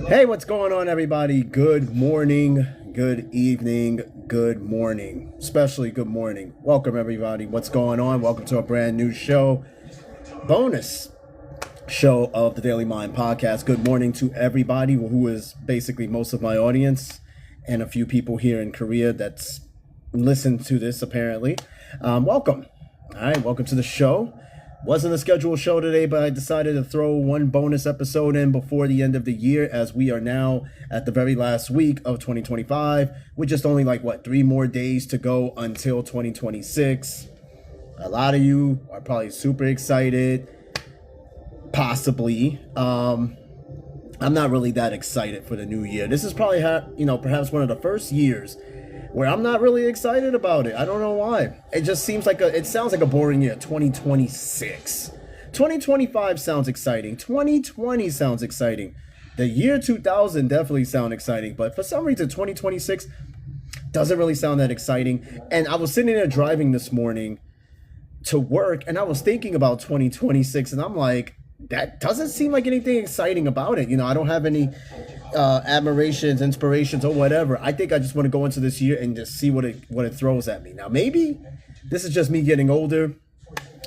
Hey, what's going on, everybody? Good morning, good evening, good morning, especially good morning. Welcome, everybody. What's going on? Welcome to a brand new show, bonus show of the Daily Mind podcast. Good morning to everybody who is basically most of my audience and a few people here in Korea that's listened to this, apparently. Welcome. All right, welcome to the show. Wasn't a scheduled show today, but I decided to throw one bonus episode in before the end of the year, as we are now at the very last week of 2025, with just only 3 more days to go until 2026. A lot of you are probably super excited, possibly. I'm not really that excited for the new year. This is probably perhaps one of the first years where I'm not really excited about it. I don't know why. It just seems it sounds like a boring year. 2026. 2025 sounds exciting. 2020 sounds exciting. The year 2000 definitely sounds exciting, but for some reason 2026 doesn't really sound that exciting. And I was sitting there driving this morning to work, and I was thinking about 2026, and I'm like, that doesn't seem like anything exciting about it. I don't have any admirations, inspirations, or whatever. I think I just want to go into this year and just see what it throws at me. Now, maybe this is just me getting older.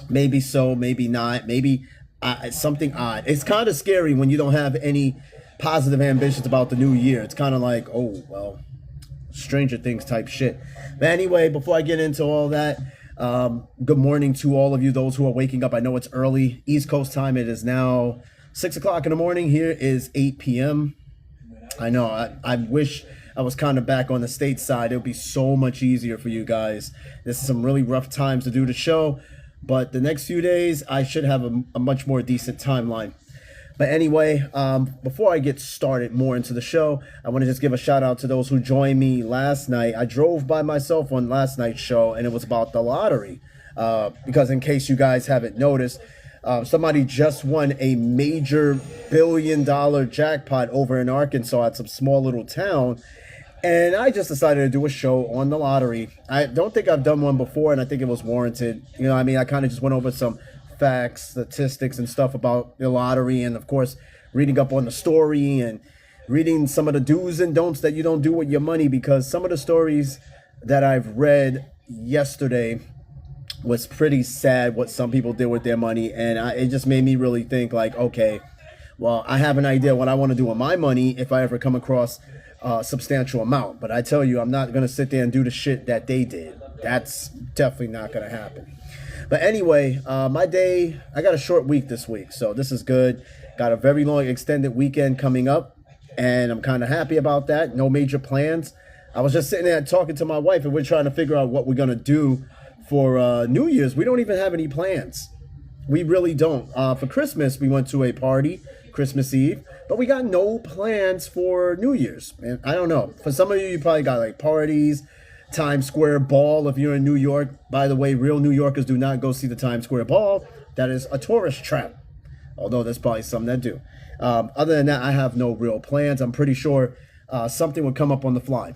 Maybe so, maybe not. Maybe it's something odd. It's kind of scary when you don't have any positive ambitions about the new year. It's kind of like, oh, well, Stranger Things type shit. But anyway, before I get into all that, good morning to all of you, those who are waking up. I know it's early East Coast time. It is now 6 o'clock in the morning. Here is 8 p.m. I know. I wish I was kind of back on the state side. It would be so much easier for you guys. This is some really rough times to do the show, but the next few days I should have a much more decent timeline. But anyway, before I get started more into the show, I want to just give a shout out to those who joined me last night. I drove by myself on last night's show, and it was about the lottery. Because in case you guys haven't noticed, somebody just won a major billion-dollar jackpot over in Arkansas at some small little town. And I just decided to do a show on the lottery. I don't think I've done one before, and I think it was warranted. I kind of just went over some facts, statistics, and stuff about the lottery, and of course reading up on the story and reading some of the do's and don'ts that you don't do with your money, because some of the stories that I've read yesterday was pretty sad what some people did with their money, and it just made me really think okay, well, I have an idea what I want to do with my money if I ever come across a substantial amount. But I tell you, I'm not going to sit there and do the shit that they did. That's definitely not going to happen. But anyway, my day, I got a short week this week, so this is good. Got a very long extended weekend coming up, and I'm kind of happy about that. No major plans. I was just sitting there talking to my wife, and we're trying to figure out what we're going to do for New Year's. We don't even have any plans. We really don't. For Christmas, we went to a party, Christmas Eve, but we got no plans for New Year's. And I don't know. For some of you probably got parties, Times Square Ball if you're in New York. By the way, real New Yorkers do not go see the Times Square Ball. That is a tourist trap. Although there's probably some that do. Other than that, I have no real plans. I'm pretty sure something will come up on the fly.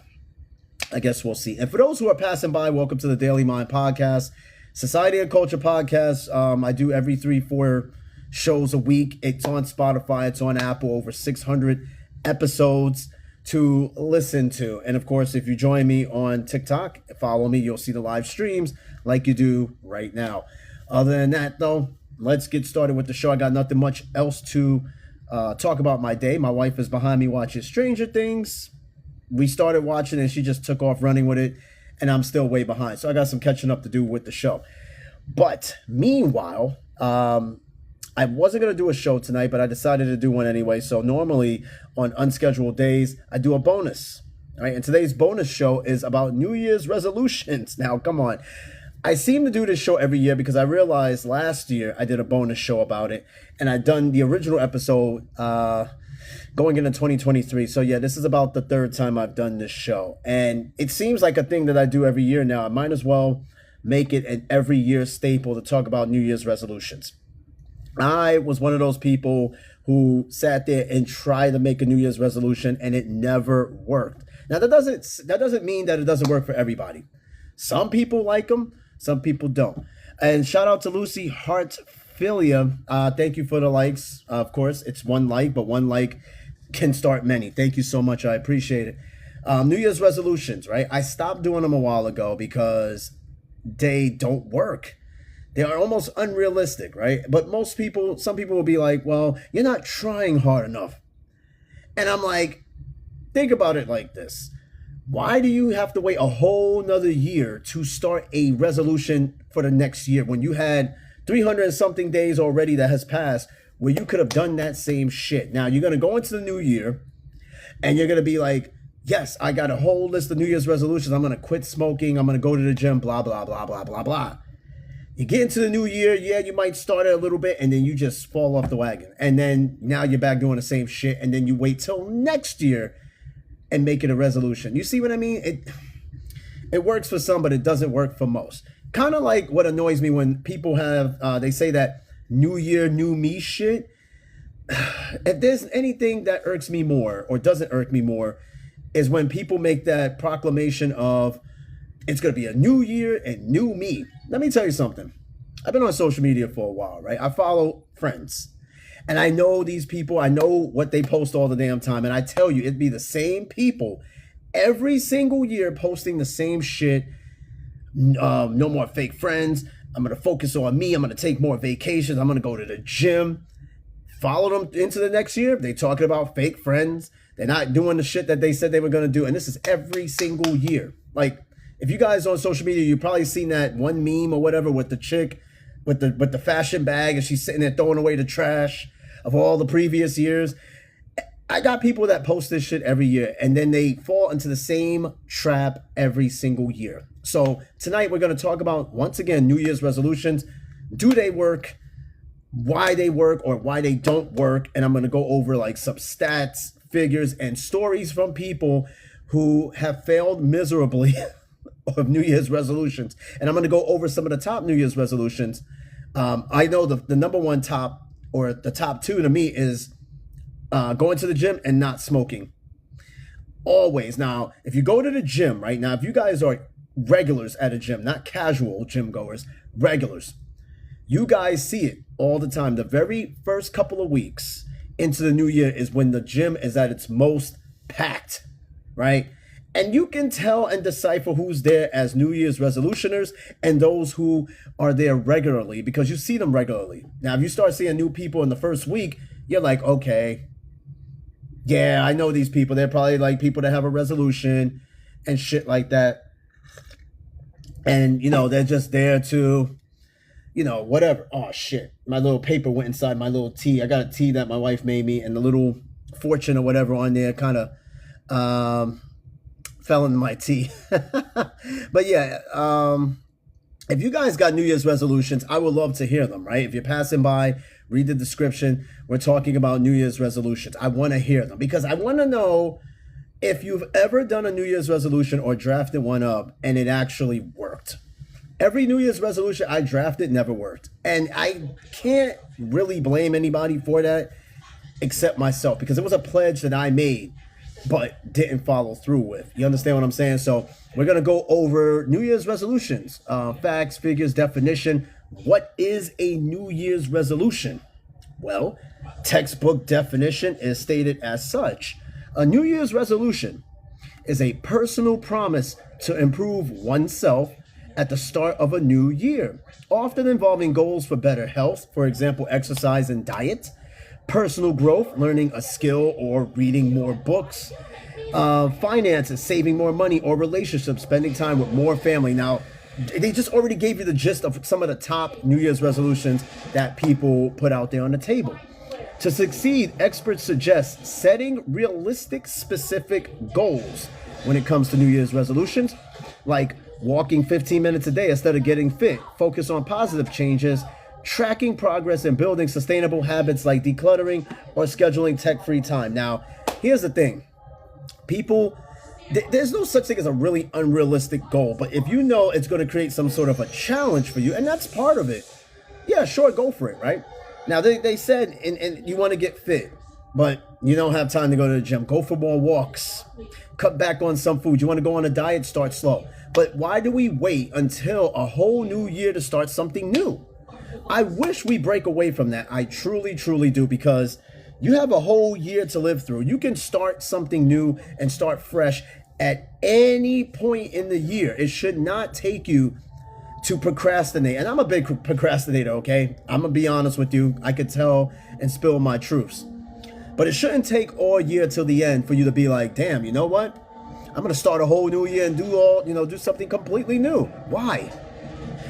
I guess we'll see. And for those who are passing by, welcome to the Daily Mind podcast, Society and Culture podcast. I do every 3-4 shows a week. It's on Spotify. It's on Apple. Over 600 episodes to listen to. And of course, if you join me on TikTok, follow me, you'll see the live streams like you do right now. Other than that, though, let's get started with the show. I got nothing much else to talk about my day. My wife is behind me watching Stranger Things. We started watching and she just took off running with it, and I'm still way behind. So I got some catching up to do with the show. But meanwhile, I wasn't going to do a show tonight, but I decided to do one anyway. So normally on unscheduled days, I do a bonus. All right, and today's bonus show is about New Year's resolutions. Now, come on. I seem to do this show every year because I realized last year I did a bonus show about it, and I'd done the original episode going into 2023. So yeah, this is about the third time I've done this show, and it seems like a thing that I do every year now. I might as well make it an every year staple to talk about New Year's resolutions. I was one of those people who sat there and tried to make a New Year's resolution, and it never worked. Now that doesn't mean that it doesn't work for everybody. Some people like them, some people don't. And shout out to Lucy Hartfilia. Thank you for the likes. Of course, it's one like, but one like can start many. Thank you so much. I appreciate it. New Year's resolutions, right? I stopped doing them a while ago because they don't work. They are almost unrealistic, right? But some people will be like, well, you're not trying hard enough. And I'm like, think about it like this. Why do you have to wait a whole nother year to start a resolution for the next year when you had 300 and something days already that has passed where you could have done that same shit? Now you're going to go into the new year and you're going to be like, yes, I got a whole list of New Year's resolutions. I'm going to quit smoking. I'm going to go to the gym, blah, blah, blah, blah, blah, blah. You get into the new year, yeah, you might start it a little bit, and then you just fall off the wagon. And then now you're back doing the same shit, and then you wait till next year and make it a resolution. You see what I mean? It works for some, but it doesn't work for most. Kind of like what annoys me when people have, they say that new year, new me shit. If there's anything that irks me more or doesn't irk me more is when people make that proclamation of, it's going to be a new year and new me. Let me tell you something. I've been on social media for a while, right? I follow friends. And I know these people. I know what they post all the damn time. And I tell you, it'd be the same people every single year posting the same shit. No more fake friends. I'm going to focus on me. I'm going to take more vacations. I'm going to go to the gym. Follow them into the next year. They talking about fake friends. They're not doing the shit that they said they were going to do. And this is every single year. Like, if you guys on social media, you've probably seen that one meme or whatever with the chick with the fashion bag and she's sitting there throwing away the trash of all the previous years. I got people that post this shit every year and then they fall into the same trap every single year. So tonight we're going to talk about, once again, New Year's resolutions. Do they work? Why they work or why they don't work? And I'm going to go over like some stats, figures, and stories from people who have failed miserably of New Year's resolutions. And I'm going to go over some of the top New Year's resolutions. I know the number one top, or the top two to me, is going to the gym and not smoking. Always. Now, if you go to the gym right now, if you guys are regulars at a gym, not casual gym goers, regulars, you guys see it all the time. The very first couple of weeks into the new year is when the gym is at its most packed, right? And you can tell and decipher who's there as New Year's resolutioners and those who are there regularly, because you see them regularly. Now, if you start seeing new people in the first week, you're like, okay, yeah, I know these people. They're probably like people that have a resolution and shit like that. And, you know, they're just there to, you know, whatever. Oh, shit. My little paper went inside my little tea. I got a tea that my wife made me, and the little fortune or whatever on there kind of fell into my tea. But yeah, if you guys got New Year's resolutions, I would love to hear them, right? If you're passing by, read the description. We're talking about New Year's resolutions. I want to hear them because I want to know if you've ever done a New Year's resolution or drafted one up and it actually worked. Every New Year's resolution I drafted never worked. And I can't really blame anybody for that except myself, because it was a pledge that I made but didn't follow through with. You understand what I'm saying? So we're going to go over New Year's resolutions, facts, figures, definition. What is a New Year's resolution? Well, textbook definition is stated as such. A New Year's resolution is a personal promise to improve oneself at the start of a new year, often involving goals for better health, for example, exercise and diet, personal growth, learning a skill or reading more books, finances, saving more money, or relationships, spending time with more family. Now, they just already gave you the gist of some of the top New Year's resolutions that people put out there on the table. To succeed, experts suggest setting realistic, specific goals when it comes to New Year's resolutions, like walking 15 minutes a day instead of getting fit, focus on positive changes, tracking progress, and building sustainable habits like decluttering or scheduling tech-free time. Now, here's the thing. People, there's no such thing as a really unrealistic goal, but if you know it's going to create some sort of a challenge for you, and that's part of it, yeah, sure, go for it, right? Now, they said, and you want to get fit, but you don't have time to go to the gym. Go for more walks. Cut back on some food. You want to go on a diet, start slow. But why do we wait until a whole new year to start something new? I wish we break away from that. I truly, truly do, because You have a whole year to live through. You can start something new and start fresh at any point in the year. It should not take you to procrastinate. And I'm a big procrastinator, okay? I'm going to be honest with you. I could tell and spill my truths. But it shouldn't take all year till the end for you to be like, damn, you know what? I'm going to start a whole new year and do something completely new. Why?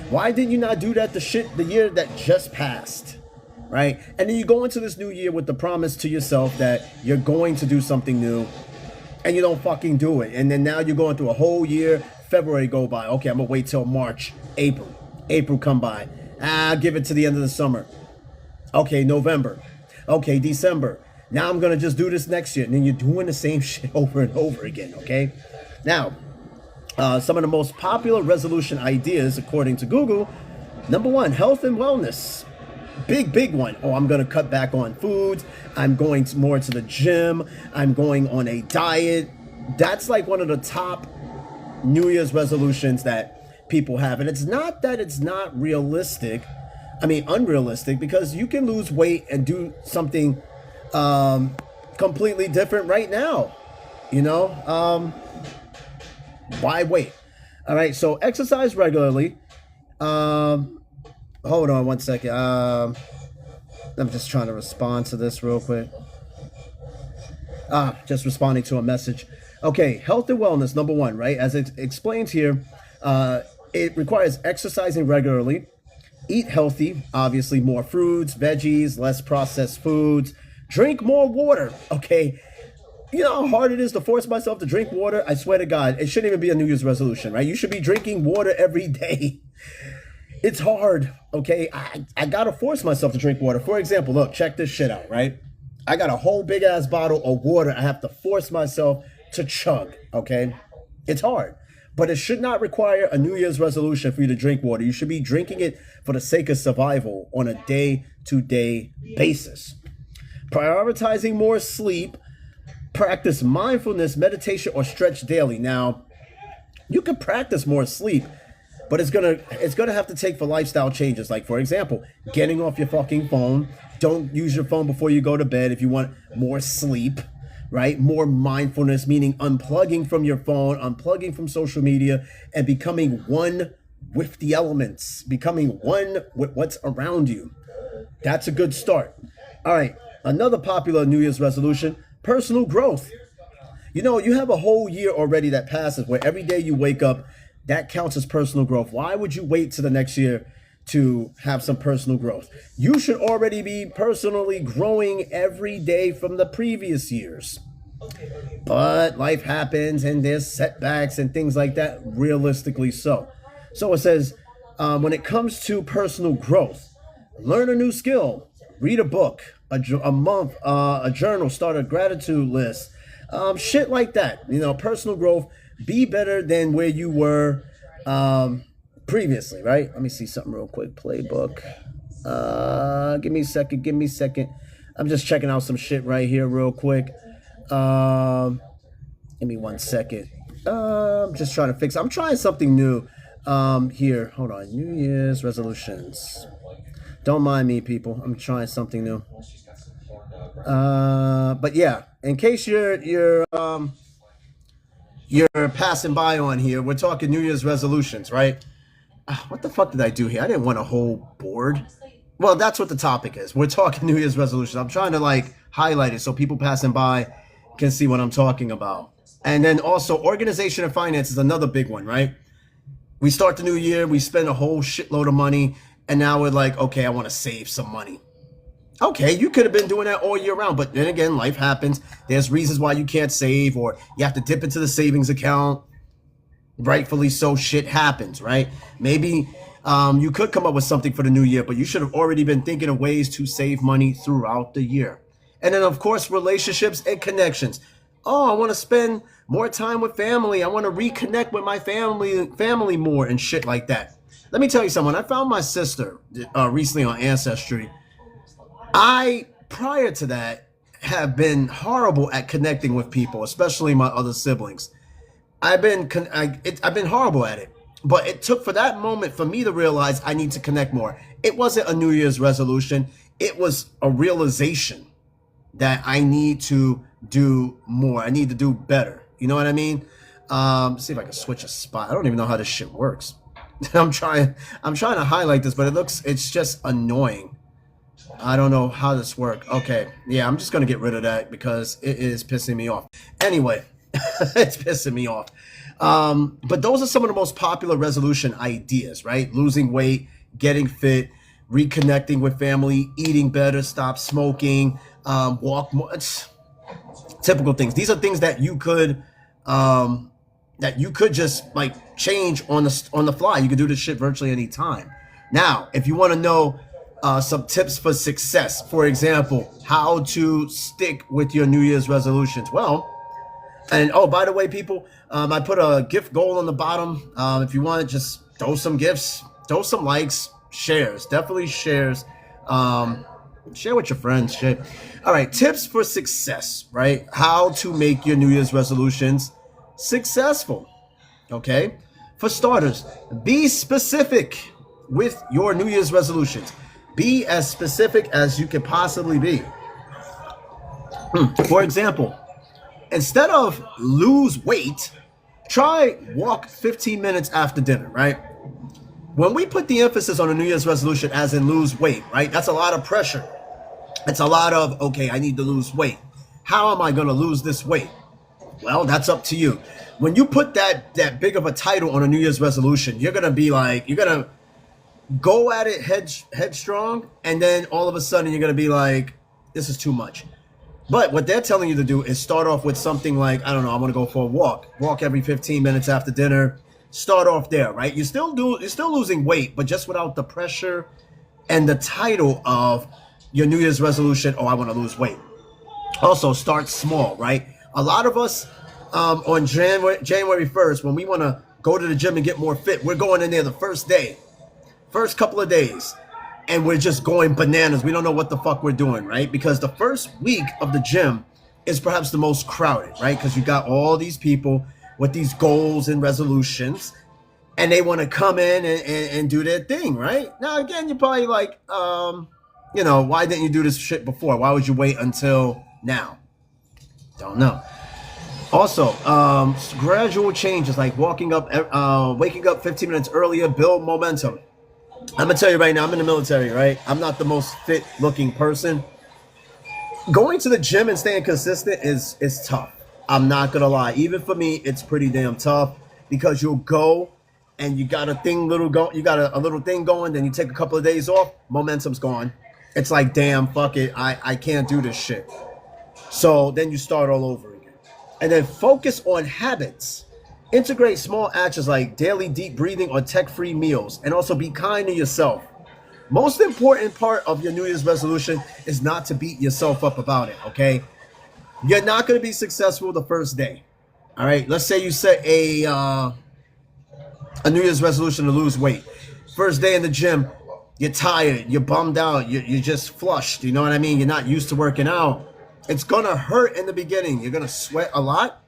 Why did you not do that the year that just passed? Right? And then you go into this new year with the promise to yourself that you're going to do something new, and you don't fucking do it. And then now you're going through a whole year. February go by. Okay, I'm going to wait till March, April. April come by. I'll give it to the end of the summer. Okay, November. Okay, December. Now I'm going to just do this next year. And then you're doing the same shit over and over again, okay? Now, some of the most popular resolution ideas, according to Google, number one, health and wellness. Big one. Oh, I'm going to cut back on foods. I'm going more to the gym. I'm going on a diet. That's like one of the top New Year's resolutions that people have. And it's not that it's not realistic. I mean, unrealistic, because you can lose weight and do something completely different right now. You know? Why wait? All right. So exercise regularly. Hold on one second. I'm just trying to respond to this real quick. Just responding to a message. Okay, health and wellness, number one, right? As it explains here, it requires exercising regularly, eat healthy, obviously more fruits, veggies, less processed foods, drink more water, okay? You know how hard it is to force myself to drink water? I swear to God, it shouldn't even be a New Year's resolution, right? You should be drinking water every day. It's hard, okay? I gotta force myself to drink water. For example, look, check this shit out, right? I got a whole big ass bottle of water I have to force myself to chug, okay? It's hard, but it should not require a New Year's resolution for you to drink water. You should be drinking it for the sake of survival on a day-to-day basis. Prioritizing more sleep, practice mindfulness, meditation, or stretch daily. Now, you can practice more sleep, but it's gonna have to take for lifestyle changes. Like, for example, getting off your fucking phone. Don't use your phone before you go to bed if you want more sleep, right? More mindfulness, meaning unplugging from your phone, unplugging from social media, and becoming one with the elements, becoming one with what's around you. That's a good start. All right, another popular New Year's resolution, personal growth. You know, you have a whole year already that passes where every day you wake up, that counts as personal growth. Why would you wait to the next year to have some personal growth? You should already be personally growing every day from the previous years. But life happens and there's setbacks and things like that, realistically so. So it says, when it comes to personal growth, learn a new skill, read a book, a month, a journal, start a gratitude list, shit like that. You know, personal growth. Be better than where you were previously, right? Let me see something real quick. Playbook. Give me a second. I'm just checking out some shit right here real quick. Give me 1 second. I'm just trying to fix. I'm trying something new here. Hold on. New Year's resolutions. Don't mind me, people. I'm trying something new. But yeah, in case you're passing by on here, we're talking New Year's resolutions, right? What the fuck did I do here? I didn't want a whole board. Well, that's what the topic is. We're talking New Year's resolutions. I'm trying to like highlight it so people passing by can see what I'm talking about. And then also organization and finance is another big one, right? We start the new year, we spend a whole shitload of money, and now we're like, okay, I want to save some money. Okay, you could have been doing that all year round, but then again, life happens. There's reasons why you can't save, or you have to dip into the savings account. Rightfully so, shit happens, right? Maybe you could come up with something for the new year, but you should have already been thinking of ways to save money throughout the year. And then, of course, relationships and connections. Oh, I want to spend more time with family. I want to reconnect with my family more and shit like that. Let me tell you something. I found my sister recently on Ancestry. I, prior to that, have been horrible at connecting with people, especially my other siblings. I've been horrible at it. But it took for that moment for me to realize I need to connect more. It wasn't a New Year's resolution. It was a realization. that I need to do more. I need to do better. You know what I mean? See if I can switch a spot. I don't even know how this shit works. I'm trying to highlight this, but it's just annoying. I don't know how this works. Okay, yeah, I'm just gonna get rid of that because it is pissing me off. Anyway, it's pissing me off. But those are some of the most popular resolution ideas, right? Losing weight, getting fit, reconnecting with family, eating better, stop smoking, walk more. It's typical things. These are things that you could just like change on the fly. You could do this shit virtually any time. Now, if you want to know some tips for success, for example, how to stick with your New Year's resolutions. Well, and oh, by the way, people, I put a gift goal on the bottom. If you want, just throw some gifts, throw some likes, shares, definitely shares. Share with your friends. Shit. All right, tips for success, right? How to make your New Year's resolutions successful. Okay, for starters, be specific with your New Year's resolutions. Be as specific as you can possibly be. For example, instead of lose weight, try walk 15 minutes after dinner, right? When we put the emphasis on a New Year's resolution as in lose weight, right? That's a lot of pressure. It's a lot of, okay, I need to lose weight. How am I going to lose this weight? Well, that's up to you. When you put that big of a title on a New Year's resolution, you're going to be like, you're going to go at it headstrong, and then all of a sudden you're going to be like, this is too much. But what they're telling you to do is start off with something like, I don't know, I'm going to go for a walk every 15 minutes after dinner. Start off there, right? You're still losing weight, but just without the pressure and the title of your New Year's resolution, oh, I want to lose weight. Also, start small, right? A lot of us on January 1st, when we want to go to the gym and get more fit, we're going in there the first couple of days, and we're just going bananas. We don't know what the fuck we're doing, right? Because the first week of the gym is perhaps the most crowded, right? Because you got all these people with these goals and resolutions, and they want to come in and do their thing, right? Now, again, you're probably like, why didn't you do this shit before? Why would you wait until now? Don't know. Also, gradual changes like waking up 15 minutes earlier, build momentum. I'm gonna tell you right now, I'm in the military, right? I'm not the most fit looking person. Going to the gym and staying consistent is tough. I'm not gonna lie. Even for me, it's pretty damn tough because you'll go and you got a little thing going, then you take a couple of days off, momentum's gone. It's like, damn, fuck it, I can't do this shit. So then you start all over again. And then focus on habits. Integrate small actions like daily deep breathing or tech-free meals, and also be kind to yourself. Most important part of your New Year's resolution is not to beat yourself up about it, okay? You're not going to be successful the first day, all right? Let's say you set a New Year's resolution to lose weight. First day in the gym, you're tired, you're bummed out, you're just flushed, you know what I mean? You're not used to working out. It's going to hurt in the beginning. You're going to sweat a lot.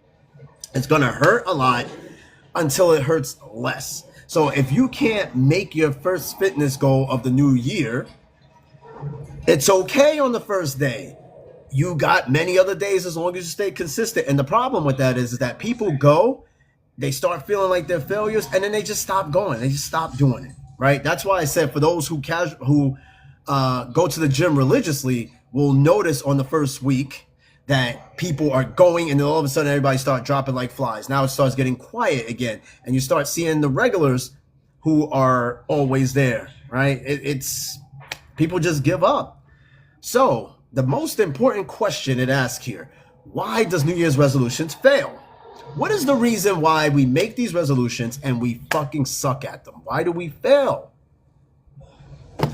It's going to hurt a lot until it hurts less. So if you can't make your first fitness goal of the new year, it's okay on the first day. You got many other days as long as you stay consistent. And the problem with that is that people go, they start feeling like they're failures, and then they just stop going. They just stop doing it, right? That's why I said for those who go to the gym religiously will notice on the first week that people are going, and then all of a sudden everybody start dropping like flies. Now it starts getting quiet again, and you start seeing the regulars who are always there, right? It's people just give up. So the most important question it asks here, why does New Year's resolutions fail? What is the reason why we make these resolutions and we fucking suck at them? Why do we fail?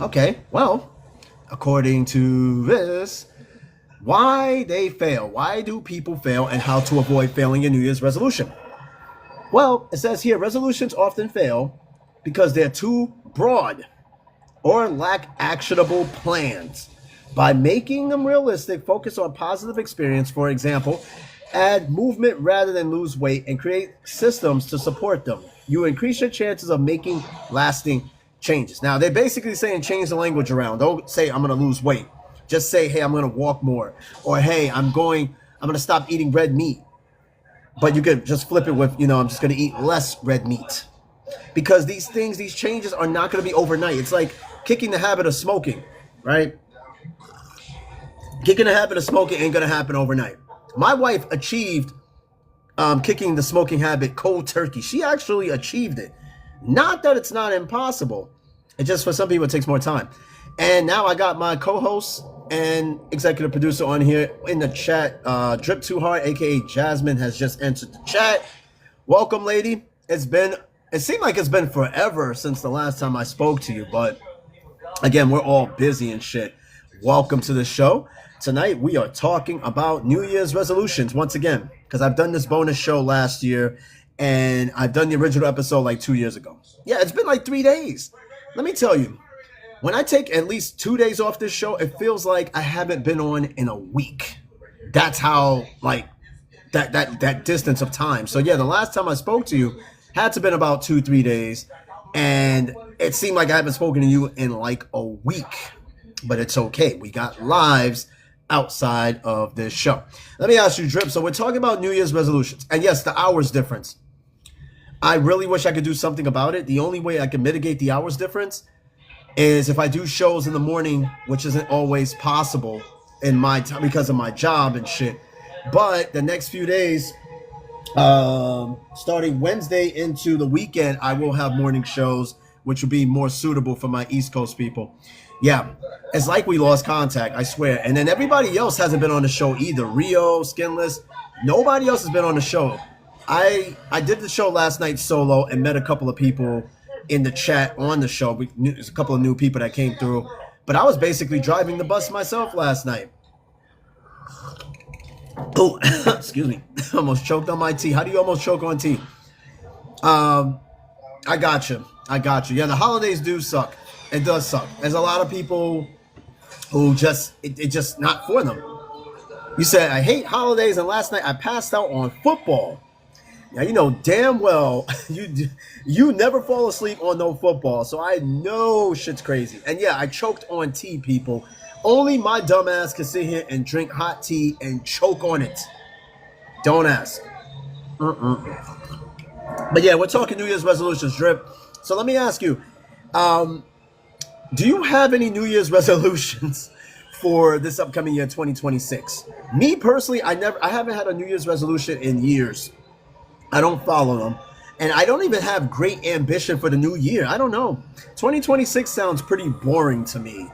Okay, well, according to this, why they fail. Why do people fail, and how to avoid failing a New Year's resolution? Well, it says here, resolutions often fail because they're too broad or lack actionable plans. By making them realistic, focus on positive experience, for example, add movement rather than lose weight, and create systems to support them. You increase your chances of making lasting changes. Now, they're basically saying change the language around. Don't say I'm going to lose weight. Just say, hey, I'm going to walk more. Or, hey, I'm going to stop eating red meat. But you could just flip it with, I'm just going to eat less red meat. Because these changes are not going to be overnight. It's like kicking the habit of smoking, right? Kicking the habit of smoking ain't going to happen overnight. My wife achieved kicking the smoking habit cold turkey. She actually achieved it. Not that it's not impossible. It just, for some people, it takes more time. And now I got my co-host and executive producer on here in the chat. Drip Too Hard, aka Jasmine, has just entered the chat. Welcome, lady. It seemed like it's been forever since the last time I spoke to you, but again, we're all busy and shit. Welcome to the show. Tonight we are talking about New Year's resolutions once again, because I've done this bonus show last year and I've done the original episode like 2 years ago. Yeah, it's been like 3 days. Let me tell you, when I take at least 2 days off this show, it feels like I haven't been on in a week. That's how, like, that distance of time. So yeah, the last time I spoke to you had to have been about 2-3 days, and it seemed like I haven't spoken to you in like a week. But it's okay. We got lives outside of this show. Let me ask you, Drip. So we're talking about New Year's resolutions. And yes, the hours difference. I really wish I could do something about it. The only way I can mitigate the hours difference is if I do shows in the morning, which isn't always possible in my time because of my job and shit. But the next few days, starting Wednesday into the weekend, I will have morning shows, which will be more suitable for my East Coast people. Yeah, it's like we lost contact, I swear. And then everybody else hasn't been on the show either. Rio, Skinless, nobody else has been on the show. I did the show last night solo and met a couple of people in the chat on the show. There's a couple of new people that came through. But I was basically driving the bus myself last night. Oh, excuse me. Almost choked on my tea. How do you almost choke on tea? I got you. Yeah, the holidays do suck. It does suck. There's a lot of people who just, it just not for them. You said, I hate holidays, and last night I passed out on football. Now, you know damn well you never fall asleep on no football, so I know shit's crazy. And yeah, I choked on tea, people. Only my dumb ass can sit here and drink hot tea and choke on it. Don't ask. But yeah, we're talking New Year's resolutions, Drip. So let me ask you, do you have any New Year's resolutions for this upcoming year, 2026? Me personally, I haven't had a New Year's resolution in years. I don't follow them. And I don't even have great ambition for the new year. I don't know. 2026 sounds pretty boring to me.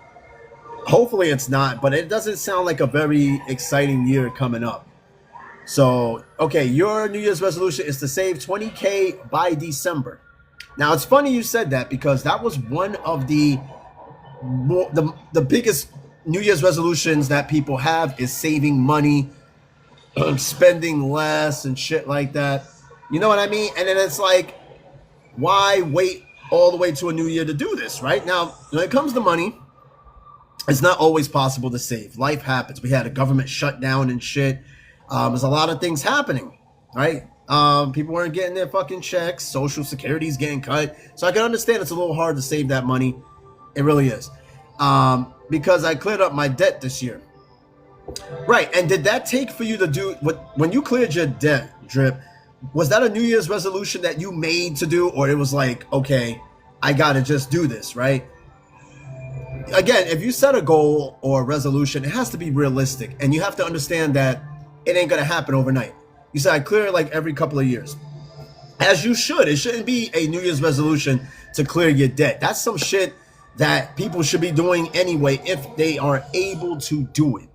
Hopefully it's not, but it doesn't sound like a very exciting year coming up. So, okay, your New Year's resolution is to save 20K by December. Now, it's funny you said that because that was one of the biggest New Year's resolutions that people have is saving money, spending less and shit like that. You know what I mean? And then it's like, why wait all the way to a new year to do this, right? Now, when it comes to money, it's not always possible to save. Life happens. We had a government shutdown and shit. There's a lot of things happening, right? People weren't getting their fucking checks. Social Security's getting cut. So I can understand it's a little hard to save that money. It really is. Because I cleared up my debt this year. Right. And did that take for you to do when you cleared your debt, Drip? Was that a New Year's resolution that you made to do, or it was like, okay, I gotta just do this, right? Again, if you set a goal or a resolution, it has to be realistic, and you have to understand that it ain't gonna happen overnight. You said I clear it like every couple of years, as you should. It shouldn't be a New Year's resolution to clear your debt. That's some shit that people should be doing anyway if they are able to do it.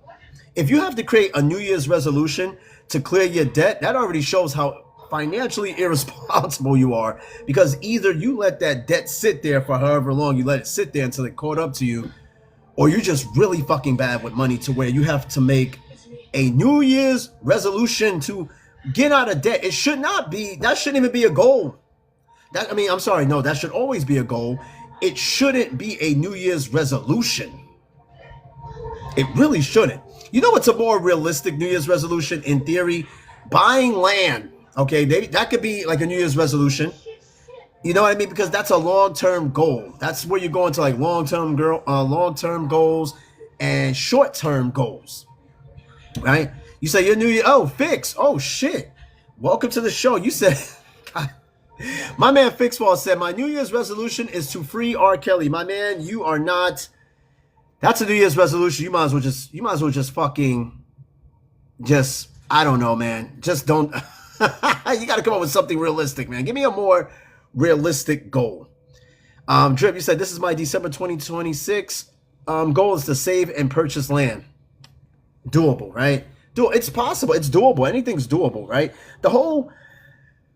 If you have to create a New Year's resolution to clear your debt, that already shows how financially irresponsible you are, because either you let that debt sit there for however long you let it sit there until it caught up to you, or you're just really fucking bad with money to where you have to make a New Year's resolution to get out of debt. It should not be, that shouldn't even be a goal. That should always be a goal. It shouldn't be a New Year's resolution. It really shouldn't. You know what's a more realistic New Year's resolution in theory? Buying land. Okay, that could be like a New Year's resolution. You know what I mean? Because that's a long-term goal. That's where you're going to, like long-term goals, and short-term goals, right? You say your New Year, oh, Fix, oh, shit. Welcome to the show. You said, God, my man Fixwall said, my New Year's resolution is to free R. Kelly. My man, you are not, that's a New Year's resolution. You might as well just fucking, I don't know, man. Just don't, you got to come up with something realistic, man. Give me a more realistic goal. Drip, you said, this is my December 2026 goal is to save and purchase land. Doable, right? It's possible. It's doable. Anything's doable, right? The whole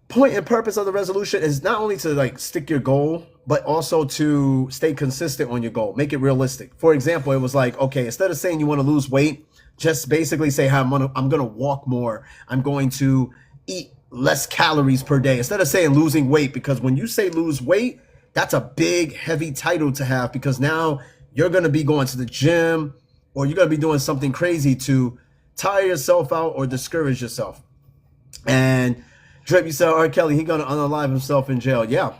point and purpose of the resolution is not only to like stick your goal, but also to stay consistent on your goal. Make it realistic. For example, it was like, okay, instead of saying you want to lose weight, just basically say how I'm gonna walk more. I'm going to eat less calories per day. Instead of saying losing weight, because when you say lose weight, that's a big, heavy title to have, because now you're gonna be going to the gym or you're gonna be doing something crazy to tire yourself out or discourage yourself. And Drip, you said R. Kelly, he gonna unalive himself in jail. Yeah.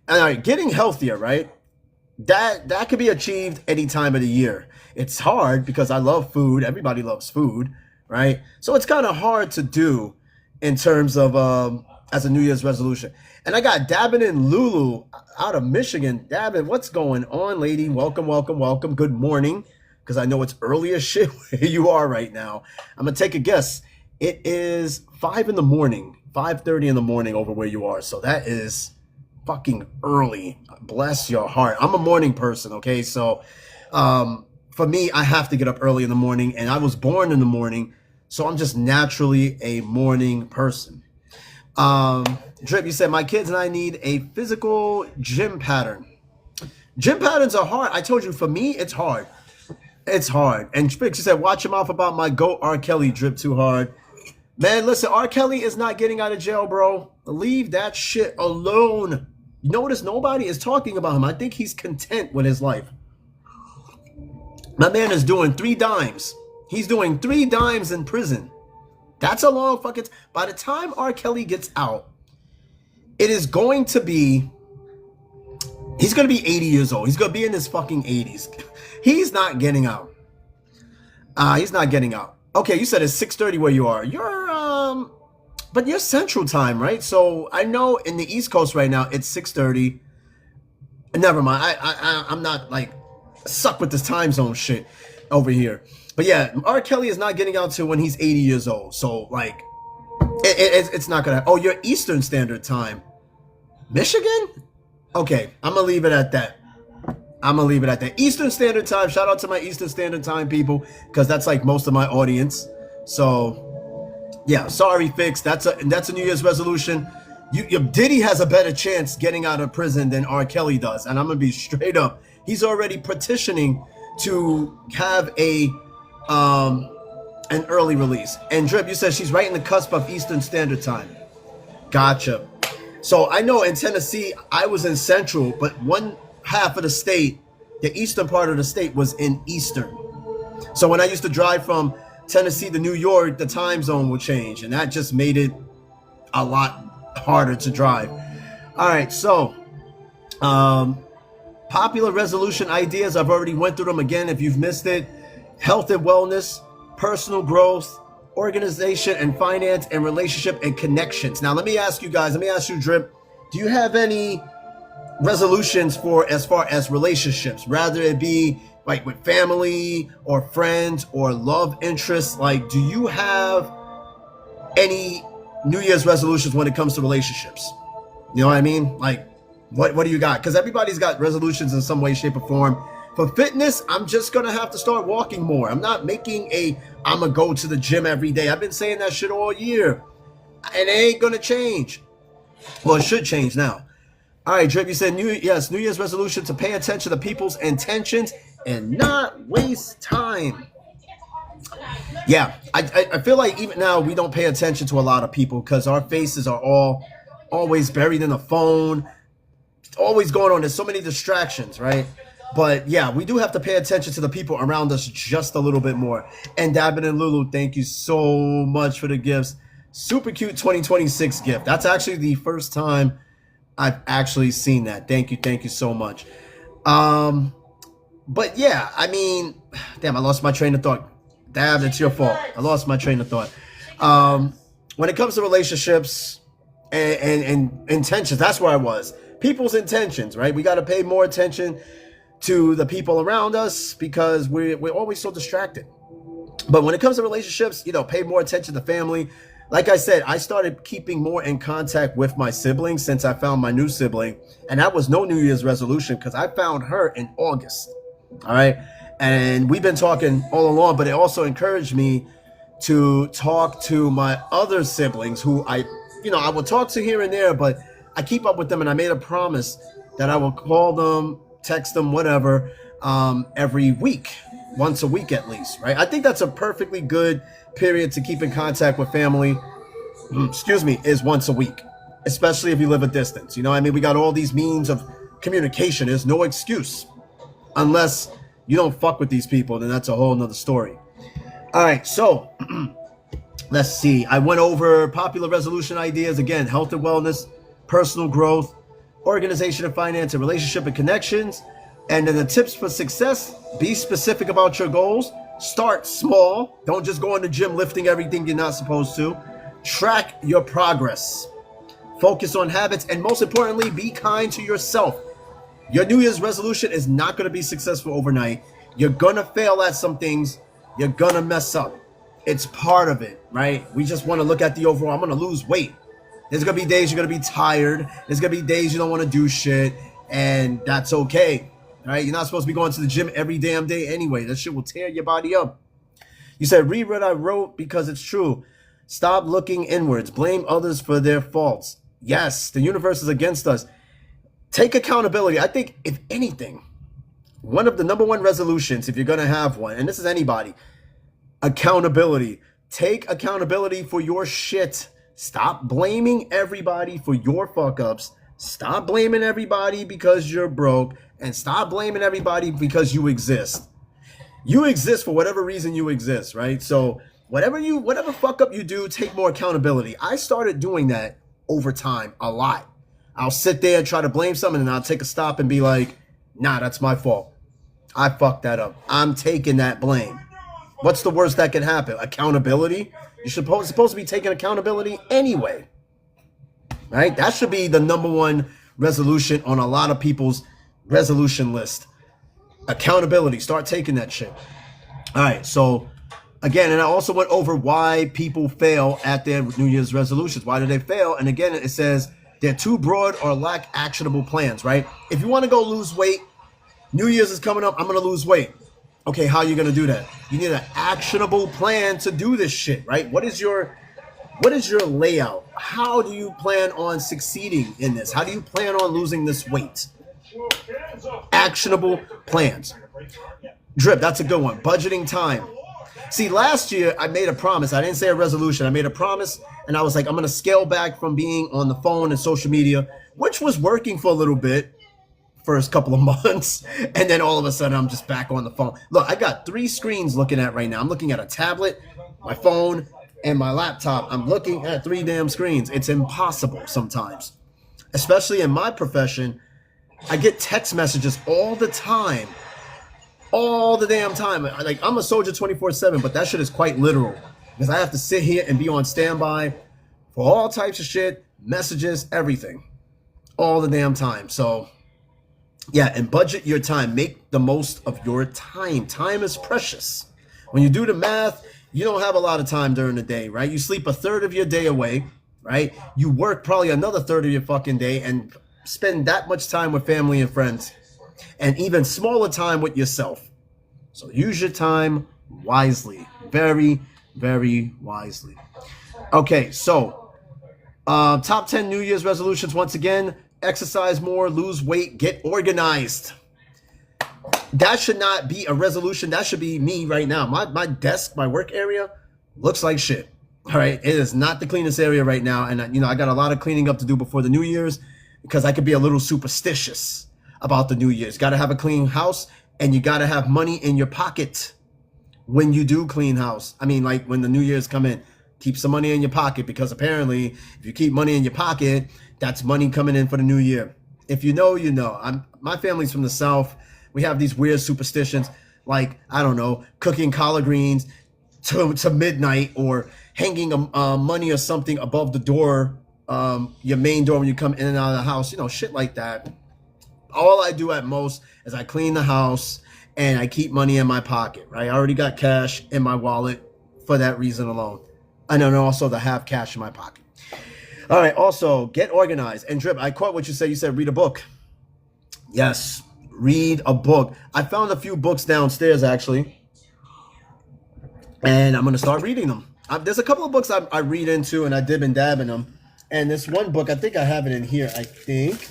And all right, getting healthier, right? That could be achieved any time of the year. It's hard because I love food. Everybody loves food, right? So it's kind of hard to do in terms of as a New Year's resolution. And I got Dabin and Lulu out of Michigan. Dabin, what's going on, lady? Welcome, welcome, welcome. Good morning, because I know it's early as shit where you are right now. I'm going to take a guess. It is 5 in the morning, 5:30 in the morning over where you are. So that is fucking early. Bless your heart. I'm a morning person, okay? So for me, I have to get up early in the morning, and I was born in the morning, so I'm just naturally a morning person. Drip, you said, my kids and I need a physical gym pattern. Gym patterns are hard. I told you, for me, it's hard. It's hard. And Fix, you said, watch your mouth about my GOAT R. Kelly. Drip too hard. Man, listen, R. Kelly is not getting out of jail, bro. Leave that shit alone. You notice nobody is talking about him. I think he's content with his life. My man is doing 3 dimes. He's doing 3 dimes in prison. That's a long fucking time. By the time R. Kelly gets out, it is going to be, he's going to be 80 years old. He's going to be in his fucking 80s. He's not getting out. He's not getting out. Okay, you said it's 6:30 where you are. But you're Central Time, right? So I know in the East Coast right now, it's 6:30. Never mind. I'm not like suck with this time zone shit over here. But yeah, R. Kelly is not getting out till when he's 80 years old. So like, it's not gonna. Oh, you're Eastern Standard Time, Michigan. Okay, I'm gonna leave it at that. Eastern Standard Time. Shout out to my Eastern Standard Time people, because that's like most of my audience. So yeah, sorry, Fix. That's a New Year's resolution. Diddy has a better chance getting out of prison than R. Kelly does, and I'm gonna be straight up. He's already petitioning to have an early release. And Drip, you said she's right in the cusp of Eastern Standard Time. Gotcha. So I know in Tennessee, I was in Central, but one half of the state, the eastern part of the state, was in Eastern. So when I used to drive from Tennessee to New York, the time zone would change, and that just made it a lot harder to drive. All right, so popular resolution ideas, I've already went through them again. If you've missed it, health and wellness, personal growth, organization and finance, and relationship and connections. Now, let me ask you guys, let me ask you, Drip, do you have any resolutions for as far as relationships, rather it be like with family or friends or love interests? Like, do you have any New Year's resolutions when it comes to relationships? You know what I mean? Like, what do you got? Because everybody's got resolutions in some way, shape, or form. For fitness, I'm just going to have to start walking more. I'm not making I'm going to go to the gym every day. I've been saying that shit all year. And it ain't going to change. Well, it should change now. All right, Drip, you said New Year's resolution to pay attention to people's intentions and not waste time. Yeah, I feel like even now we don't pay attention to a lot of people because our faces are always buried in the phone. Always going on. There's so many distractions, right? But yeah, we do have to pay attention to the people around us just a little bit more. And Dabin and Lulu, thank you so much for the gifts. Super cute 2026 gift. That's actually the first time I've actually seen that. Thank you so much. But yeah, I mean, damn, I lost my train of thought. Damn, it's your fault. I lost my train of thought. When it comes to relationships and intentions, that's where I was. People's intentions, right? We got to pay more attention to the people around us because we're always so distracted. But when it comes to relationships, pay more attention to family. Like I said, I started keeping more in contact with my siblings since I found my new sibling. And that was no New Year's resolution because I found her in August. All right. And we've been talking all along, but it also encouraged me to talk to my other siblings who I will talk to here and there, but I keep up with them. And I made a promise that I will call them, text them, whatever, every week, once a week at least, right? I think that's a perfectly good period to keep in contact with family, is once a week, especially if you live a distance. We got all these means of communication. There's no excuse unless you don't fuck with these people, then that's a whole nother story. All right, so let's see. I went over popular resolution ideas. Again, health and wellness, personal growth, organization and finance, and relationship and connections. And then the tips for success: be specific about your goals. Start small. Don't just go in the gym lifting everything you're not supposed to. Track your progress. Focus on habits. And most importantly, be kind to yourself. Your New Year's resolution is not going to be successful overnight. You're going to fail at some things. You're going to mess up. It's part of it, right? We just want to look at the overall. I'm going to lose weight. There's going to be days you're going to be tired. There's going to be days you don't want to do shit. And that's okay. All right, you're not supposed to be going to the gym every damn day anyway. That shit will tear your body up. You said, read what I wrote because it's true. Stop looking inwards. Blame others for their faults. Yes, the universe is against us. Take accountability. I think, if anything, one of the number one resolutions, if you're going to have one, and this is anybody, accountability. Take accountability for your shit. Stop blaming everybody for your fuck-ups. Stop blaming everybody because you're broke. And stop blaming everybody because you exist. You exist for whatever reason you exist, right? So whatever fuck up you do, take more accountability. I started doing that over time a lot. I'll sit there and try to blame someone, and I'll take a stop and be like, nah, that's my fault. I fucked that up. I'm taking that blame. What's the worst that can happen? Accountability? You're supposed to be taking accountability anyway, right? That should be the number one resolution on a lot of people's resolution list. Accountability. Start taking that shit. All right. So again, and I also went over why people fail at their New Year's resolutions. Why do they fail? And again, it says they're too broad or lack actionable plans, right? If you want to go lose weight, New Year's is coming up. I'm going to lose weight. Okay. How are you going to do that? You need an actionable plan to do this shit, right? What is your layout? How do you plan on succeeding in this? How do you plan on losing this weight? Actionable plans. Drip, that's a good one. Budgeting time. See, last year I made a promise. I didn't say a resolution. I made a promise, and I was like, I'm going to scale back from being on the phone and social media, which was working for a little bit, first couple of months, and then all of a sudden I'm just back on the phone. Look, I got 3 screens looking at right now. I'm looking at a tablet, my phone, and my laptop. I'm looking at 3 damn screens. It's impossible sometimes, especially in my profession. I get text messages all the time. All the damn time. Like, I'm a soldier 24/7, but that shit is quite literal. Because I have to sit here and be on standby for all types of shit, messages, everything. All the damn time. So, yeah, and budget your time. Make the most of your time. Time is precious. When you do the math, you don't have a lot of time during the day, right? You sleep a third of your day away, right? You work probably another third of your fucking day and spend that much time with family and friends, and even smaller time with yourself. So use your time wisely. Very, very wisely. Okay, so top 10 New Year's resolutions. Once again, exercise more, lose weight, get organized. That should not be a resolution. That should be me right now. My desk, my work area looks like shit. All right, it is not the cleanest area right now. And I got a lot of cleaning up to do before the New Year's, because I could be a little superstitious about the New Year's. Got to have a clean house, and you got to have money in your pocket when you do clean house. I mean, like when the New Year's come in, keep some money in your pocket, because apparently if you keep money in your pocket, that's money coming in for the new year. If you know, you know. My family's from the South. We have these weird superstitions, like, I don't know, cooking collard greens to midnight, or hanging money or something above the door, your main door when you come in and out of the house, shit like that. All I do at most is I clean the house and I keep money in my pocket, right? I already got cash in my wallet for that reason alone. And then also to have cash in my pocket. All right, also, get organized. And Drip, I caught what you said. You said read a book. Yes, read a book. I found a few books downstairs, actually. And I'm going to start reading them. There's a couple of books I read into, and I dib and dab in them. And this one book, I think I have it in here, I think.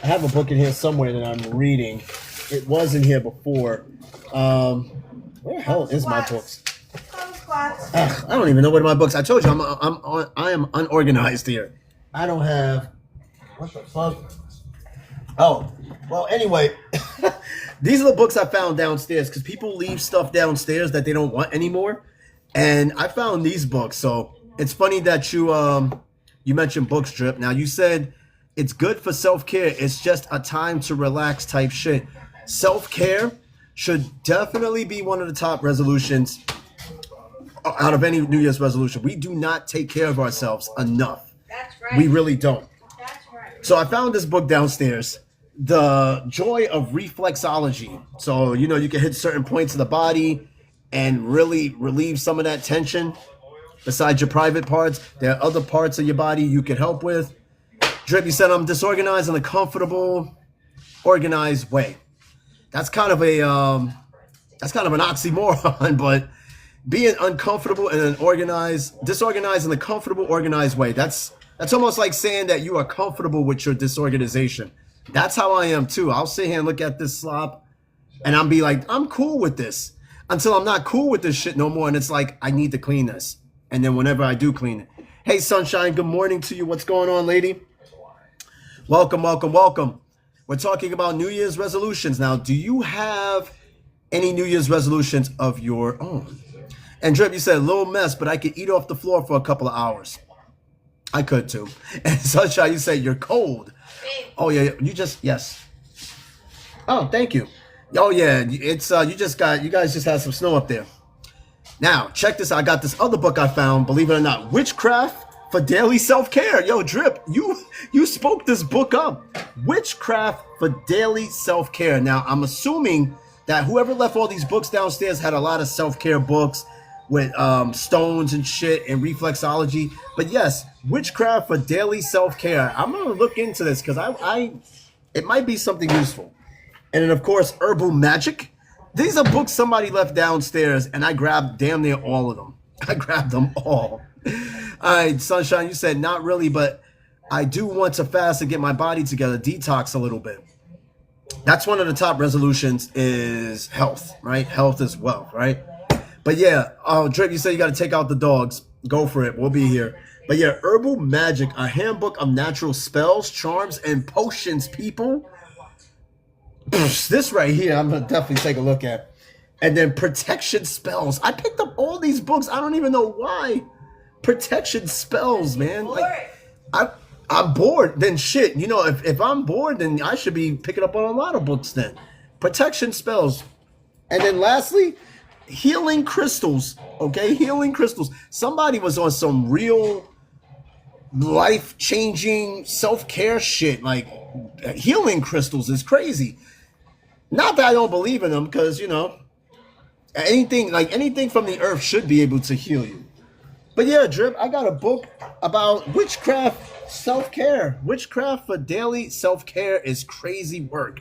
I have a book in here somewhere that I'm reading. It was in here before. Where the hell is my books? I don't even know what are my books. I told you I am unorganized here. I don't have. What the fuck? Oh, well. Anyway, these are the books I found downstairs because people leave stuff downstairs that they don't want anymore, and I found these books. So it's funny that you mentioned books, Drip. Now you said it's good for self-care. It's just a time to relax type shit. Self-care should definitely be one of the top resolutions out of any New Year's resolution. We do not take care of ourselves enough. That's right. We really don't. That's right. So I found this book downstairs, The Joy of Reflexology. So, you can hit certain points of the body and really relieve some of that tension. Besides your private parts, there are other parts of your body you can help with. Drip, you said I'm disorganized in a comfortable, organized way. That's kind of an oxymoron, but being uncomfortable in an disorganized in a comfortable, organized way. That's almost like saying that you are comfortable with your disorganization. That's how I am too. I'll sit here and look at this slop and I'll be like, I'm cool with this until I'm not cool with this shit no more. And it's like, I need to clean this. And then whenever I do clean it. Hey, Sunshine, good morning to you. What's going on, lady? Welcome, welcome, welcome. We're talking about New Year's resolutions. Now, do you have any New Year's resolutions of your own? And Drip, you said a little mess, but I could eat off the floor for a couple of hours. I could too. And Sunshine, you said you're cold. Oh yeah, yes. Oh, thank you. Oh yeah, it's you guys just had some snow up there. Now, check this out. I got this other book I found, believe it or not, Witchcraft for Daily Self-Care. Yo, Drip, you spoke this book up. Witchcraft for Daily Self-Care. Now, I'm assuming that whoever left all these books downstairs had a lot of self-care books with stones and shit and reflexology. But yes, Witchcraft for Daily Self-Care. I'm going to look into this because it might be something useful. And then, of course, Herbal Magic. These are books somebody left downstairs, and I grabbed damn near all of them. I grabbed them all. All right, Sunshine, you said not really, but I do want to fast and get my body together, detox a little bit. That's one of the top resolutions is health, right? Health is wealth, right? But yeah, Drake, you said you got to take out the dogs. Go for it. We'll be here. But yeah, Herbal Magic, a handbook of natural spells, charms, and potions, people. This right here, I'm going to definitely take a look at. And then protection spells. I picked up all these books. I don't even know why. Protection spells, man. Like, I'm bored. Then shit, if I'm bored, then I should be picking up on a lot of books then. Protection spells. And then lastly, healing crystals. Okay, healing crystals. Somebody was on some real life-changing self-care shit. Like, healing crystals is crazy. Not that I don't believe in them, because, anything from the earth should be able to heal you. But yeah, Drip, I got a book about witchcraft self-care. Witchcraft for Daily Self-Care is crazy work.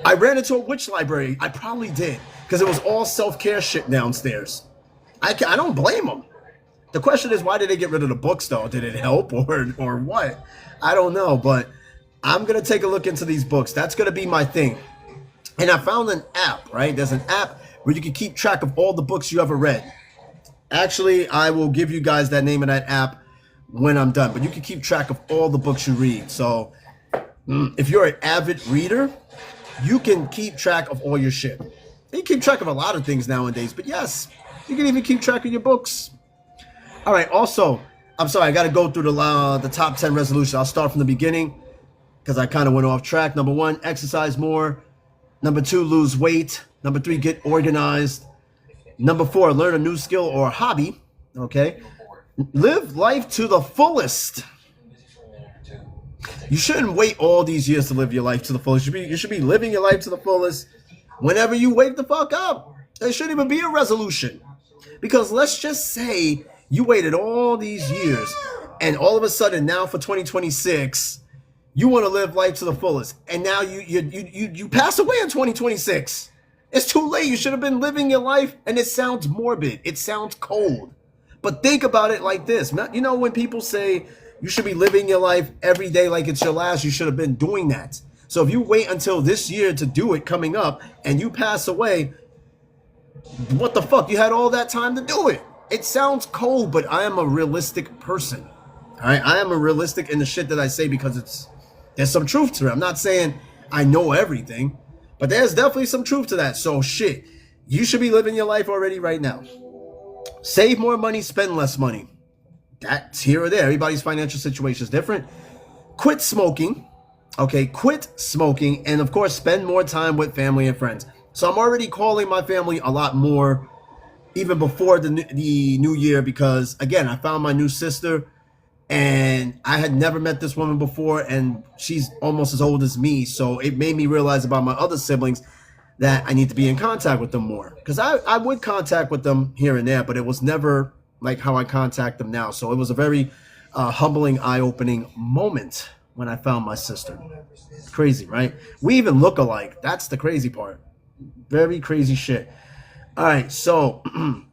I ran into a witch library. I probably did, because it was all self-care shit downstairs. I don't blame them. The question is, why did they get rid of the books, though? Did it help or what? I don't know, but I'm going to take a look into these books. That's going to be my thing. And I found an app, right? There's an app where you can keep track of all the books you ever read. Actually, I will give you guys that name of that app when I'm done. But you can keep track of all the books you read. So if you're an avid reader, you can keep track of all your shit. You can keep track of a lot of things nowadays. But yes, you can even keep track of your books. All right. Also, I'm sorry. I got to go through the top 10 resolutions. I'll start from the beginning, because I kind of went off track. Number 1, exercise more. Number 2, lose weight. Number 3, get organized. Number 4, learn a new skill or hobby. Okay. Live life to the fullest. You shouldn't wait all these years to live your life to the fullest. You should be living your life to the fullest whenever you wake the fuck up. There shouldn't even be a resolution. Because let's just say you waited all these years and all of a sudden now for 2026, you want to live life to the fullest. And now you pass away in 2026. It's too late. You should have been living your life. And it sounds morbid. It sounds cold. But think about it like this. You know, when people say you should be living your life every day like it's your last, you should have been doing that. So if you wait until this year to do it coming up and you pass away, what the fuck? You had all that time to do it. It sounds cold, but I am a realistic person. All right? I am a realistic in the shit that I say because there's some truth to it. I'm not saying I know everything, but there's definitely some truth to that. So shit, you should be living your life already right now. Save more money, spend less money. That's here or there. Everybody's financial situation is different. Quit smoking. Okay, quit smoking. And of course, spend more time with family and friends. So I'm already calling my family a lot more even before the new year because, again, I found my new sister and I had never met this woman before and she's almost as old as me. So it made me realize about my other siblings that I need to be in contact with them more. Because I would contact with them here and there, but it was never like how I contact them now. So it was a very humbling, eye-opening moment when I found my sister. It's crazy, right? We even look alike. That's the crazy part. Very crazy shit. All right, so I'm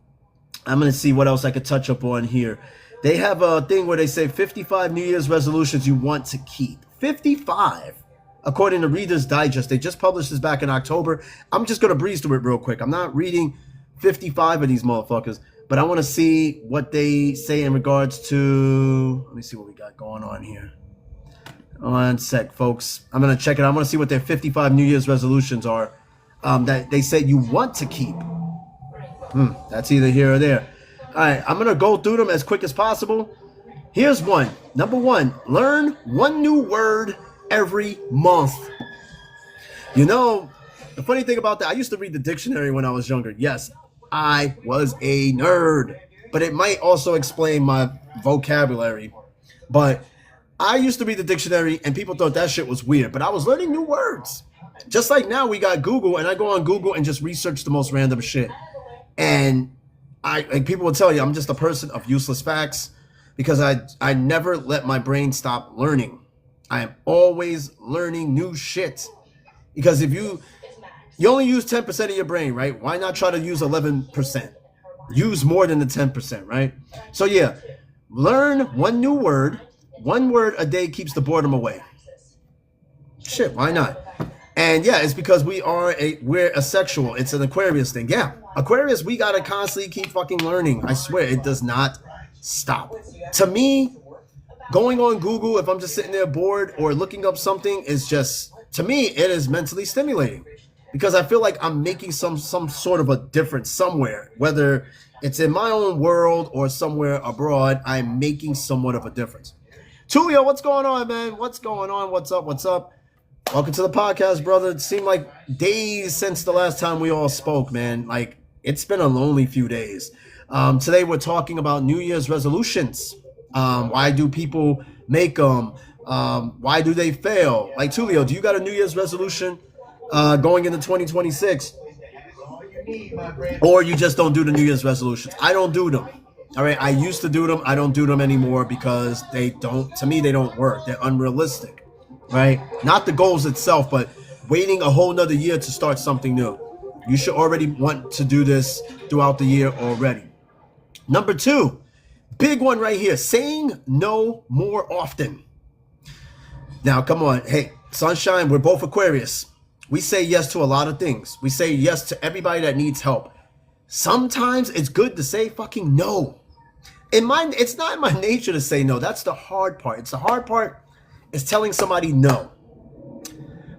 going to see what else I could touch up on here. They have a thing where they say 55 New Year's resolutions you want to keep. 55. According to Reader's Digest. They just published this back in October. I'm just going to breeze through it real quick. I'm not reading 55 of these motherfuckers, but I want to see what they say in regards to... Let me see what we got going on here. One sec, folks. I'm going to check it out. I want to see what their 55 New Year's resolutions are that they said you want to keep. That's either here or there. All right, I'm going to go through them as quick as possible. Here's one. Number 1, learn one new word every month. You know, the funny thing about that, I used to read the dictionary when I was younger. Yes, I was a nerd, but it might also explain my vocabulary. But I used to read the dictionary and people thought that shit was weird, but I was learning new words. Just like now we got Google and I go on Google and just research the most random shit. And people will tell you I'm just a person of useless facts because I never let my brain stop learning. I am always learning new shit. Because if you only use 10% of your brain, right? Why not try to use 11%? Use more than the 10%, right? So yeah, learn one new word. One word a day keeps the boredom away. Shit, why not? And yeah, it's because we're asexual. It's an Aquarius thing. Yeah, Aquarius, we gotta constantly keep fucking learning. I swear, it does not stop. To me, going on Google, if I'm just sitting there bored or looking up something, is just, to me, it is mentally stimulating. Because I feel like I'm making some sort of a difference somewhere. Whether it's in my own world or somewhere abroad, I'm making somewhat of a difference. Tulio, what's going on, man? What's going on? What's up? What's up? Welcome to the podcast, brother. It seemed like days since the last time we all spoke, man. Like, it's been a lonely few days. Today we're talking about New Year's resolutions. Why do people make them? Why do they fail? Like, Tulio, do you got a New Year's resolution going into 2026? Or you just don't do the New Year's resolutions? I don't do them. All right, I used to do them. I don't do them anymore because to me, they don't work. They're unrealistic. Right? Not the goals itself, but waiting a whole nother year to start something new. You should already want to do this throughout the year already. Number 2, big one right here, saying no more often. Now, come on. Hey, Sunshine, we're both Aquarius. We say yes to a lot of things. We say yes to everybody that needs help. Sometimes it's good to say fucking no. It's not in my nature to say no. That's the hard part. The hard part is telling somebody no.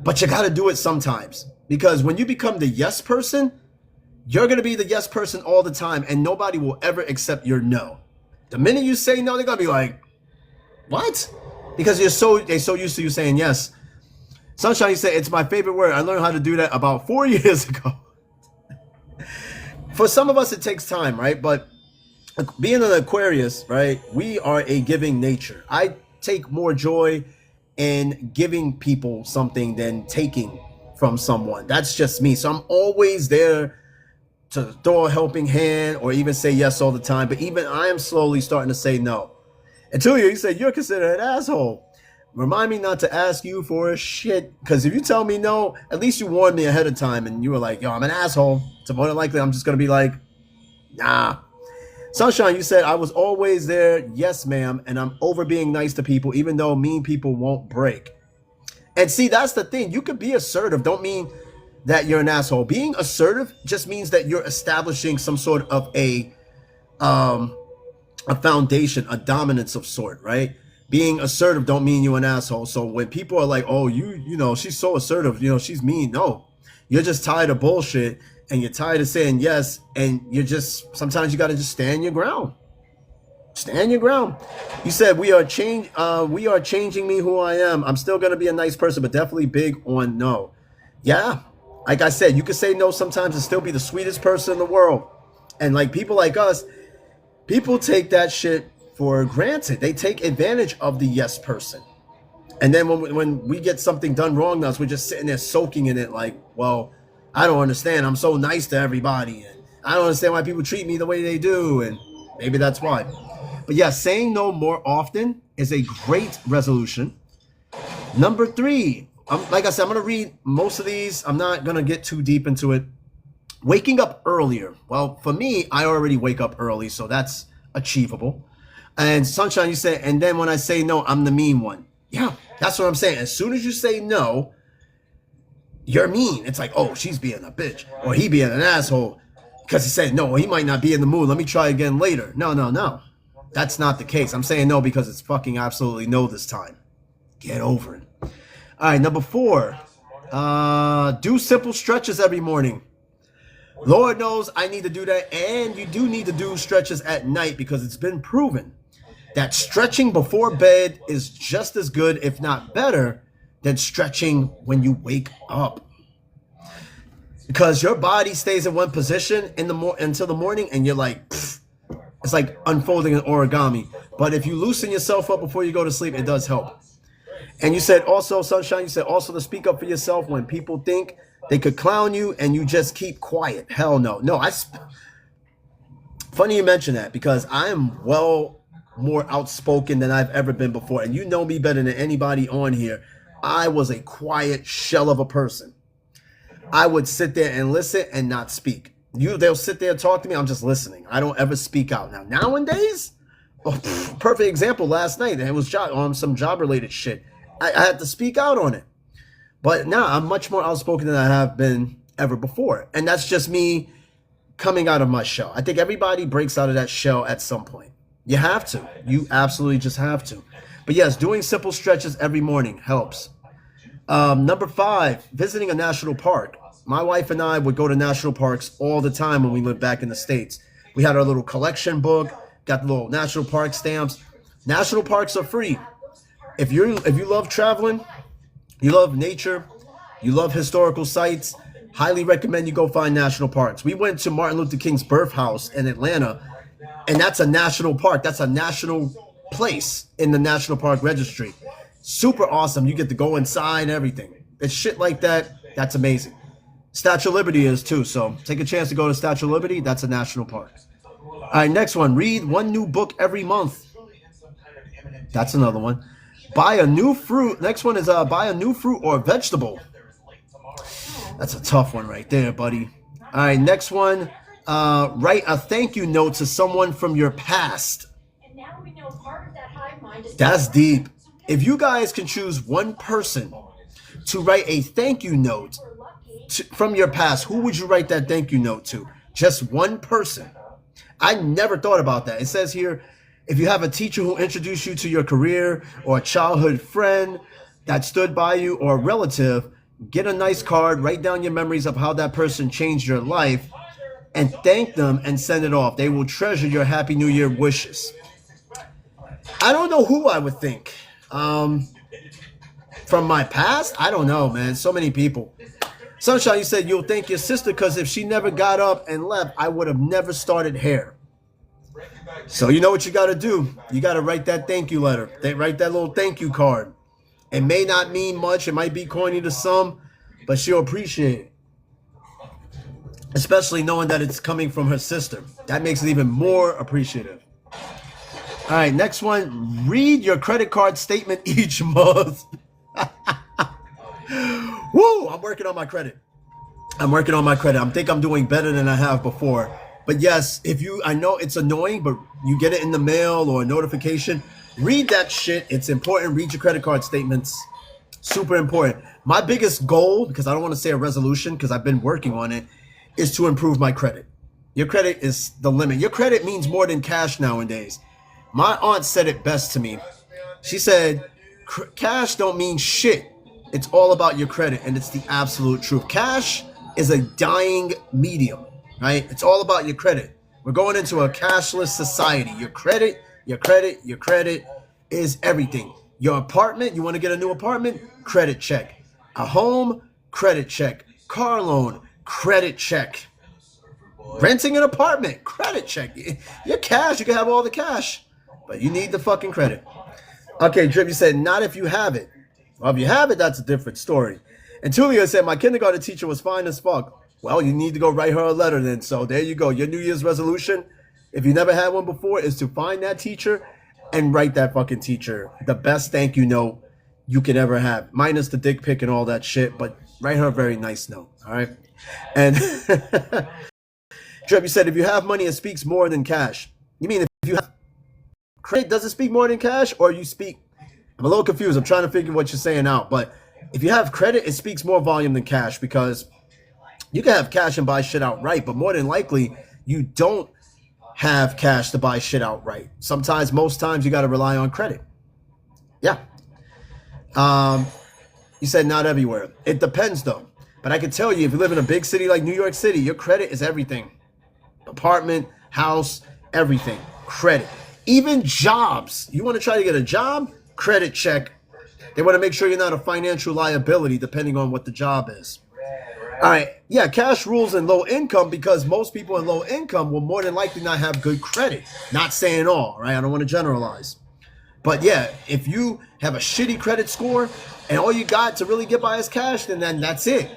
But you got to do it sometimes. Because when you become the yes person, you're going to be the yes person all the time. And nobody will ever accept your no. The minute you say no, they're going to be like, what? Because they're so used to you saying yes. Sunshine, you say, it's my favorite word. I learned how to do that about 4 years ago. For some of us, it takes time, right? But being an Aquarius, right, we are a giving nature. I take more joy in giving people something than taking from someone. That's just me. So I'm always there to throw a helping hand or even say yes all the time. But even I am slowly starting to say no. Until you said you're considered an asshole. Remind me not to ask you for a shit. Because if you tell me no, at least you warned me ahead of time and you were like, yo, I'm an asshole. So more than likely, I'm just going to be like, nah. Sunshine, you said, I was always there. Yes, ma'am. And I'm over being nice to people, even though mean people won't break. And see, that's the thing. You could be assertive. Don't mean that you're an asshole. Being assertive just means that you're establishing some sort of a foundation, a dominance of sort, right? Being assertive don't mean you're an asshole. So when people are like, oh, you know, she's so assertive, you know, she's mean. No, you're just tired of bullshit and you're tired of saying yes. And you're just, sometimes you got to just stand your ground. Stand your ground. You said we are changing me who I am. I'm still going to be a nice person, but definitely big on no. Yeah. Like I said, you can say no sometimes and still be the sweetest person in the world. And like people like us, people take that shit for granted. They take advantage of the yes person. And then when we get something done wrong to us, we're just sitting there soaking in it like, well, I don't understand. I'm so nice to everybody. And I don't understand why people treat me the way they do. And maybe that's why. But yeah, saying no more often is a great resolution. Number 3, like I said, I'm going to read most of these. I'm not going to get too deep into it. Waking up earlier. Well, for me, I already wake up early, so that's achievable. And Sunshine, you say, and then when I say no, I'm the mean one. Yeah, that's what I'm saying. As soon as you say no, you're mean. It's like, oh, she's being a bitch or he being an asshole because he said no, he might not be in the mood. Let me try again later. No. That's not the case. I'm saying no because it's fucking absolutely no this time. Get over it. All right, number 4. Do simple stretches every morning. Lord knows I need to do that. And you do need to do stretches at night because it's been proven that stretching before bed is just as good, if not better, than stretching when you wake up. Because your body stays in one position until the morning and you're like, pfft, it's like unfolding an origami. But if you loosen yourself up before you go to sleep, it does help. And you said also, Sunshine, you said also to speak up for yourself when people think they could clown you and you just keep quiet. Hell no. No, funny you mention that because I am well more outspoken than I've ever been before. And you know me better than anybody on here. I was a quiet shell of a person. I would sit there and listen and not speak. They'll sit there and talk to me. I'm just listening. I don't ever speak out. Nowadays, perfect example last night. It was on some job related shit. I had to speak out on it. But now I'm much more outspoken than I have been ever before. And that's just me coming out of my shell. I think everybody breaks out of that shell at some point. You have to. You absolutely just have to. But yes, doing simple stretches every morning helps. Number 5, visiting a national park. My wife and I would go to national parks all the time when we lived back in the States. We had our little collection book, got the little national park stamps. National parks are free. If you love traveling, you love nature, you love historical sites, highly recommend you go find national parks. We went to Martin Luther King's birth house in Atlanta, and that's a national park. That's a national place in the National Park Registry. Super awesome. You get to go inside and everything. It's shit like that. That's amazing. Statue of Liberty is too, so take a chance to go to Statue of Liberty. That's a national park. All right, next one. Read one new book every month. That's another one. Buy a new fruit. Next one is buy a new fruit or vegetable. That's a tough one right there, buddy. All right, next one. Write a thank you note to someone from your past. That's deep. If you guys can choose one person to write a thank you note from your past, who would you write that thank you note to? Just one person. I never thought about that. It says here, if you have a teacher who introduced you to your career or a childhood friend that stood by you or a relative, get a nice card, write down your memories of how that person changed your life and thank them and send it off. They will treasure your Happy New Year wishes. I don't know who I would think. From my past? I don't know, man. So many people. Sunshine, you said you'll thank your sister because if she never got up and left, I would have never started hair. So you know what you got to do. You got to write that thank you letter. Write that little thank you card. It may not mean much. It might be corny to some, but she'll appreciate it. Especially knowing that it's coming from her sister. That makes it even more appreciative. All right, next one. Read your credit card statement each month. Woo! I'm working on my credit. I think I'm doing better than I have before. But yes, I know it's annoying, but you get it in the mail or a notification. Read that shit. It's important. Read your credit card statements. Super important. My biggest goal, because I don't want to say a resolution because I've been working on it, is to improve my credit. Your credit is the limit. Your credit means more than cash nowadays. My aunt said it best to me. She said, cash don't mean shit. It's all about your credit, and it's the absolute truth. Cash is a dying medium, right? It's all about your credit. We're going into a cashless society. Your credit is everything. Your apartment, you want to get a new apartment? Credit check. A home? Credit check. Car loan? Credit check. Renting an apartment? Credit check. Your cash, you can have all the cash, but you need the fucking credit. Okay, Drip, you said, not if you have it. Well, if you have it, that's a different story. And Tulia said, my kindergarten teacher was fine as fuck. Well, you need to go write her a letter then. So there you go. Your New Year's resolution, if you never had one before, is to find that teacher and write that fucking teacher the best thank you note you could ever have. Minus the dick pic and all that shit, but write her a very nice note, all right? And Drip, you said, if you have money, it speaks more than cash. You mean if you have credit, does it speak more than cash, or you speak... I'm a little confused. I'm trying to figure what you're saying out. But if you have credit, it speaks more volume than cash, because you can have cash and buy shit outright, but more than likely, you don't have cash to buy shit outright. Sometimes, most times, you got to rely on credit. Yeah. You said not everywhere. It depends, though. But I can tell you, if you live in a big city like New York City, your credit is everything. Apartment, house, everything. Credit. Even jobs. You want to try to get a job? Credit check. They want to make sure you're not a financial liability depending on what the job is. All right. Yeah, cash rules in low income because most people in low income will more than likely not have good credit. Not saying all, right? I don't want to generalize. But yeah, if you have a shitty credit score and all you got to really get by is cash, then that's it.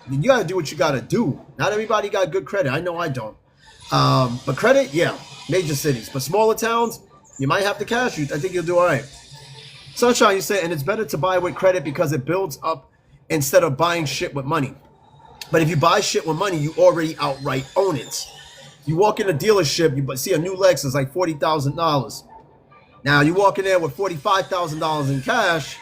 I mean, you got to do what you got to do. Not everybody got good credit. I know I don't. But credit, yeah, major cities. But smaller towns, you might have to cash. I think you'll do all right. Sunshine, you said, and it's better to buy with credit because it builds up instead of buying shit with money. But if you buy shit with money, you already outright own it. You walk in a dealership, you see a new Lexus like $40,000. Now you walk in there with $45,000 in cash,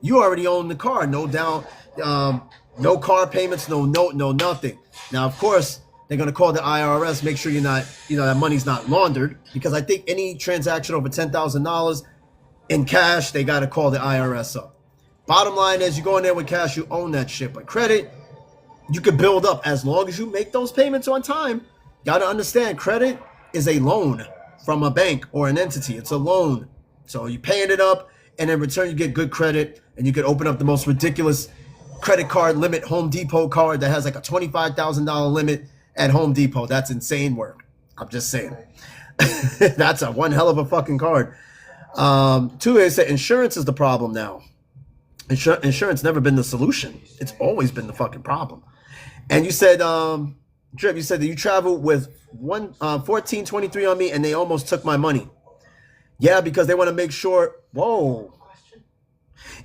you already own the car. No down, no car payments, no note, no nothing. Now, of course, they're going to call the IRS, make sure you're not, that money's not laundered, because I think any transaction over $10,000 in cash, they got to call the IRS up. Bottom line is, you go in there with cash, you own that shit. But credit, you can build up as long as you make those payments on time. Got to understand, credit is a loan from a bank or an entity. It's a loan. So you're paying it up, and in return, you get good credit, and you could open up the most ridiculous credit card limit Home Depot card that has like a $25,000 limit at Home Depot. That's insane work. I'm just saying. That's a one hell of a fucking card. Two, they said insurance is the problem now. Insurance never been the solution. It's always been the fucking problem. And you said, Drip, you said that you traveled with 1423 on me and they almost took my money. Yeah, because they want to make sure. Whoa.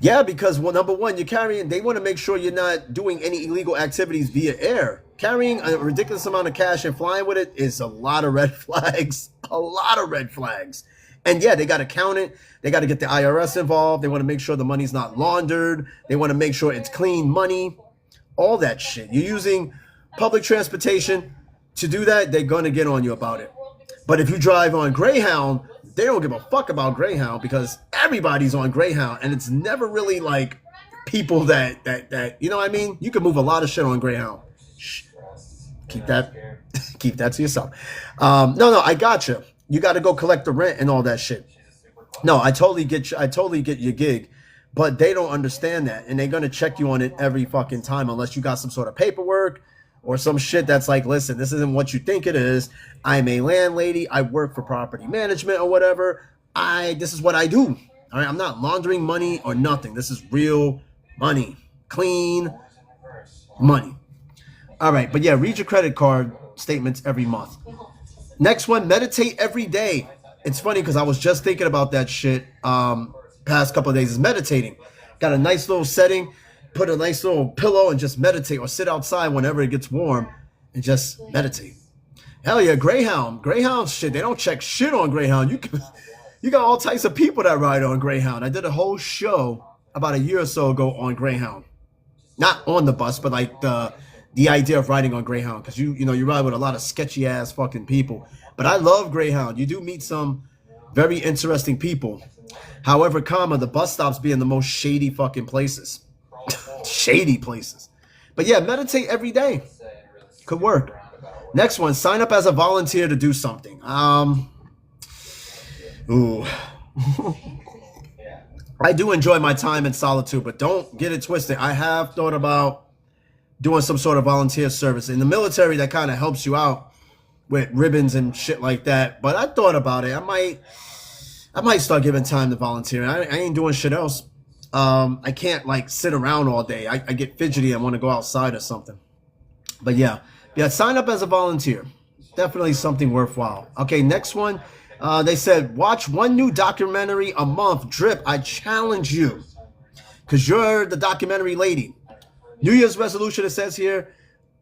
Yeah, because number one, you're carrying. They want to make sure you're not doing any illegal activities via air. Carrying a ridiculous amount of cash and flying with it is a lot of red flags. A lot of red flags. And yeah, they got to count it. They got to get the IRS involved. They want to make sure the money's not laundered. They want to make sure it's clean money. All that shit. You're using public transportation to do that, they're going to get on you about it. But if you drive on Greyhound, they don't give a fuck about Greyhound because everybody's on Greyhound. And it's never really like people that you know what I mean? You can move a lot of shit on Greyhound. Shh. Keep that to yourself. No, I got you. You got to go collect the rent and all that shit. No, I totally get your gig, But they don't understand that, and they're gonna check you on it every fucking time unless you got some sort of paperwork or some shit that's like, listen, this isn't what you think it is. I'm a landlady. I work for property management or whatever. This is what I do. All right, I'm not laundering money or nothing. This is real money, clean money. All right, but yeah, read your credit card statements every month. Next one, meditate every day. It's funny because I was just thinking about that shit past couple of days, is meditating. Got a nice little setting, put a nice little pillow and just meditate, or sit outside whenever it gets warm and just meditate. Hell yeah, Greyhound. Greyhound shit, they don't check shit on Greyhound. You got all types of people that ride on Greyhound. I did a whole show about a year or so ago on Greyhound. Not on the bus, but like the idea of riding on Greyhound, because you ride with a lot of sketchy ass fucking people. But I love Greyhound. You do meet some very interesting people. However, the bus stops being the most shady fucking places. Shady places. But yeah, meditate every day. Could work. Next one, sign up as a volunteer to do something. Ooh. I do enjoy my time in solitude, but don't get it twisted. I have thought about doing some sort of volunteer service. In the military, that kind of helps you out with ribbons and shit like that. But I thought about it. I might start giving time to volunteer. I ain't doing shit else. I can't like sit around all day. I get fidgety. I want to go outside or something. But yeah, sign up as a volunteer. Definitely something worthwhile. Okay, next one. They said, watch one new documentary a month. Drip, I challenge you, because you're the documentary lady. New Year's resolution, it says here,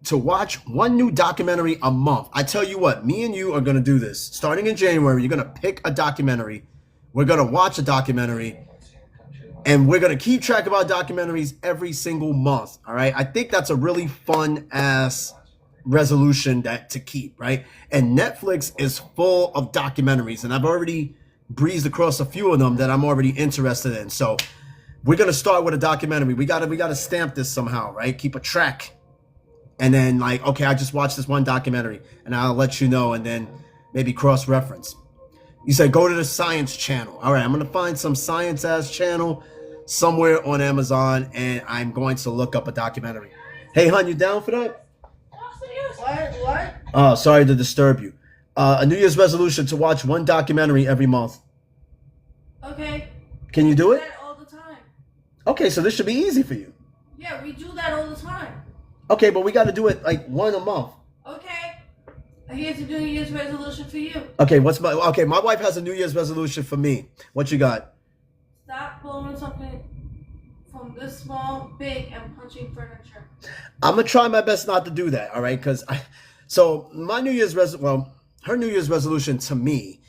to watch one new documentary a month. I tell you what, me and you are going to do this. Starting in January, you're going to pick a documentary. We're going to watch a documentary. And we're going to keep track of our documentaries every single month. All right? I think that's a really fun-ass resolution to keep, right? And Netflix is full of documentaries. And I've already breezed across a few of them that I'm already interested in. So we're going to start with a documentary. We got to stamp this somehow, right? Keep a track. And then like, okay, I just watched this one documentary and I'll let you know, and then maybe cross-reference. You said go to the Science Channel. All right, I'm going to find some science-ass channel somewhere on Amazon, and I'm going to look up a documentary. Hey, hon, you down for that? What? Oh, sorry to disturb you. A New Year's resolution to watch one documentary every month. Okay. Can you do it? We do that all the time. Okay, so this should be easy for you. Yeah, we do that all the time. Okay, but we got to do it like one a month. Okay. Here's a New Year's resolution for you. Okay, my wife has a New Year's resolution for me. What you got? Stop blowing something from this small, big, and punching furniture. I'm gonna try my best not to do that. All right, my New Year's her New Year's resolution to me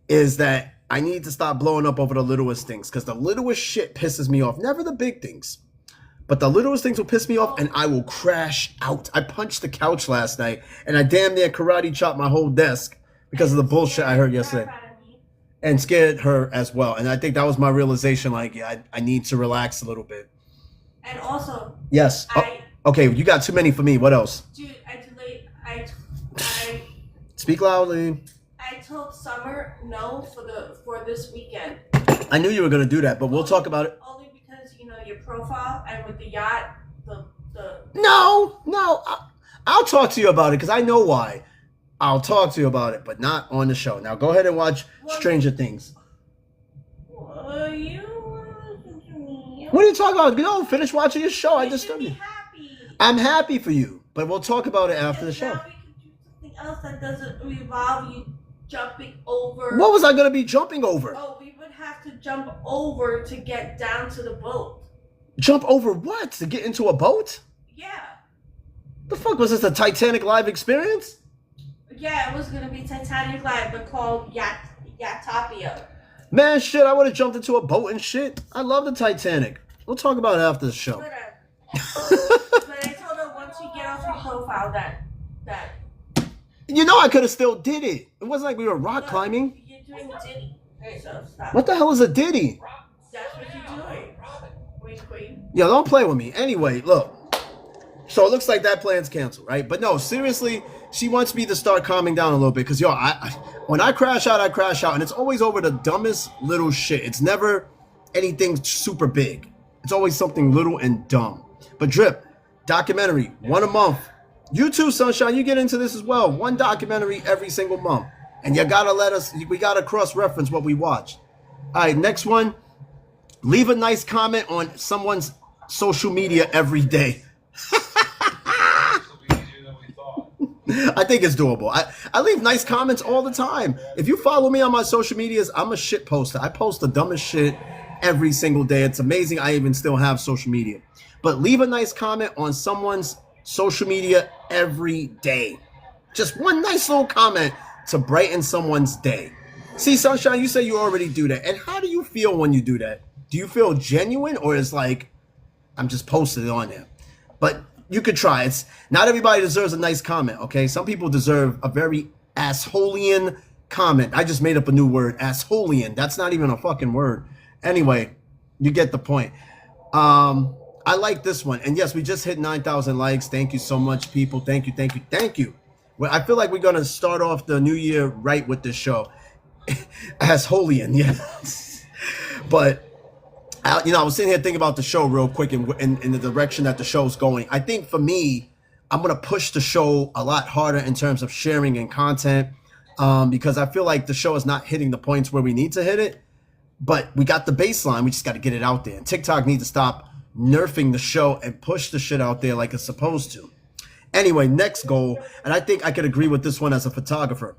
is that I need to stop blowing up over the littlest things, because the littlest shit pisses me off. Never the big things, but the littlest things will piss me off, and I will crash out. I punched the couch last night, and I damn near karate chopped my whole desk because of the bullshit I heard yesterday. And scared her as well. And I think that was my realization, like, yeah, I need to relax a little bit. And also... Yes. Okay, you got too many for me. What else? Dude, Speak loudly. I told Summer no for this weekend. I knew you were going to do that, but we'll talk about it. Only because, your profile, and with the yacht, No, I'll talk to you about it, because I know why. I'll talk to you about it, but not on the show. Now go ahead and watch Stranger Things. What are you What are you talking about? Go finish watching your show. I disturbed you. Happy. I'm happy for you, but we'll talk about it after the show. Now we can do something else that doesn't involve you jumping over. What was I going to be jumping over? Oh, we would have to jump over to get down to the boat. Jump over what? To get into a boat? Yeah. The fuck was this, a Titanic live experience? Yeah, it was gonna be Titanic Live, but called Yachtopia. Man, shit, I would have jumped into a boat and shit. I love the Titanic. We'll talk about it after the show. But I told her once you get off your profile that. I could have still did it. It wasn't like we were rock climbing. You're doing Diddy. So stop. What the hell is a Diddy? That's what you're doing. Queen. Yo, don't play with me. Anyway, look. So it looks like that plan's canceled, right? But no, seriously, she wants me to start calming down a little bit, because, when I crash out, and it's always over the dumbest little shit. It's never anything super big. It's always something little and dumb. But Drip, documentary, one a month. You too, Sunshine, you get into this as well. One documentary every single month. And you gotta we gotta cross-reference what we watched. All right, next one. Leave a nice comment on someone's social media every day. I think it's doable. I leave nice comments all the time. If you follow me on my social medias, I'm a shit poster. I post the dumbest shit every single day. It's amazing I even still have social media. But leave a nice comment on someone's social media every day. Just one nice little comment to brighten someone's day. See, Sunshine, you say you already do that. And how do you feel when you do that? Do you feel genuine, or is like, I'm just posting it on there? But you could try. It's not everybody deserves a nice comment, okay? Some people deserve a very assholeian comment. I just made up a new word, assholeian. That's not even a fucking word. Anyway, you get the point. I like this one. And yes, we just hit 9,000 likes. Thank you so much, people. Thank you, thank you, thank you. Well, I feel like we're going to start off the new year right with this show. Assholeian, yes. But I was sitting here thinking about the show real quick and in the direction that the show's going. I think for me, I'm going to push the show a lot harder in terms of sharing and content because I feel like the show is not hitting the points where we need to hit it. But we got the baseline. We just got to get it out there. And TikTok needs to stop nerfing the show and push the shit out there like it's supposed to. Anyway, next goal, and I think I could agree with this one as a photographer.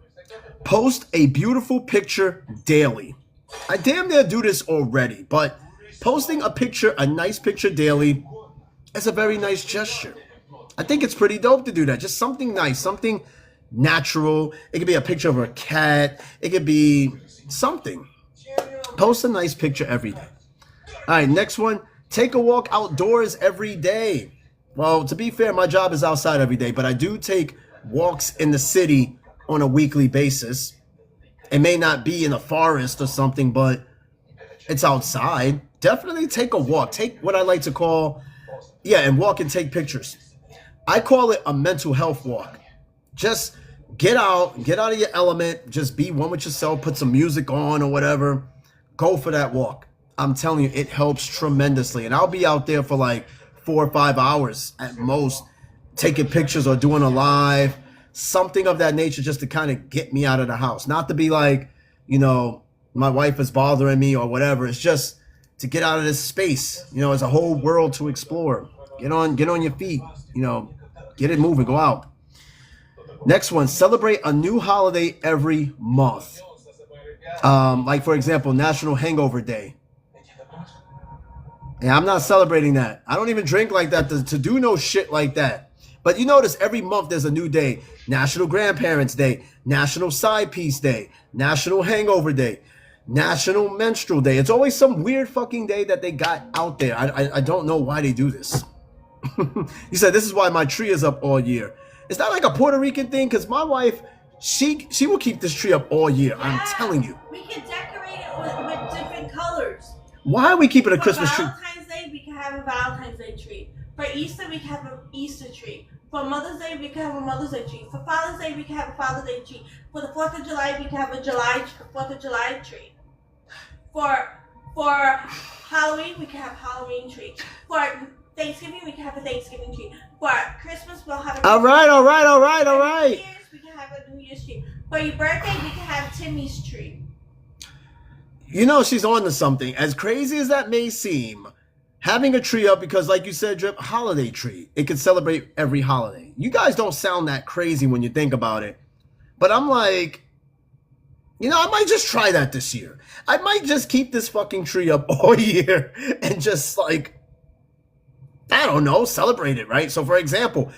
Post a beautiful picture daily. I damn near do this already, but posting a nice picture daily is a very nice gesture. I think it's pretty dope to do that. Just something nice, something natural. It could be a picture of a cat. It could be something. Post a nice picture every day. All right, next one. Take a walk outdoors every day. Well, to be fair, my job is outside every day, but I do take walks in the city on a weekly basis. It may not be in a forest or something, but it's outside. Definitely take a walk. Take what I like to call, and walk and take pictures. I call it a mental health walk. Just get out of your element. Just be one with yourself. Put some music on or whatever. Go for that walk. I'm telling you, it helps tremendously. And I'll be out there for like 4 or 5 hours at most, taking pictures or doing a live, something of that nature, just to kind of get me out of the house. Not to be like, my wife is bothering me or whatever. It's just to get out of this space. It's a whole world to explore. Get on your feet. Get it moving. Go out. Next one, celebrate a new holiday every month. Like, for example, National Hangover Day. Yeah, I'm not celebrating that. I don't even drink like that to do no shit like that. But you notice every month there's a new day. National Grandparents Day, National Side Piece Day, National Hangover Day, National Menstrual Day. It's always some weird fucking day that they got out there. I don't know why they do this. You said this is why my tree is up all year. Is that like a Puerto Rican thing? Because my wife, she will keep this tree up all year. Yeah, I'm telling you. We can decorate it with different colors. Why are we keeping a Christmas tree? For Valentine's Day, we can have a Valentine's Day tree. For Easter, we can have an Easter tree. For Mother's Day, we can have a Mother's Day tree. For Father's Day, we can have a Father's Day tree. For the 4th of July, we can have a 4th of July tree. For Halloween, we can have Halloween tree. For Thanksgiving, we can have a Thanksgiving tree. For Christmas, we'll have a All right. For New Year's, we can have a New Year's tree. For your birthday, we can have Timmy's tree. She's on to something. As crazy as that may seem, having a tree up, because like you said, Drip, holiday tree. It can celebrate every holiday. You guys don't sound that crazy when you think about it. But I'm like, I might just try that this year. I might just keep this fucking tree up all year and just like, I don't know, celebrate it, right? So for example,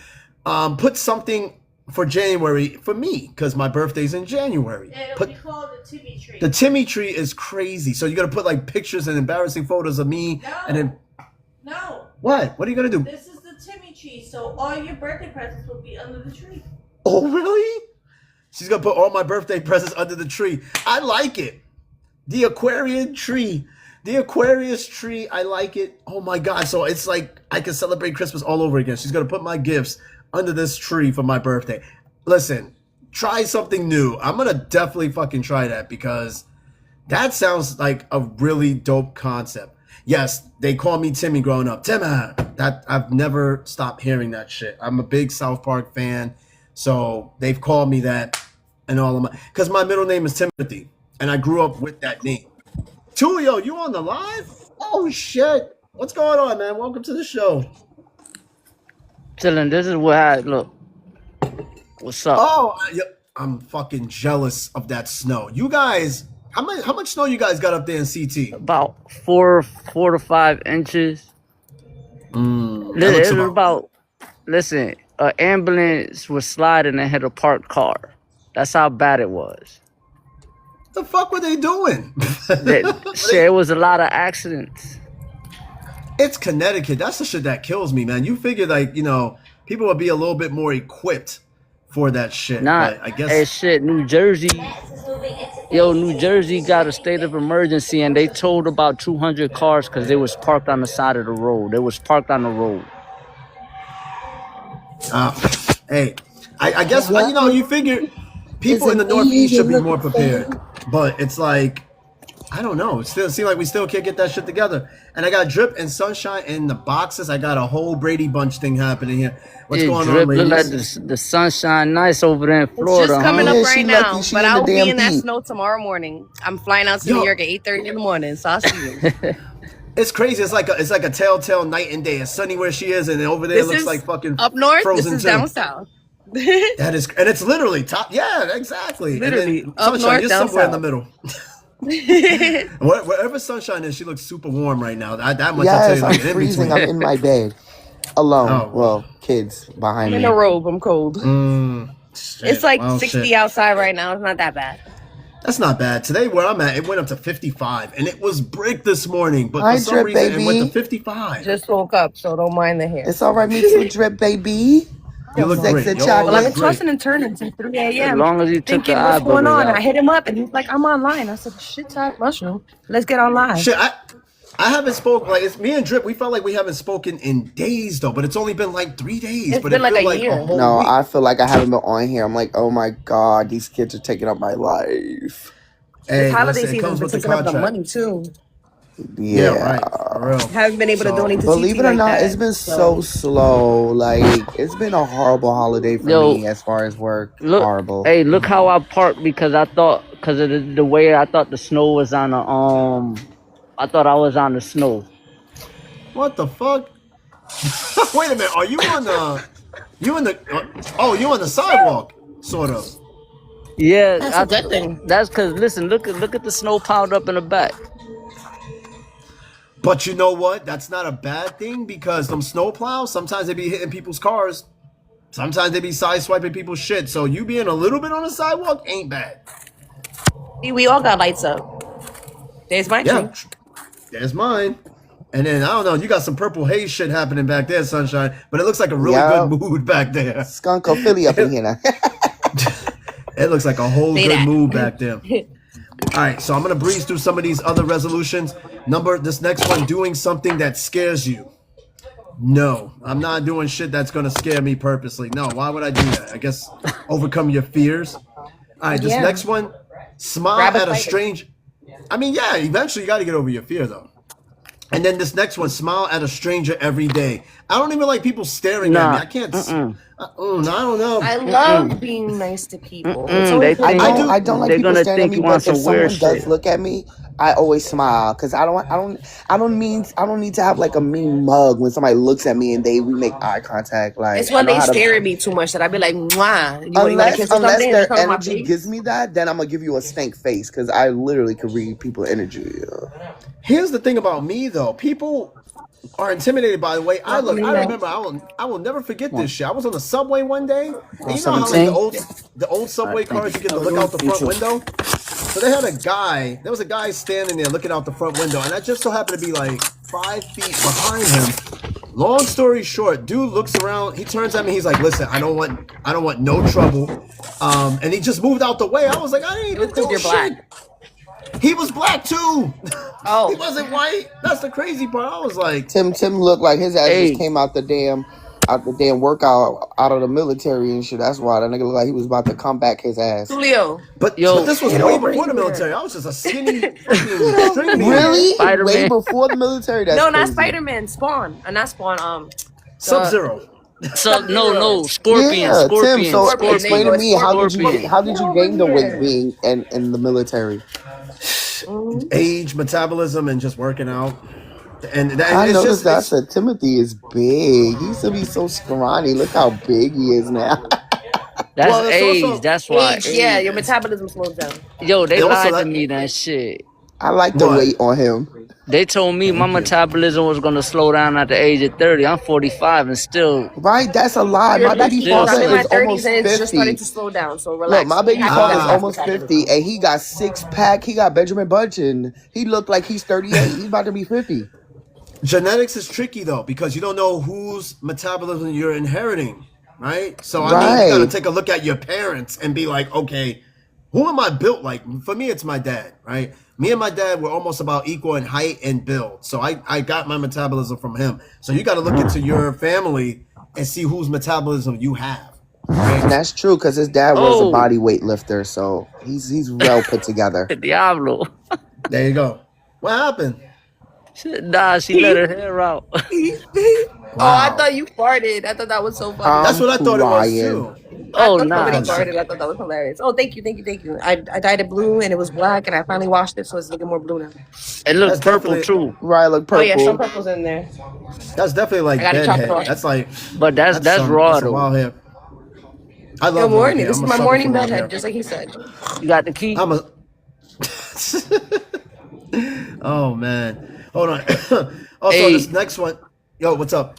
put something for January for me, because my birthday's in January. It'll be called the Timmy tree. The Timmy tree is crazy. So you're going to put like pictures and embarrassing photos of me. No. And then... No. What? What are you going to do? This is the Timmy tree, so all your birthday presents will be under the tree. Oh, really? She's going to put all my birthday presents under the tree. I like it. The Aquarian tree. The Aquarius tree, I like it. Oh my God. So it's like I can celebrate Christmas all over again. She's going to put my gifts under this tree for my birthday. Listen, try something new. I'm going to definitely fucking try that, because that sounds like a really dope concept. Yes, they called me Timmy growing up. Timmy. That I've never stopped hearing that shit. I'm a big South Park fan, so they've called me that, and all of my because my middle name is Timothy, and I grew up with that name. Tulio, you on the live? Oh shit! What's going on, man? Welcome to the show. Chillin', this is what I look. What's up? Oh, I'm fucking jealous of that snow. You guys, how much snow you guys got up there in CT? About 4 to 5 inches. That looks It was about about. Listen, an ambulance was sliding and hit a parked car. That's how bad it was. the fuck were they doing? Shit, it was a lot of accidents. It's Connecticut. That's the shit that kills me, man. You figure like, people would be a little bit more equipped for that shit. Nah, But I guess hey, shit, New Jersey. Yo, New Jersey got a state of emergency and they towed about 200 cars because they was parked on the side of the road. They was parked on the road. hey, I guess you figure people in the Northeast should be more prepared. But it's like, I don't know. It still seems like we still can't get that shit together. And I got Drip and Sunshine in the boxes. I got a whole Brady Bunch thing happening here. What's going Drip, on, look ladies? like the sunshine nice over there in It's Florida, just coming huh? up right now, She but in the I'll be damn in that heat. snow tomorrow morning. I'm flying out to Yo. New York at 8:30 in the morning, so I'll see you. It's crazy. It's like a telltale night and day. It's sunny where she is, and then over there This it looks is like fucking up north. Frozen This is 2. down south. That is, and it's literally top. Yeah, exactly. Literally, and then up Sunshine, north, you're down somewhere in the south. middle. Wherever Sunshine is, she looks super warm right now. That much I'll tell Yes, you. I'm Like in freezing. between. I'm in my bed alone. Oh. Well, kids behind I'm in me. a robe. I'm cold. Shit. It's like Well, 60 shit. outside right now. It's not that bad. That's not bad. Today where I'm at, it went up to 55, and it was brick this morning. But Hi, for some Drip, reason, it went to baby. 55. Just woke up, so don't mind the hair. It's all right, me too, Drip, baby. You look Sexy great. You all chocolate. Well, I've look been great. tossing and turning since 3 As a.m. long as you took the thinking eye what's going buggers on. I out. hit him up, and he's like, "I'm online." I said, "Shit, talk mushroom. Let's get on live." Shit, I haven't spoken, like, it's me and Drip, we felt like we haven't spoken in days, though, but it's only been like 3 days. It's But been it like feels a like year. a whole No, week. I feel like I haven't been on here. I'm like, oh my God, these kids are taking up my life. Hey, This holiday listen, it season's comes been with the taking up the contract. money too. Yeah, Yeah. right. For real. Haven't been able to So, donate to Believe CT it or like not, that. it's been so slow. Like, it's been a horrible holiday for Yo, me as far as work. look, Horrible. hey, look how I parked because of the way I thought the snow was on the I thought I was on the snow. What the fuck? Wait a minute. Are you on the? You in the? You on the sidewalk, sort of. Yeah, That's a good thing. that's because listen, look at the snow piled up in the back. But you know what? That's not a bad thing because them snow plows sometimes they be hitting people's cars. Sometimes they be sideswiping people's shit. So you being a little bit on the sidewalk ain't bad. See, we all got lights up. There's my Yeah, tree. there's mine. And then I don't know. You got some purple haze shit happening back there, Sunshine. But it looks like a really Yup. good mood back there. Skunk Philly up in here now. It looks like a whole Say good that. mood back there. All right, so I'm gonna breeze through some of these other resolutions. This next one, doing something that scares you. No, I'm not doing shit that's gonna scare me purposely. No, why would I do that? I guess overcome your fears. All right, this Yeah. next one, smile Grab a at a fight. strange. I mean, yeah, eventually you got to get over your fear though. And then this next one, smile at a stranger every day. I don't even like people staring at me. Nah, I can't. I don't know. I love being nice to people. It's They always think- I don't like they're people gonna staring at think me, you but want if some someone weird does shit. look at me, I always smile because I don't need to have like a mean mug when somebody looks at me and we make eye contact. Like It's when I know they how to- stare at me too much that I be like, "Mwah." You want to kiss or Unless something? their Come on my energy face. gives me that, then I'm gonna give you a stank face because I literally could read people's energy. Here's the thing about me though. People are intimidated by the way I look. I remember I will never forget this shit. I was on the subway one day. And you know how like 17? the old subway cars you get to look out the front window? So they had there was a guy standing there looking out the front window, and I just so happened to be like 5 feet behind him. Long story short, dude looks around, he turns at me, he's like, listen, I don't want no trouble. And he just moved out the way. I was like, I ain't even Because do you're shit. black. He was black too. Oh. He wasn't white. That's the crazy part. I was like, Tim looked like his ass Hey. just came out the damn out the damn workout out of the military and shit. That's why that nigga looked like he was about to come back his ass. Julio. But Yo, this was Get way over before the here. military. I was just a skinny fucking string bean. Really? Spider-Man. Way before the military? That's No, not crazy. Spider-Man. Spawn. Not Spawn. Sub-Zero. So no, Scorpion, Yeah, Scorpion, Tim. So Scorpion, explain there to you me go, how did Scorpion. you gain the weight being in the military? Age, metabolism, and just working out. And I it's noticed just that. I said Timothy is big. He used to be so scrawny. Look how big he is now. That's Well, it's age. also- That's why. Age, yeah, your metabolism slows down. Yo, they And also lied to that- me that shit. I like the What? weight on him. They told me my metabolism was gonna slow down at the age of 30. I'm 45 and still. Right? That's a lie. Your My baby still- father I'm in my is 30s almost and it's just starting 50. to slow down. So relax. Look, my baby I father is have almost metabolism. 50, and he got 6-pack. He got Benjamin Button. He looked like he's 38. He's about to be 50. genetics is tricky though, because you don't know whose metabolism you're inheriting, right? So I mean, Right. you gotta take a look at your parents and be like, okay, who am I built like? For me, it's my dad, right? Me and my dad were almost about equal in height and build. So I got my metabolism from him. So you got to look into your family and see whose metabolism you have. And that's true because his dad was Oh. a body weight lifter, so he's well put together. Diablo. There you go. What happened? Nah, she let her hair out. Oh, I thought you farted. I thought that was so funny. That's what I thought it was crying. too. Oh, I thought nah. somebody farted. I thought that was hilarious. Oh, thank you. I dyed it blue and it was black and I finally washed it, so it's looking more blue now. It looks That's purple definitely- too. Right, look Oh purple. yeah, some purple's in there. That's definitely like I gotta chop it bedhead. off. That's like But that's some- raw some though. wild hair. I love Good long morning. hair. This is I'm a my sucker morning for long bedhead, hair. just like he said. You got the key? I'm a. Oh man, hold on. Also, Hey. this next one. Yo, what's up?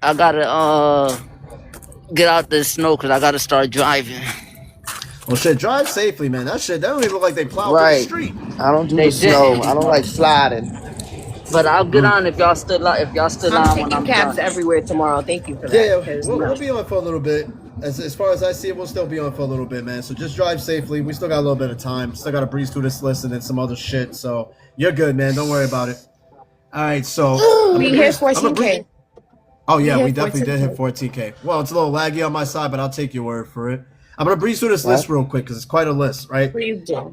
I gotta get out this snow because I gotta start driving. Well, shit, drive safely, man. That shit, that don't even look like they plowed Right. through the street. I don't do They the snow. did. I don't like sliding. But I'll get on if y'all still I'm on when taking I'm cabs done. everywhere tomorrow. Thank you for that. Yeah, because, we'll, no. we'll be on for a little bit. As far as I see it, we'll still be on for a little bit, man. So just drive safely. We still got a little bit of time. Still got to breeze through this list and then some other shit. So you're good, man. Don't worry about it. All right, so We hit 14K. Oh yeah, We we hit definitely did hit 14K. 14K. Well, it's a little laggy on my side, but I'll take your word for it. I'm gonna breeze through this list real quick because it's quite a list, right? Please do.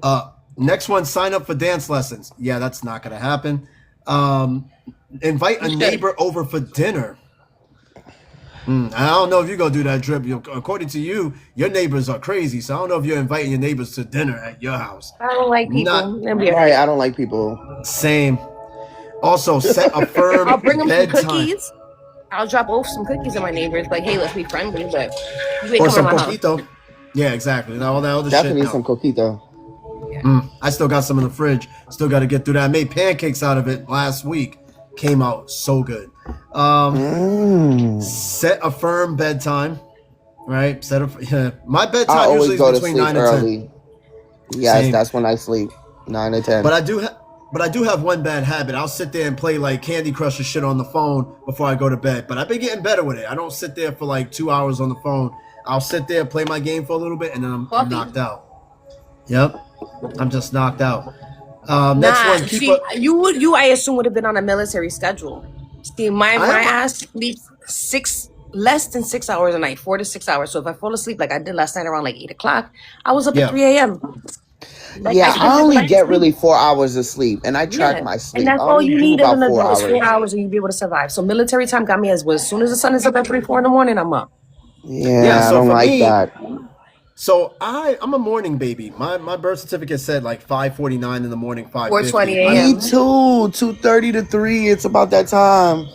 Next one, sign up for dance lessons. Yeah, that's not gonna happen. Invite a neighbor over for dinner. I don't know if you're gonna do that, Drip. According to you, your neighbors are crazy, so I don't know if you're inviting your neighbors to dinner at your house. I don't like people. Not- They'll be all Right, right. I don't like people. Same. Also, set a firm I'll bring them some bedtime. cookies. I'll drop off some cookies to my neighbors. Like, hey, let's be friendly, but you ain't Or coming some to my house. coquito. Yeah, exactly. All that other Definitely shit. No. some coquito. I still got some in the fridge. Still got to get through that. I made pancakes out of it last week. Came out so good. Set a firm bedtime. Right? My I bedtime always usually go is to between sleep 9 and 10. early. Yes, Same. that's when I sleep. 9 or 10. But I do have one bad habit. I'll sit there and play like Candy Crush or shit on the phone before I go to bed. But I've been getting better with it. I don't sit there for like 2 hours on the phone. I'll sit there, play my game for a little bit, and then I'm knocked out. Yep. I'm just knocked out. Next Nah, one, see, you I assume would have been on a military schedule. See, my ass sleeps less than 6 hours a night, 4 to 6 hours. So if I fall asleep like I did last night around like 8 o'clock, I was up Yeah. at 3 a.m. Like, yeah, I only like get sleep. really 4 hours of sleep, and I track Yeah. my sleep. And that's I all only you do need as about an 4 adult is hours. 4 hours and you'll be able to survive. So military time got me as soon as the sun is up at 3, 4 in the morning, I'm up. Yeah, I so don't for like me- that. So I'm a morning baby. My birth certificate said like 5:49 in the morning, 5:50. 4:20 Me a.m. too. 2:30 to 3. It's about that time.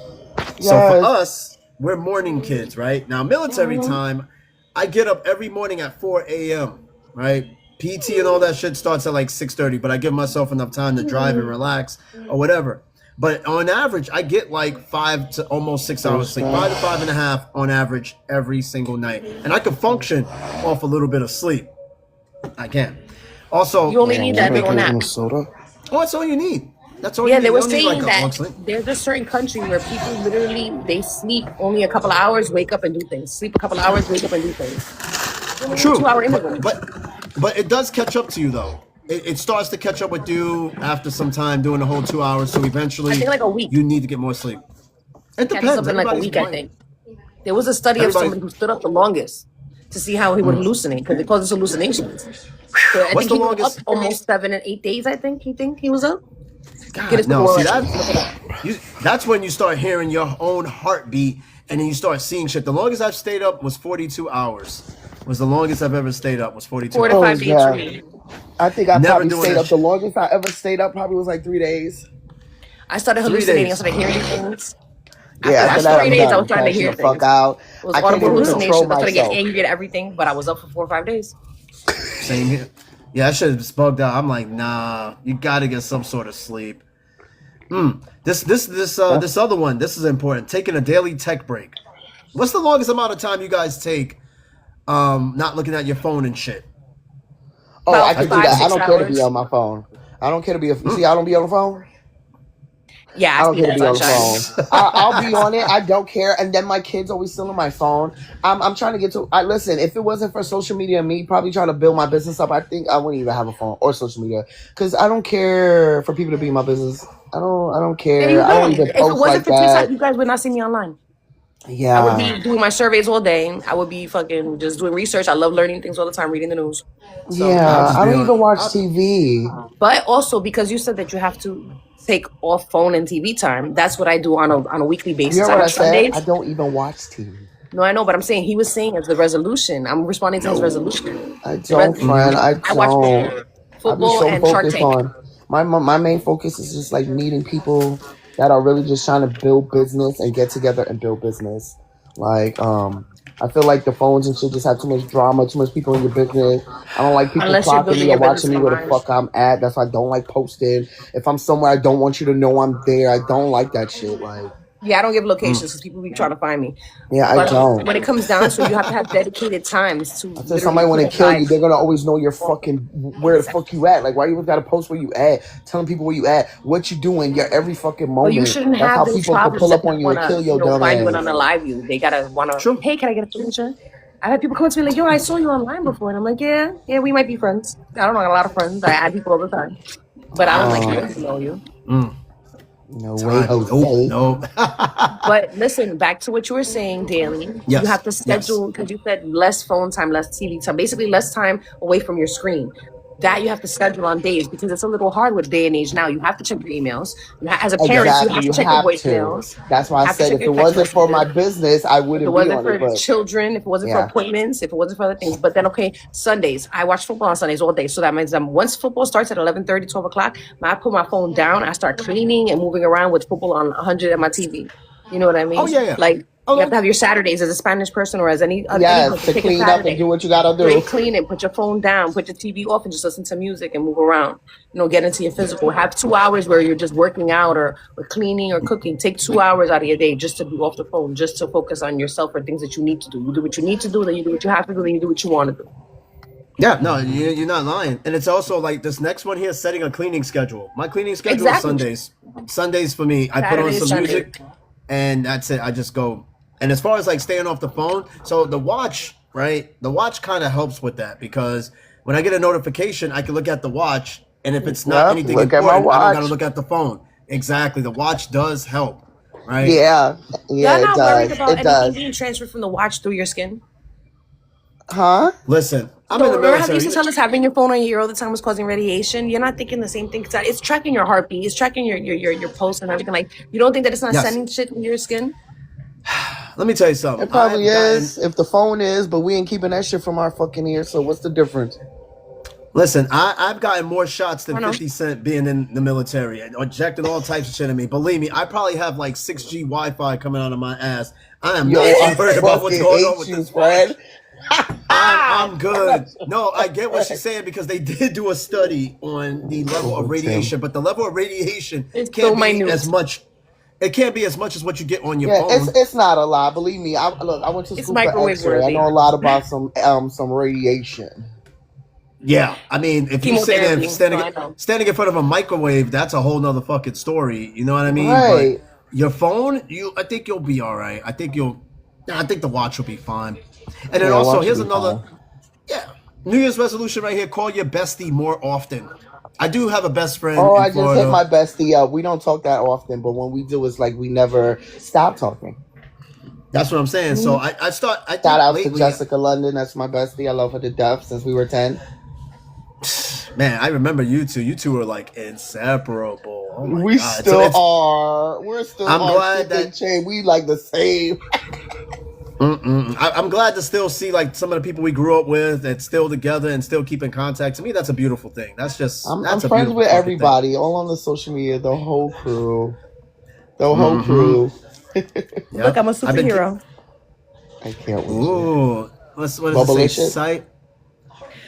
So for Yes. us, we're morning kids, right? Now military time, I get up every morning at 4 a.m. Right? PT and all that shit starts at like 6:30, but I give myself enough time to drive and relax or whatever. But on average, I get like 5 to almost 6 hours sleep, 5 to 5.5 on average every single night, and I can function off a little bit of sleep. I can. Also, You only need that little nap. soda. oh, that's all you need. That's all you Yeah, need. they You were don't need, saying like, a long that sleep. there's a certain country where people literally they sleep only a couple of hours, wake up and do things. Sleep a couple of hours, wake up and do things. True. 2-hour interval. But it does catch up to you though. It starts to catch up with you after some time doing the whole 2 hours. So eventually, I think like a week. you need to get more sleep. It Catches depends. up in like a Everybody's week, I brain. think. There was a study of Everybody- somebody who stood up the longest to see how he would hallucinate because it causes hallucinations. So I What's think the he was longest- up almost 7 and 8 days. I think he was up. God, no, Book see of that's when you start hearing your own heartbeat, and then you start seeing shit. The longest I've stayed up was 42 hours. Was the longest I've ever stayed up was 42 4 to hours. 5 days for me. I think I Never probably doing stayed that up. The shit. longest I ever stayed up probably was like 3 days. I started 3 hallucinating. I days. started hearing things. Yeah, After after that, 3 I'm days, I done. was starting to Crashing hear the fuck things. out. It was I can't audible even control hallucinations. I started myself. getting angry at everything, but I was up for 4 or 5 days. Same here. Yeah, I should have bugged out. I'm like, nah, you got to get some sort of sleep. This other one. This is important. Taking a daily tech break. What's the longest amount of time you guys take? Not looking at your phone and shit. Oh, About I can do 5, that. I 6 don't care to hours. be on my phone. I don't care to be. See, I don't be on the phone. Yeah, I don't care to be on the sunshine. phone. I'll be on it. I don't care. And then my kids always still on my phone. I'm trying to get to. I listen. If it wasn't for social media and me probably trying to build my business up, I think I wouldn't even have a phone or social media because I don't care for people to be in my business. I don't care. There you I don't go. even If it post wasn't like for TikTok, that. you guys would not see me online. I would Yeah, be doing my surveys all day. I would be fucking just doing research. I love learning things all the time, reading the news. So, yeah. I don't even watch I'll- TV. but also because you said that you have to take off phone and TV time. That's what I do on a weekly You basis. hear what I watch said? Sundays. I don't even watch TV. No, I know, but I'm saying he was saying as the resolution. I'm responding to his resolution. I don't, friend. I I watch don't. I be football so and Shark focused Tank. on my main focus is just like meeting people that are really just trying to build business and get together and build business. Like, I feel like the phones and shit just have too much drama, too much people in your business. I don't like people Unless you're clocking building me or your business watching me where the online. fuck I'm at. That's why I don't like posting. If I'm somewhere, I don't want you to know I'm there. I don't like that shit. Like, Yeah, I don't give locations because people be trying to find me. yeah, I But don't. when it comes down to it, you have to have dedicated times to. I said somebody want to kill you, they're gonna always know you're fucking where the fuck you at. Like, why you gotta post where you at, telling people where you at, what you doing, your every fucking moment. Well, you shouldn't That's how have those people can problems pull that up on you want and kill to, your dumb find you and ass. unalive you. They gotta want to. Sure. Hey, can I get a signature? I've had people come to me like, "Yo, I saw you online before," and I'm like, "Yeah, we might be friends. I don't know, I got a lot of friends. I add people all the time, but I don't like getting to know you." No way, Jose. Nope. But listen, back to what you were saying, Daily. Yes, You have to schedule because you said less phone time, less TV time, basically less time away from your screen. That you have to schedule on days because it's a little hard with day and age now. You have to check your emails. As a parent, Exactly, you you have to check have your to. voicemails. That's why I Have to said check if your it text wasn't for my messages. business, I If wouldn't it be wasn't on for it. But children, if it wasn't for Yeah. appointments, if it wasn't for other things. But then, okay, Sundays. I watch football on Sundays all day. So that means once football starts at 11:30, 12 o'clock, I put my phone down. I start cleaning and moving around with football on 100 at my TV. You know what I mean? Oh, yeah. Like, Oh, you have to have your Saturdays as a Spanish person or as any other yes, anybody. to Take a clean up and Saturday. do what you gotta do. Great cleaning, put your phone down, put your TV off, and just listen to music and move around. Get into your physical. Have 2 hours where you're just working out or cleaning or cooking. Take 2 hours out of your day just to be off the phone, just to focus on yourself or things that you need to do. You do what you need to do, then you do what you have to do, then you do what you want to do. Yeah, no, you're not lying. And it's also like this next one here, setting a cleaning schedule. My cleaning schedule is Exactly. Sundays. Sundays for me, I put on Saturdays, some Sundays. music, and that's it. I just go. And as far as like staying off the phone, so the watch, right? The watch kind of helps with that because when I get a notification, I can look at the watch, and if it's not Yep, anything look at my important, I don't watch. gotta look at the phone. Exactly, the watch does help, right? Yeah, yeah, Y'all it not worried does. about It anything does. being transferred from the watch through your skin? Huh? Listen, I'm So in the remember how they military. used to tell us having your phone on your ear all the time was causing radiation? You're not thinking the same thing. 'Cause it's tracking your heartbeat. It's tracking your pulse and everything. Like, you don't think that it's not Yes. sending shit in your skin? Let me tell you something. It probably I've gotten- is. If the phone is, but we ain't keeping that shit from our fucking ear. So what's the difference? Listen, I've gotten more shots than I know. 50 Cent being in the military and injected all types of shit in me. Believe me, I probably have like 6G Wi-Fi coming out of my ass. I am Yo, I not worried about what's fucking going on hate with you, this. Fred. I'm good. No, I get what she's saying because they did do a study on the level of radiation, but the level of radiation It's can't so be minute. as much. It can't be as much as what you get on your Yeah, phone. it's not a lot. Believe me. I went to It's school for microwave X-ray. I worthy. know a lot about some radiation. Yeah, I mean, if you sit there Chemotherapy, standing so I know. standing in front of a microwave, that's a whole nother fucking story. You know what I mean? Right. But your phone, I think you'll be all right. I think the watch will be fine. And then Yeah, also, watch here's will be another. fine. Yeah, New Year's resolution right here: call your bestie more often. I do have a best friend Oh, in I just Florida. hit my bestie up. We don't talk that often, but when we do, it's like we never stop talking. That's what I'm saying. So I think Shout out to lately, Jessica London. That's my bestie. I love her to death since we were 10. man, I remember you two. You two were like inseparable. Oh my We god. still are. We're still I'm on glad shit and that chain. We like the same. I'm glad to still see like some of the people we grew up with and still together and still keep in contact. To me, that's a beautiful thing. I'm That's a friends beautiful with fucking everybody, all on the social media, the whole crew. The thing. whole crew. Look, I'm a I've been superhero. I can't wait. Ooh, what does it say? Bubblicious? Sight.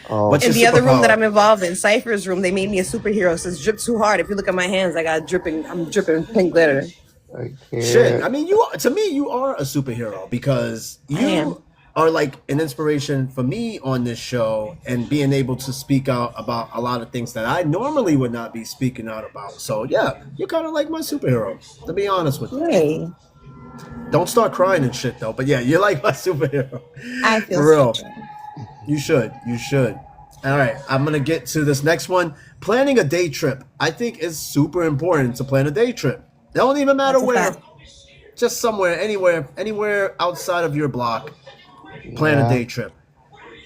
Oh, What's In your the other room that superpower? I'm involved in, Cypher's room, they made me a superhero. So it's drip too hard. If you look at my hands, I got dripping. I'm dripping pink glitter. I Shit, I can't. mean, to me, you are a superhero because I am. you are like an inspiration for me on this show and being able to speak out about a lot of things that I normally would not be speaking out about. So yeah, you're kind of like my superhero, to be honest with you. Hey, Don't start crying and shit though. But yeah, you're like my superhero. I feel For real. special. You should. You should. All right, I'm gonna get to this next one. Planning a day trip. I think is super important to plan a day trip. It don't even matter That's a where. fact. Just somewhere, anywhere outside of your block. Plan a Yeah. day trip.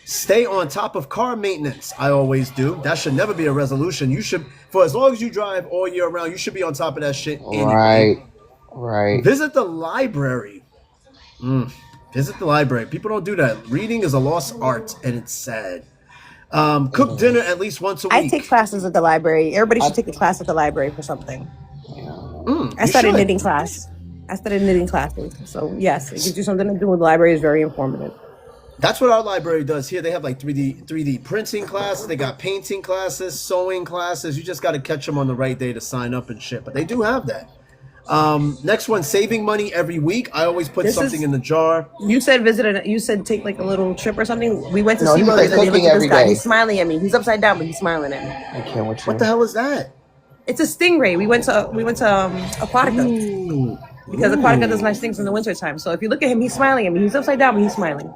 Stay on top of car maintenance. I always do. That should never be a resolution. You should, for as long as you drive all year round, you should be on top of that shit anyway. Right. Visit the library. Visit the library. People don't do that. Reading is a lost art, and it's sad. Cook dinner at least once a I week. take classes at the library. Everybody should take a class at the library for something. I You started should. knitting class. I started knitting classes. So yes, it gives you something to do. The library is very informative. That's what our library does here. They have like 3D printing classes. They got painting classes, sewing classes. You just got to catch them on the right day to sign up and shit. But they do have that. Next one, saving money every week. I always put This something is- in the jar. You said you said take like a little trip or something. We went to No, he SeaWorld said and look cooking at every this guy. day. He's smiling at me. He's upside down, but he's smiling at me. I can't with you. What the hell is that? It's a stingray. We went to Aquatica because Aquatica does nice things in the wintertime. So if you look at him, he's smiling at me. He's upside down, but he's smiling.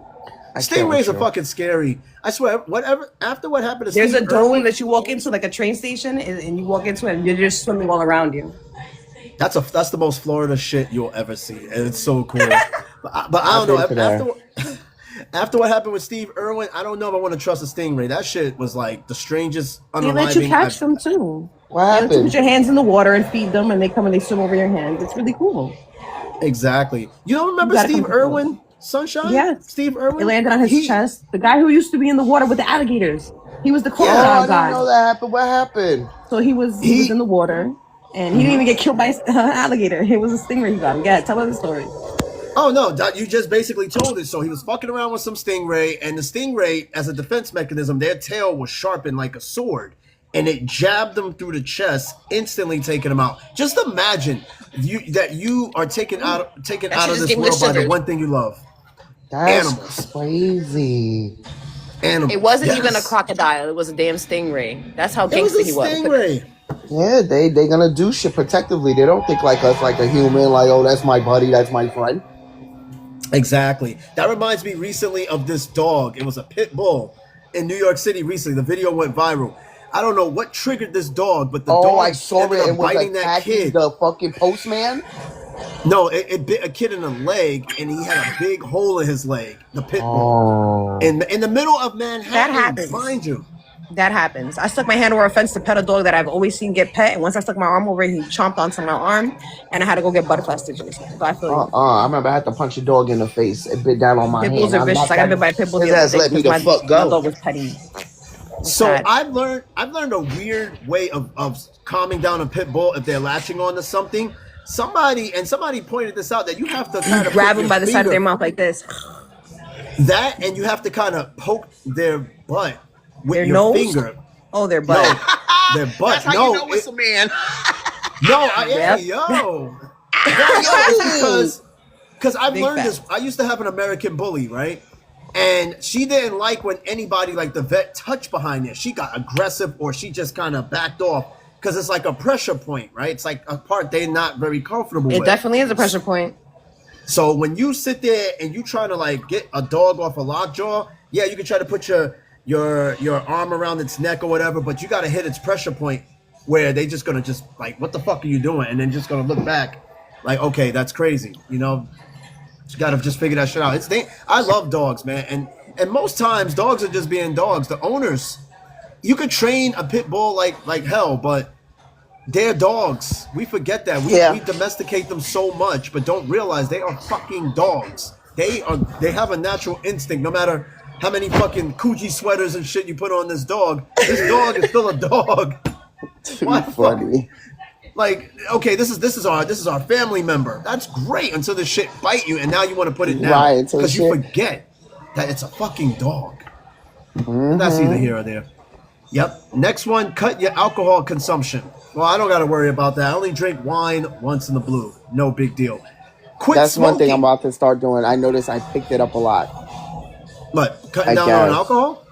I can't Stingrays with are you. fucking scary. I swear. Whatever. After what happened to There's Steve a dome Irwin, that you walk into, like a train station, and you walk into it, and you're just swimming all around you. that's the most Florida shit you'll ever see, and it's so cool. but I don't know. I've been to After what happened with Steve Irwin, I don't know if I want to trust a stingray. That shit was like the strangest They let you unaliving. catch them too. What You let you put happened? your hands in the water and feed them, and they come and they swim over your hands. It's really cool. Exactly. You don't remember You gotta Steve come to Irwin? Sunshine? Yes. Steve Irwin? It landed on his He- chest. The guy who used to be in the water with the alligators. He was the Oh, crocodile I didn't guy. know that happened. What happened? So he was He- in the water, and he didn't even get killed by an alligator. It was a stingray he got. Yeah, tell us the story. Oh no, you just basically told it. So he was fucking around with some stingray, and the stingray, as a defense mechanism, their tail was sharpened like a sword, and it jabbed him through the chest, instantly taking him out. Just imagine that you are taken out of shit this just gave me world by the shivers. one thing you love. That's Animals. crazy. Animals. It wasn't Yes. even a crocodile. It was a damn stingray. That's how It was gangster a he was. stingray. Yeah, they gonna do shit protectively. They don't think like us, like a human. Like, oh, that's my buddy, that's my friend. Exactly. That reminds me recently of this dog. It was a pit bull in New York City recently. The video went viral. I don't know what triggered this dog, but the Oh, dog I saw ended it up and was biting that attacking kid. the fucking postman. No, it bit a kid in the leg, and he had a big hole in his leg. The pit bull Oh, in the middle of Manhattan, That happens. mind you. That happens. I stuck my hand over a fence to pet a dog that I've always seen get pet, and once I stuck my arm over it, he chomped onto my arm, and I had to go get butterfly stitches. So I feel you. I remember I had to punch a dog in the face. It bit down on my Pit hand. bulls are I'm vicious. not I got that- bit by a pit bull His the other ass day let me because the fuck my go. dog was petting me. So sad. I've learned a weird way of calming down a pit bull if they're latching onto something. Somebody pointed this out that you have to kind of Grab put them your by the side of their finger- mouth like this. That, and you have to kind of poke their butt with Their your nose? finger. Oh, their No, butt. their butt. That's how no, you know it's a man. hey, Yep. yo. Because I've Big learned facts. this. I used to have an American bully, right? And she didn't like when anybody, like the vet, touched behind there. She got aggressive, or she just kind of backed off because it's like a pressure point, right? It's like a part they're not very comfortable It with. definitely is a pressure point. So when you sit there and you trying to like get a dog off a lockjaw, yeah, you can try to put your arm around its neck or whatever, but you got to hit its pressure point where they just gonna just like, what the fuck are you doing? And then just gonna look back like, okay, that's crazy, you know. You gotta just figure that shit out. I love dogs, man, and most times dogs are just being dogs. The owners, you could train a pit bull like hell, but they're dogs. We forget that. We domesticate them so much, but don't realize they are fucking dogs. They have a natural instinct. No matter how many fucking Coogi sweaters and shit you put on this dog is still a dog. Too funny. Like, okay, this is our family member. That's great until the shit bite you, and now you want to put it down because you forget that it's a fucking dog. Mm-hmm. That's either here or there. Yep. Next one, cut your alcohol consumption. Well, I don't got to worry about that. I only drink wine once in the blue. No big deal. That's smoking. One thing I'm about to start doing. I noticed I picked it up a lot. What? Cutting down on alcohol?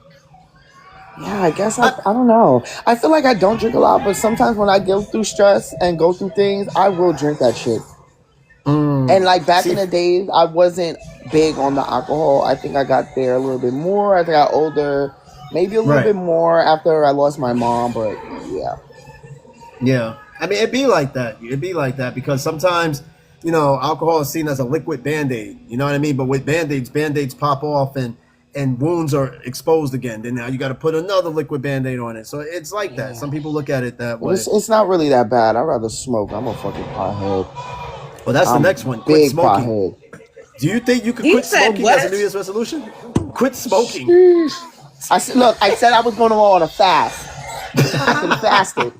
Yeah, I guess I don't know. I feel like I don't drink a lot, but sometimes when I go through stress and go through things, I will drink that shit. And like back in the days, I wasn't big on the alcohol. I think I got there a little bit more as I got older. Maybe a little bit more after I lost my mom, but yeah. Yeah. I mean, it'd be like that. It'd be like that because sometimes, you know, alcohol is seen as a liquid Band-Aid. You know what I mean? But with Band-Aids pop off and wounds are exposed again. Then now you got to put another liquid Band-Aid on it. So it's like that. Some people look at it that way. It's not really that bad. I'd rather smoke. I'm a fucking pothead. Well, that's the next one. Quit smoking. Pothead. Do you think you could quit smoking as a New Year's resolution? Quit smoking. I said I was going to go on a fast. I can fast it.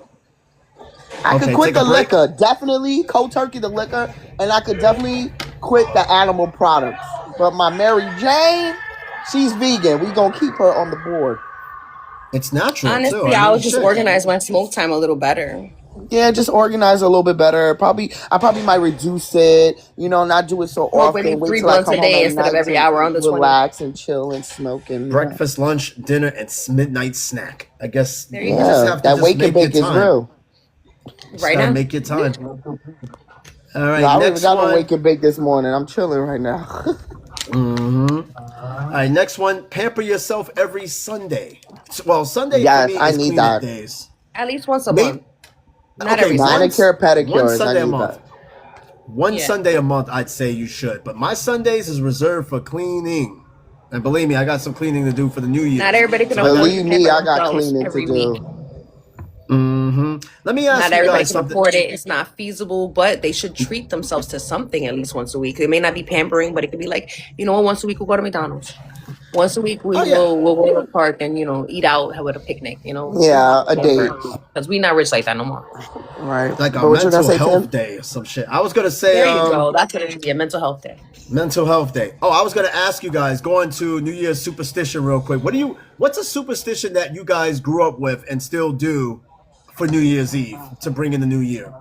I could quit the liquor. Definitely cold turkey the liquor. And I could definitely quit the animal products. But my Mary Jane, she's vegan. We going to keep her on the board. It's natural. Honestly, I would just organize my smoke time a little better. Yeah, just organize a little bit better. I probably might reduce it. You know, not do it so often. Maybe 3 months a day instead of every hour on the 20. Relax and chill and smoke and breakfast, lunch, dinner, and midnight snack. I guess you just have to that wake and bake is real. Right now, make your time. All right, I next got to wake and bake this morning. I'm chilling right now. All right, next one. Pamper yourself every Sunday. Well, Sunday for me is cleanup days. At least once a month. Not every manicure, pedicure. One Sunday a month. One Sunday a month, I'd say you should. But my Sundays is reserved for cleaning. And believe me, I got some cleaning to do for the new year. Not everybody can. Believe me, I got cleaning to do. Let me ask you guys something. Not everybody can afford it. It's not feasible, but they should treat themselves to something at least once a week. It may not be pampering, but it could be like, you know, once a week we'll go to McDonald's. Once a week we'll go to the park and, you know, eat out, have a picnic, you know. Yeah, a date. Because we not rich like that no more. Right. Like a mental health day or some shit. I was going to say... There you go. That's what it should be, a mental health day. Mental health day. Oh, I was going to ask you guys, going to New Year's superstition real quick. What's a superstition that you guys grew up with and still do for New Year's Eve to bring in the new year?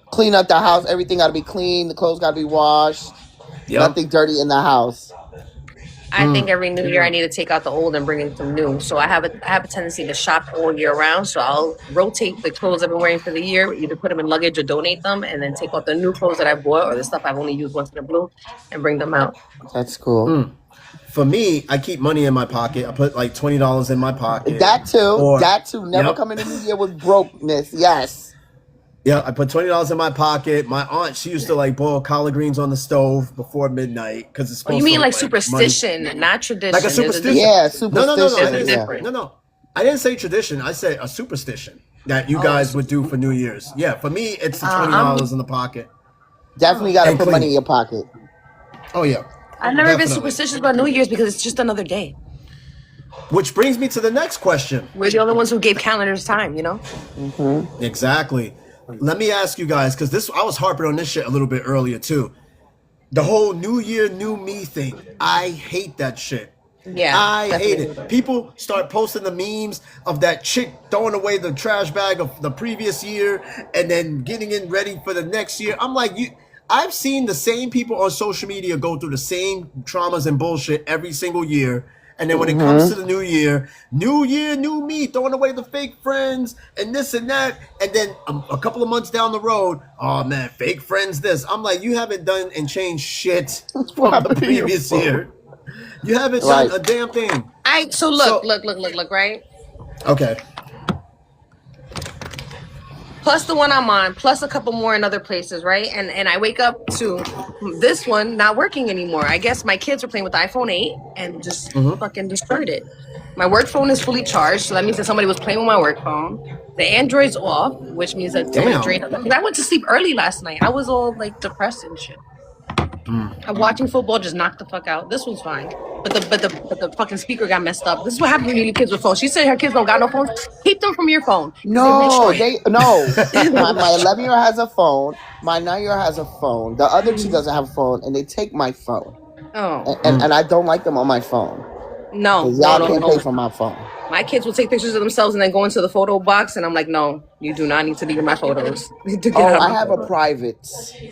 Clean up the house. Everything got to be clean. The clothes got to be washed. Nothing dirty in the house. I think every new year I need to take out the old and bring in some new. So I have a tendency to shop all year round. So I'll rotate the clothes I've been wearing for the year, either put them in luggage or donate them, and then take out the new clothes that I bought or the stuff I've only used once in a blue and bring them out. That's cool. For me, I keep money in my pocket. I put like $20 in my pocket. That too. Never coming in the new year with brokenness. Yes. Yeah, I put $20 in my pocket. My aunt, she used to like boil collard greens on the stove before midnight because it's supposed you mean to like superstition, not tradition? Like a superstition. Yeah, superstition. No. I didn't say tradition. I said a superstition that you guys would do for New Year's. Yeah, for me, it's the $20 in the pocket. Definitely got to put money in your pocket. Oh, yeah. I've never been superstitious about New Year's because it's just another day. Which brings me to the next question. We're the only ones who gave calendars time, you know? Exactly. Let me ask you guys, because I was harping on this shit a little bit earlier too. The whole New Year, New Me thing. I hate that shit. Yeah, I hate it. People start posting the memes of that chick throwing away the trash bag of the previous year and then getting in ready for the next year. I'm like, I've seen the same people on social media go through the same traumas and bullshit every single year. And then when it comes to the new year, new me, throwing away the fake friends and this and that. And then a couple of months down the road, oh man, fake friends this. I'm like, you haven't done and changed shit from the previous year. You haven't done a damn thing. So look, right? Okay. Plus the one I'm on, plus a couple more in other places, right? And I wake up to this one not working anymore. I guess my kids were playing with the iPhone 8 and just fucking destroyed it. My work phone is fully charged, so that means that somebody was playing with my work phone. The Android's off, which means that somebody Damn. drained it. Because I went to sleep early last night. I was all like depressed and shit. I'm watching football just knocked the fuck out. This one's fine. But the fucking speaker got messed up. This is what happens when you leave kids with phones. She said her kids don't got no phones. Keep them from your phone. No, my 11-year-old has a phone. My 9-year-old has a phone. The other two doesn't have a phone, and they take my phone. Oh. And I don't like them on my phone. No. Y'all can't pay for my phone. My kids will take pictures of themselves and then go into the photo box, and I'm like, no, you do not need to be in my photos. I have a private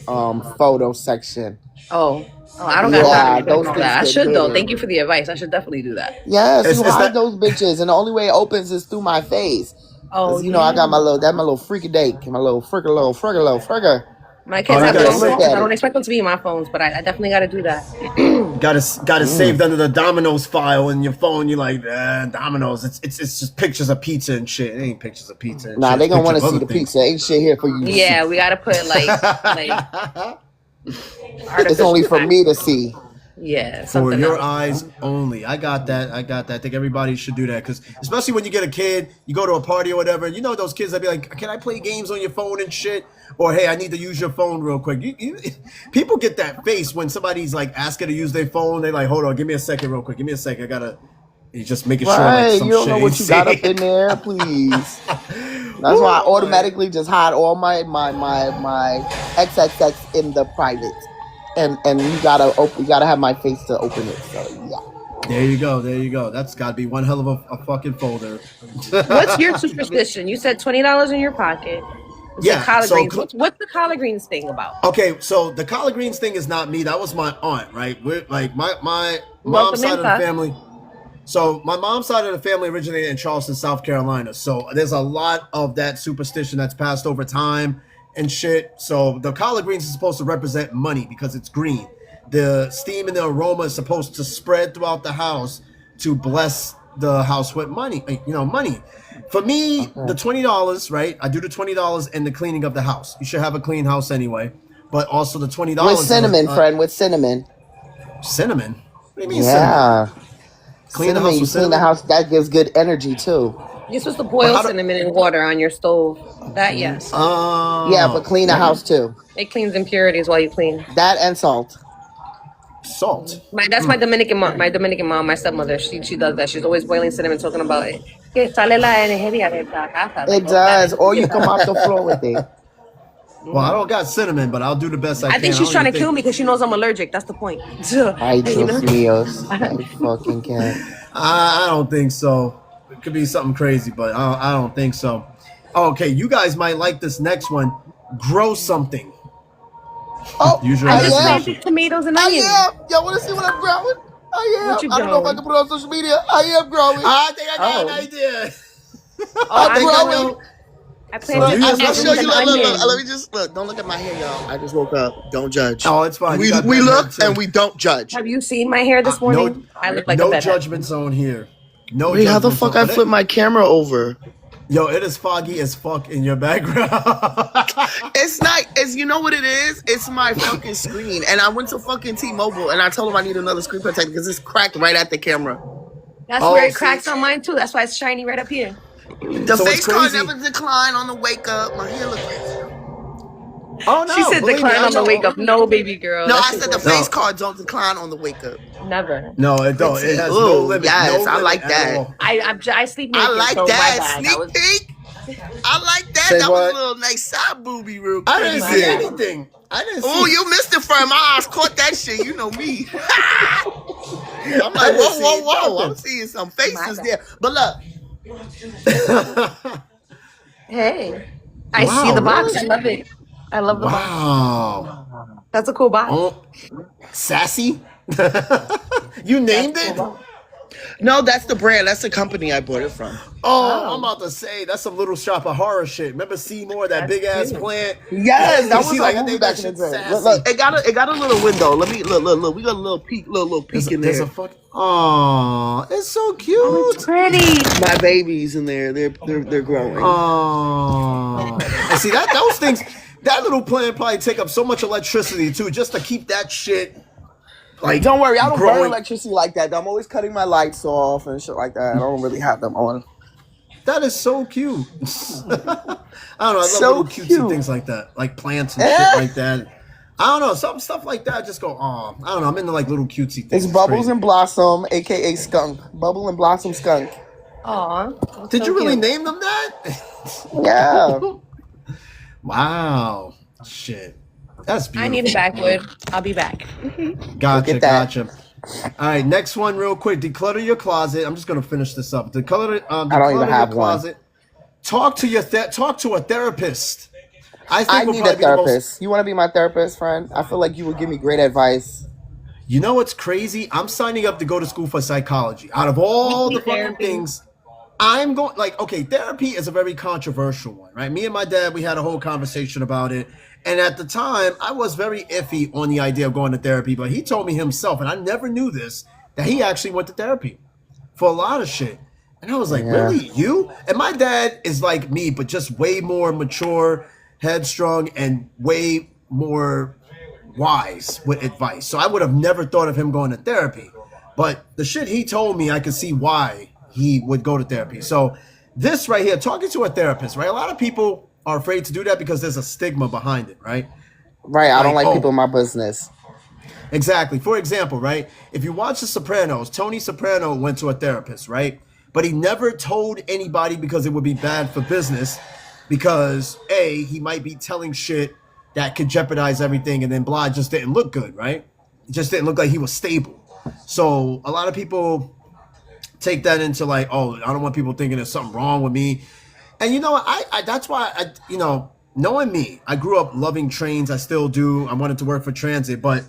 photo section. Oh, I don't got time to do those that. I things should get though. good. Thank you for the advice. I should definitely do that. Yes, you hide those bitches, and the only way it opens is through my face. Oh, you know, I got my little freaky date, my little frigger. My kids have phones. I don't expect them to be in my phones, but I definitely got to do that. Got it saved under the Domino's file in your phone. You're like, Domino's. It's just pictures of pizza and shit. It ain't pictures of pizza. And nah, shit. they gonna want to see the things. pizza. Ain't shit here for you. Yeah, we got to put it's only for me to see. Yeah, for your else. eyes only. I got that. I think everybody should do that, because especially when you get a kid, you go to a party or whatever, and you know those kids that be like, "Can I play games on your phone and shit?" Or, "Hey, I need to use your phone real quick." People get that face when somebody's like asking to use their phone. They like, "Hold on, give me a second, real quick. Give me a second. I gotta." You just making sure. Like, some you don't know shit what you got up in there, please. That's why I automatically just hide all my XXX in the private. And you gotta have my face to open it. So yeah. There you go. That's got to be one hell of a fucking folder. What's your superstition? You said $20 in your pocket. Collard greens. What's the collard greens thing about? Okay, so the collard greens thing is not me. That was my aunt, right? We're, like my mom's side of the family. So my mom's side of the family originated in Charleston, South Carolina. So there's a lot of that superstition that's passed over time and shit. So the collard greens is supposed to represent money because it's green. The steam and the aroma is supposed to spread throughout the house to bless the house with money. Money. For me, the $20, right? I do the $20 and the cleaning of the house. You should have a clean house anyway. But also the $20 with cinnamon, friend. With cinnamon. Cinnamon. What do you mean? Yeah. Cinnamon? Cinnamon, you clean the house. That gives good energy too. You're supposed to boil cinnamon in water on your stove. That, yes. Yeah, but clean the house too. It cleans impurities while you clean. That and salt. Salt. That's my Dominican mom. My Dominican mom, my stepmother. She does that. She's always boiling cinnamon, talking about it. It does. Or you come off the floor with it. Well, I don't got cinnamon, but I'll do the best I can. I think she's trying to kill me because she knows I'm allergic. That's the point. I fucking can't. I don't think so. It could be something crazy, but I don't think so. Okay, you guys might like this next one. Grow something. Oh, I just planted tomatoes and onions. Y'all want to see what I'm growing? I am. What you I don't know if I can put it on social media. I am growing. I think I got an idea. I'm growing. I planted I'll show you. onions. Let me just look. Don't look at my hair, y'all. I just woke up. Don't judge. Oh, it's fine. We look and we don't judge. Have you seen my hair this morning? I look like a bedhead. Judgment zone here. No. Wait, how the fuck I flip my camera over? Yo, it is foggy as fuck in your background. It's not. You know what it is? It's my fucking screen. And I went to fucking T-Mobile and I told them I need another screen protector because it's cracked right at the camera. That's where it cracks on mine too. That's why it's shiny right up here. The face card never declined on the wake up. My hair look crazy. Oh no! She said decline on the wake up. No, baby girl. No, I said the face cards don't decline on the wake up. Never. No, it don't. It has no limit. Yes, no I like limit that. I sleep naked. I like so that. Sneak peek. I like that. Say that what? was a little nice side booby real quick. I didn't see anything. Oh, you missed it from my eyes. Caught that shit. You know me. I'm like, whoa. I'm seeing some faces there. But look. Hey. I see the box. I love it. I love the box. Wow. That's a cool box. Oh, sassy? You named it? No, that's the brand. That's the company I bought it from. Oh, I'm about to say that's some Little Shop of Horror shit. Remember Seymour, that big ass plant? Yes, that was like a movie back in the day. Look, it got a little window. Let me look. We got a little peek in there. Oh, it's so cute. Oh, it's pretty. My babies in there. They're growing. Oh, and see those things. That little plant probably take up so much electricity too, just to keep that shit like. Don't worry, I don't burn growing. electricity like that. I'm always cutting my lights off and shit like that. I don't really have them on. That is so cute. I don't know. I love So little cutesy cute. things like that, like plants and shit like that. I don't know, some stuff like that. I just go, oh, I don't know. I'm into like little cutesy things. It's Bubbles crazy. and Blossom, aka Skunk. Bubble and Blossom Skunk. Aw. Did so you really cute. name them that? Yeah. Wow. Shit. That's beautiful. I need a backwood. I'll be back. Gotcha, Look at that. gotcha. All right, next one, real quick. Declutter your closet. I'm just gonna finish this up. Declutter even your have one. closet. Talk to talk to a therapist. I will need a probably be the most- therapist. You want to be my therapist, friend? I feel like you would give me great advice. You know what's crazy? I'm signing up to go to school for psychology. Out of all the fucking Therapy. things, I'm going like, okay, therapy is a very controversial one, right? Me and my dad, we had a whole conversation about it. And at the time, I was very iffy on the idea of going to therapy, but he told me himself, and I never knew this, that he actually went to therapy for a lot of shit. And I was like, really? You? And my dad is like me, but just way more mature, headstrong, and way more wise with advice. So I would have never thought of him going to therapy. But the shit he told me, I could see why he would go to therapy. So this right here, talking to a therapist, right? A lot of people are afraid to do that because there's a stigma behind it, right? Right, I don't Like, like oh. people in my business. Exactly. For example, right? If you watch The Sopranos, Tony Soprano went to a therapist, right? But he never told anybody because it would be bad for business. Because A, he might be telling shit that could jeopardize everything, and then blah, just didn't look good, right? It just didn't look like he was stable. So a lot of people take that into like, oh, I don't want people thinking there's something wrong with me. And you know what? I that's why knowing me, I grew up loving trains. I still do. I wanted to work for transit, but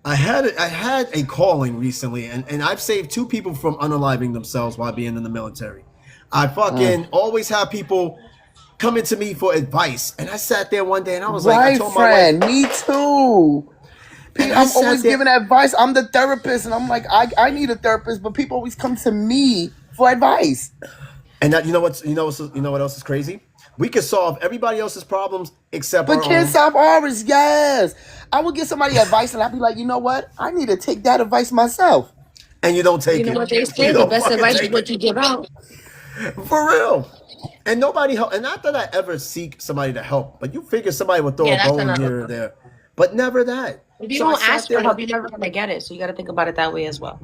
I had a calling recently, and I've saved 2 people from unaliving themselves while being in the military. I fucking always have people coming to me for advice, and I sat there one day and I was like, I Right, told my wife, friend. Me too. And I I'm sat always there- giving advice. I'm the therapist, and I'm like, I need a therapist, but people always come to me for advice. and that, you know what else is crazy? We could solve everybody else's problems except But our can't own. solve ours, yes. I would give somebody advice, and I'd be like, you know what? I need to take that advice myself. And you don't take You know it. what they You say? The don't best fucking advice is take what you give out. it. For real. And nobody help. And not that I ever seek somebody to help, but you figure somebody would throw Yeah, a that's bone another here or one. there. But never that. If you So I don't sat ask there for and help, you're never gonna get it. So you got to think about it that way as well.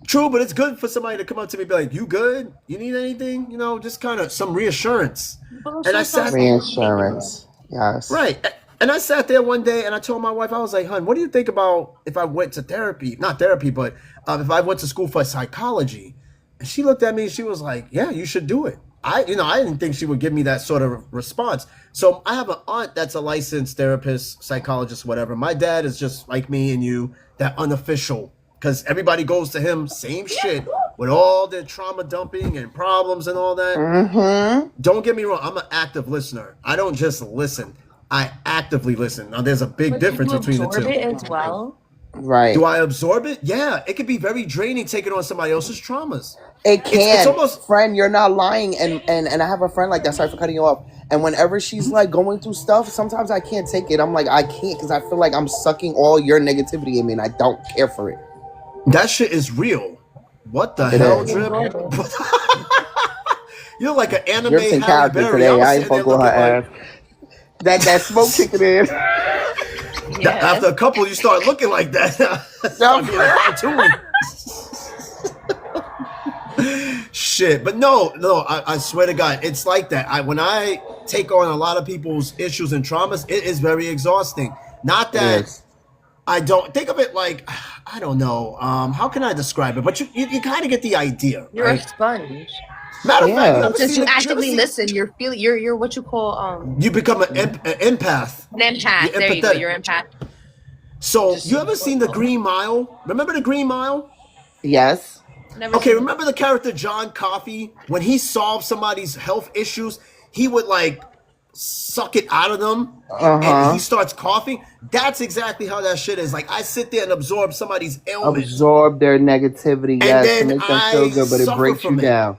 True, but it's good for somebody to come up to me and be like, you good? You need anything? You know, just kind of some reassurance. And I sat Reinsurance. Yes. right. And I sat there one day and I told my wife, I was like, hun, what do you think about if I went to therapy? Not therapy, but if I went to school for psychology? And she looked at me and she was like, yeah, you should do it. I didn't think she would give me that sort of response. So I have an aunt that's a licensed therapist, psychologist, whatever. My dad is just like me and you, that unofficial, because everybody goes to him, same shit, with all their trauma dumping and problems and all that. Mm-hmm. Don't get me wrong, I'm an active listener. I don't just listen. I actively listen. Now, there's a big difference between the Absorb two. it as well. Right. Do I absorb it? Yeah, it can be very draining taking on somebody else's traumas. It can. It's almost- friend, you're not lying. And I have a friend like that. Sorry for cutting you off. And whenever she's like going through stuff, sometimes I can't take it. I'm like, I can't, because I feel like I'm sucking all your negativity in me, and I don't care for it. That shit is real. What the It hell, is. Drip? You're like an anime Drip's in Halle character Berry. today. was I ain't sitting there fucking with her looking ass. That smoke kicking in. like- After a couple, you start looking like that. Start being a cartoon. Shit, but no, I swear to God, it's like that. When I take on a lot of people's issues and traumas, it is very exhausting. Not that Yes. I don't think of it like, I don't know. How can I describe it? But you kind of get the idea, You're a right? sponge. Matter of Yeah. fact, ever Since seen you the- actively ever listen, you're what you call you become an empath. an empath. You're There you go. empathetic. You're empath. So you ever seen the Green Mile? Remember the Green Mile? Yes. Never Okay, seen- remember the character John Coffey? When he solved somebody's health issues, he would like suck it out of them and he starts coughing. That's exactly how that shit is. Like, I sit there and absorb somebody's ailment. Absorb their negativity, yes, to then make them I feel good, but it suffer breaks you from it. down.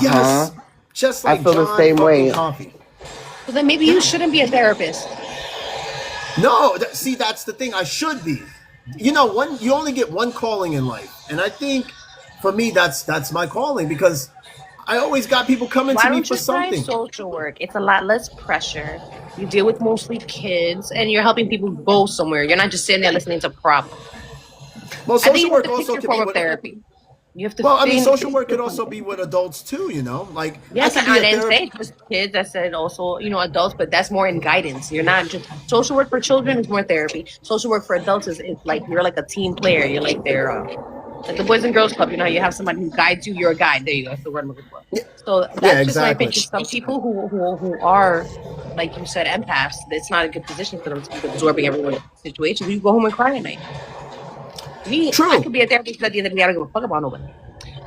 Yes. Just I like feel the John same fucking way. Coffey. So then maybe you shouldn't be a therapist. No, see, that's the thing. I should be. You know, you only get one calling in life, and I think for me that's my calling because I always got people coming Why to me don't for you try something. social work? It's a lot less pressure. You deal with mostly kids, and you're helping people go somewhere. You're not just sitting there listening to problems. Well, I think social you have work to pick also your can be form of with. therapy. You have to Well, I mean, social pick work your could form of also be therapy. with adults too. You know, like I Yes, could and be I a didn't say therapist. just kids. I said also, adults, but that's more in guidance. You're not just social work for children is more therapy. Social work for adults is like you're like a team player. You're like their like the Boys and Girls Club. You know, you have somebody who guides you. You're a guide. There you go. That's the word I'm looking for. So Yeah, that's just my exactly. opinion. Some people who are, like you said, empaths. It's not a good position for them to be absorbing everyone's situation. You go home and cry at night. Me, I True. could be a therapist at the end of the day. I don't give a fuck about nobody.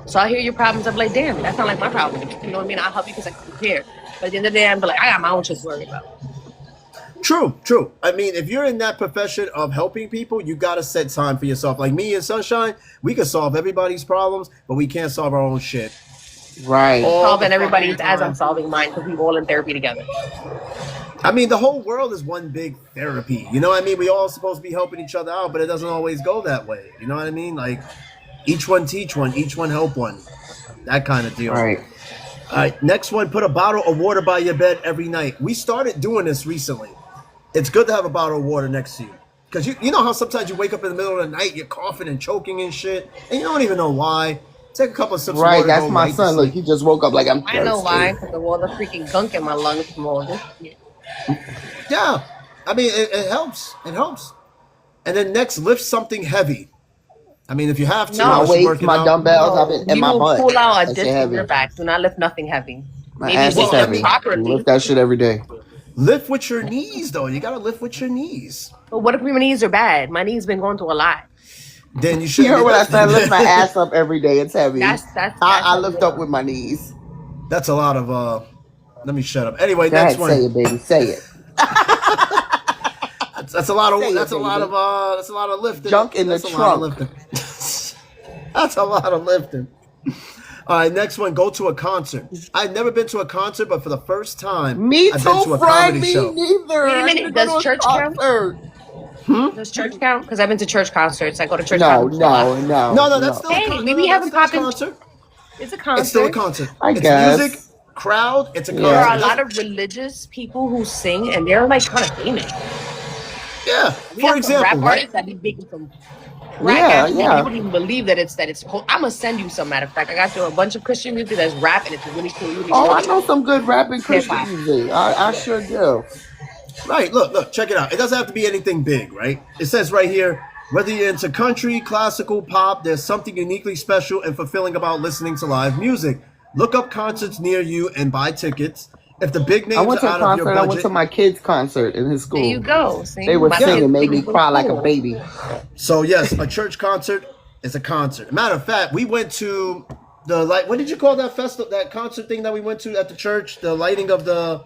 So I hear your problems. I'm like, damn, that's not like my problem. You know what I mean? I'll help you because I can compare. But at the end of the day, I'm like, I got my own shit to worry about. True, true. I mean, if you're in that profession of helping people, you gotta set time for yourself. Like me and Sunshine, we can solve everybody's problems, but we can't solve our own shit. Right. All the Solving fucking everybody's as I'm time. solving mine because we're all in therapy together. I mean, the whole world is one big therapy. You know what I mean? We all supposed to be helping each other out, but it doesn't always go that way. You know what I mean? Like, each one teach one, each one help one. That kind of deal. Right. All right, next one, put a bottle of water by your bed every night. We started doing this recently. It's good to have a bottle of water next to you. Because you know how sometimes you wake up in the middle of the night, you're coughing and choking and shit, and you don't even know why. Take a couple of sips of Right. water, That's go my right to son. Look, sleep. he just woke up like I'm I know why, thirsty. because of all the freaking gunk in my lungs from all this shit. Yeah, I mean, it helps. It helps. And then next, lift something heavy. I mean, if you have to, No. My unless you're weights, working my out. dumbbells, I've No, been in you my will butt. pull out a That shit disc in your heavy. back. Do not lift nothing heavy. My Maybe ass wake is Well, I up heavy. mean, properly. Lift that shit every day. lift with your knees, though. You gotta lift with your knees. But what if my knees are bad? My knees been going through a lot. Then you You shouldn't heard be what I said? I lifting. lift my ass up every day. It's heavy. That's I a lift up little. with my knees. That's a lot of. Let me shut up. Anyway, Go next ahead, say one. it, baby. Say it. That's a lot of. Say it, That's a lot baby. of. That's a lot of lifting. Junk in the That's a lot of trunk. lifting. That's a lot of lifting. All right, next one. Go to a concert. I've never been to a concert, but for the first time, Me I've been too, to a friend. comedy Me show. neither. Wait a I need to minute. go Does to church a count? concert. Does church count? Because I've been to church concerts. I go to church No, concerts a lot. no, no, No, that's no. still a Hey, no, maybe no, you that's haven't still a popped in. concert. It's a It's still a concert. concert. I It's music, guess. crowd. It's a There concert. Yeah. are It a lot doesn't. of religious people who sing, and they're like kind of famous. Yeah. We For have some example, rap right? artists that be making some crack Yeah, ass music. You yeah. wouldn't even believe that it's. I'm gonna send you some. Matter of fact, I got you a bunch of Christian music that's rap, and it's really cool. You need to Oh, I watch know it. some good rapping Hip Christian hop. music. I sure do. Right. Look. Check it out. It doesn't have to be anything big, right? It says right here. Whether you're into country, classical, pop, there's something uniquely special and fulfilling about listening to live music. Look up concerts near you and buy tickets. If the big I names went are to a out of your concert. I went to budget, my kid's concert in his There you school. go. See, They were my Yeah. singing, kids made sing me so cry like a cool. baby. so yes, a church concert is a concert. Matter of fact, we went to the light. What did you call that festival? That concert thing that we went to at the church? The lighting of the.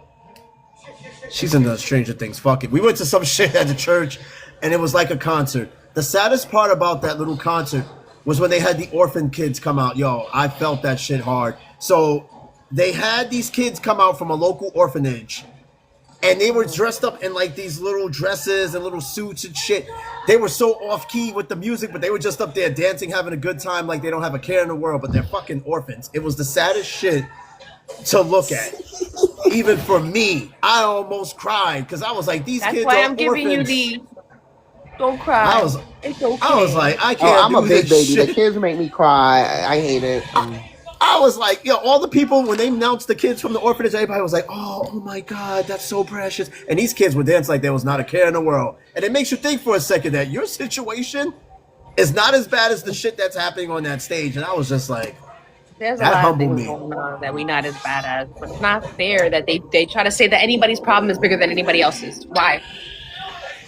She's in the Stranger Things. Fuck it. We went to some shit at the church, and it was like a concert. The saddest part about that little concert was when they had the orphan kids come out. Yo, I felt that shit hard. So they had these kids come out from a local orphanage, and they were dressed up in like these little dresses and little suits and shit. They were so off key with the music, but they were just up there dancing, having a good time, like they don't have a care in the world, but they're fucking orphans. It was the saddest shit to look at. Even for me, I almost cried because I was like, these That's kids why are I'm giving you orphans. the. Don't cry. I was, It's okay. I was like, I Oh, can't I'm a do big this baby. The shit. kids make me cry. I hate it. I was like, yo, all the people when they announced the kids from the orphanage, everybody was like, oh my god, that's so precious. And these kids would dance like there was not a care in the world. And it makes you think for a second that your situation is not as bad as the shit that's happening on that stage. And I was just like, There's a that lot of humbled things me. going on that we're not as bad as, but it's not fair that they try to say that anybody's problem is bigger than anybody else's. Why?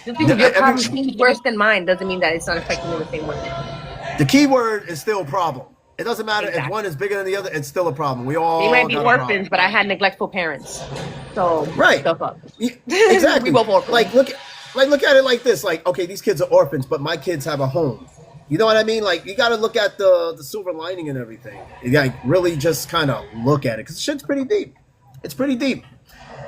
Just because your problem seems worse than mine doesn't mean that it's not affecting me the same way. The key word is still problem. It doesn't matter if Exactly. one is bigger than the other, it's still a problem. We all They might be got a orphans, problem. but I had neglectful parents. So Right. stuff up. Exactly. We both orphans. Like look at it like this. Like, okay, these kids are orphans, but my kids have a home. You know what I mean? Like, you got to look at the silver lining and everything. You got to really just kind of look at it because shit's pretty deep. It's pretty deep.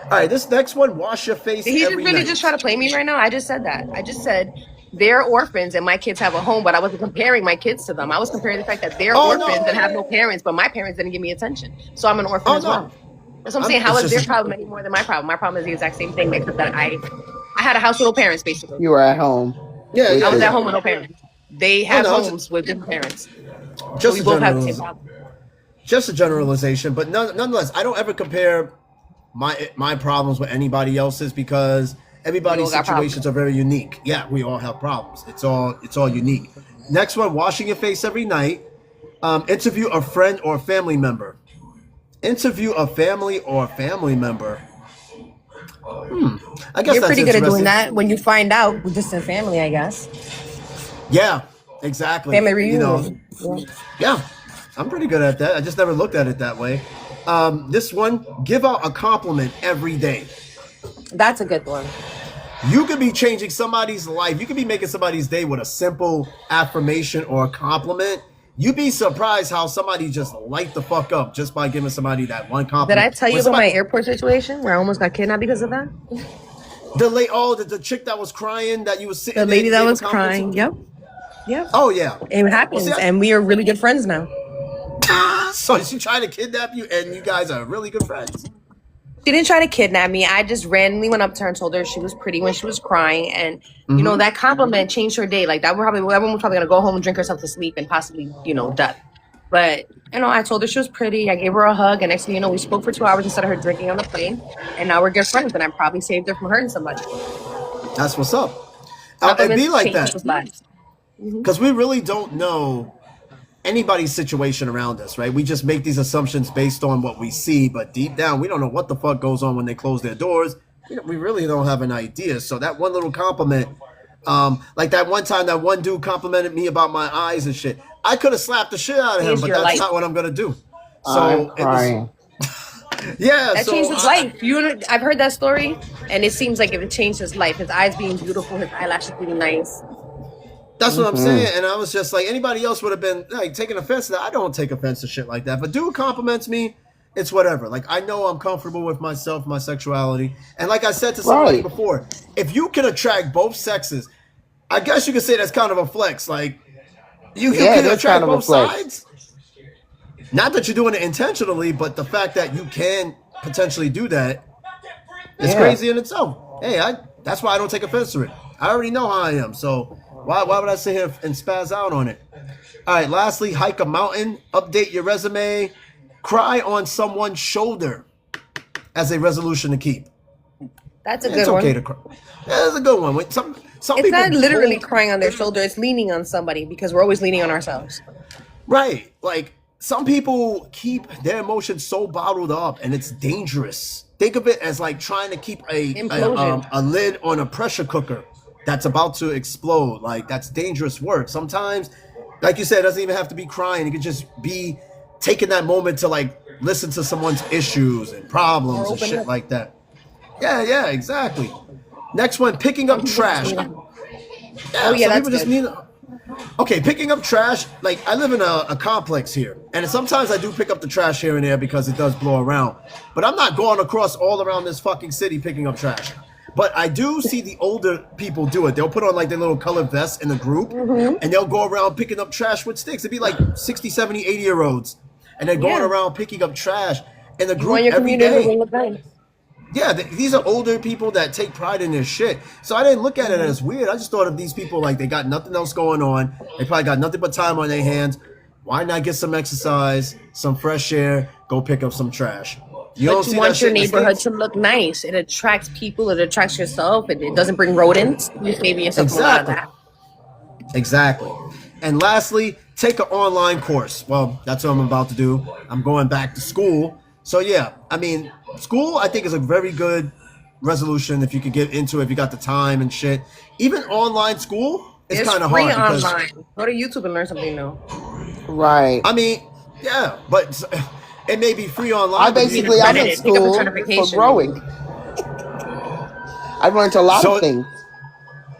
All right, this next one, wash your face Did he just every really night. just try to play me right now? I just said that. I just said they're orphans and my kids have a home, but I wasn't comparing my kids to them. I was comparing the fact that they're Oh, orphans no. and have no parents, but my parents didn't give me attention. So I'm an orphan Oh, as well. no. That's what I'm saying. How it's is just their problem any more than my problem? My problem is the exact same thing, except that I had a house with no parents, basically. You were at home. Yeah, with yeah, I was your- at home with no parents. They have no, homes with different parents. So just we a both have the same generalization. problem. Just a generalization, but nonetheless, I don't ever compare my problems with anybody else's because everybody's We all got situations are very unique. Yeah, we all have problems. It's all unique. Next one, washing your face every night. Interview a friend or family member. Interview a family or family member. I guess You're that's pretty good at interesting. doing that when you find out with distant family, I guess. Yeah, exactly. Family You know, reunion. yeah, I'm pretty good at that. I just never looked at it that way. This one, give out a compliment every day. That's a good one. You could be changing somebody's life. You could be making somebody's day with a simple affirmation or a compliment. You'd be surprised how somebody just light the fuck up just by giving somebody that one Did compliment. I tell you When about my somebody- airport situation where I almost got kidnapped because of that? the chick that was crying that you was sitting The lady there, that gave a was compliment crying. to? Yep. Yep. Oh yeah. It happens. Well, see, And we are really good friends now. So she tried to kidnap you, and you guys are really good friends. She didn't try to kidnap me. I just randomly went up to her and told her she was pretty when she was crying. And, you know, that compliment changed her day. Like, everyone was probably going to go home and drink herself to sleep and possibly, death. But, I told her she was pretty. I gave her a hug. And next thing you know, we spoke for 2 hours instead of her drinking on the plane. And now we're good friends. And I probably saved her from hurting somebody. That's what's up. It'd be Compliments like change that. people's lives. Because we really don't know anybody's situation around us, right? We just make these assumptions based on what we see, but deep down, we don't know what the fuck goes on when they close their doors. We really don't have an idea. So that one little compliment, like that one time that one dude complimented me about my eyes and shit, I could have slapped the shit out of him, Changed but your that's life. not what I'm gonna do. So I'm it was, crying. yeah, That so changed his life. I've heard that story, and it seems like it changed his life. His eyes being beautiful, his eyelashes being nice. That's what I'm saying, and I was just like, anybody else would have been like taking offense to that. I don't take offense to shit like that, but dude compliments me, it's whatever. Like I know I'm comfortable with myself, my sexuality, and like I said to somebody Right. before, if you can attract both sexes, I guess you could say that's kind of a flex. Like you Yeah, can that's attract kind of a both flex. sides. Not that you're doing it intentionally, but the fact that you can potentially do that is Yeah. crazy in itself. Hey, that's why I don't take offense to it. I already know how I am, so why would I sit here and spaz out on it? All right, lastly, hike a mountain, update your resume, cry on someone's shoulder as a resolution to keep. That's a It's good okay one. to cry. Yeah, that's a good one. When some It's people not literally pull- crying on their shoulder. It's leaning on somebody because we're always leaning on ourselves. Right. Like some people keep their emotions so bottled up and it's dangerous. Think of it as like trying to keep Implosion. a lid on a pressure cooker that's about to explode. Like that's dangerous work. Sometimes, like you said, it doesn't even have to be crying. It could just be taking that moment to like listen to someone's issues and problems Or and open shit up. like that. Yeah, exactly. Next one, picking up trash. Yeah, Oh, yeah, some that's people just good. need. Okay, picking up trash. Like I live in a complex here, and sometimes I do pick up the trash here and there because it does blow around. But I'm not going across all around this fucking city picking up trash. But I do see the older people do it. They'll put on like their little colored vests in a group, Mm-hmm. and they'll go around picking up trash with sticks. It'd be like 60, 70, 80-year-olds, and they're going Yeah. around picking up trash in the You group want your every community to day. look nice. Yeah, these are older people that take pride in their shit. So I didn't look at it as weird. I just thought of these people like they got nothing else going on. They probably got nothing but time on their hands. Why not get some exercise, some fresh air, go pick up some trash? You don't But see you that want shit your in the neighborhood States? to look nice. It attracts people. It attracts yourself. It doesn't bring rodents. You're saving yourself from a lot of Exactly. that. Exactly. And lastly, take an online course. Well, that's what I'm about to do. I'm going back to school. So yeah, I mean, school I think is a very good resolution if you could get into it, if you got the time and shit. Even online school is It's kind of free hard because online. Go to YouTube and learn something new. Right. I mean, yeah, but it may be free online. I but you basically, need to I'm in Pick up a school for certification. growing. I've learned a lot So- of things.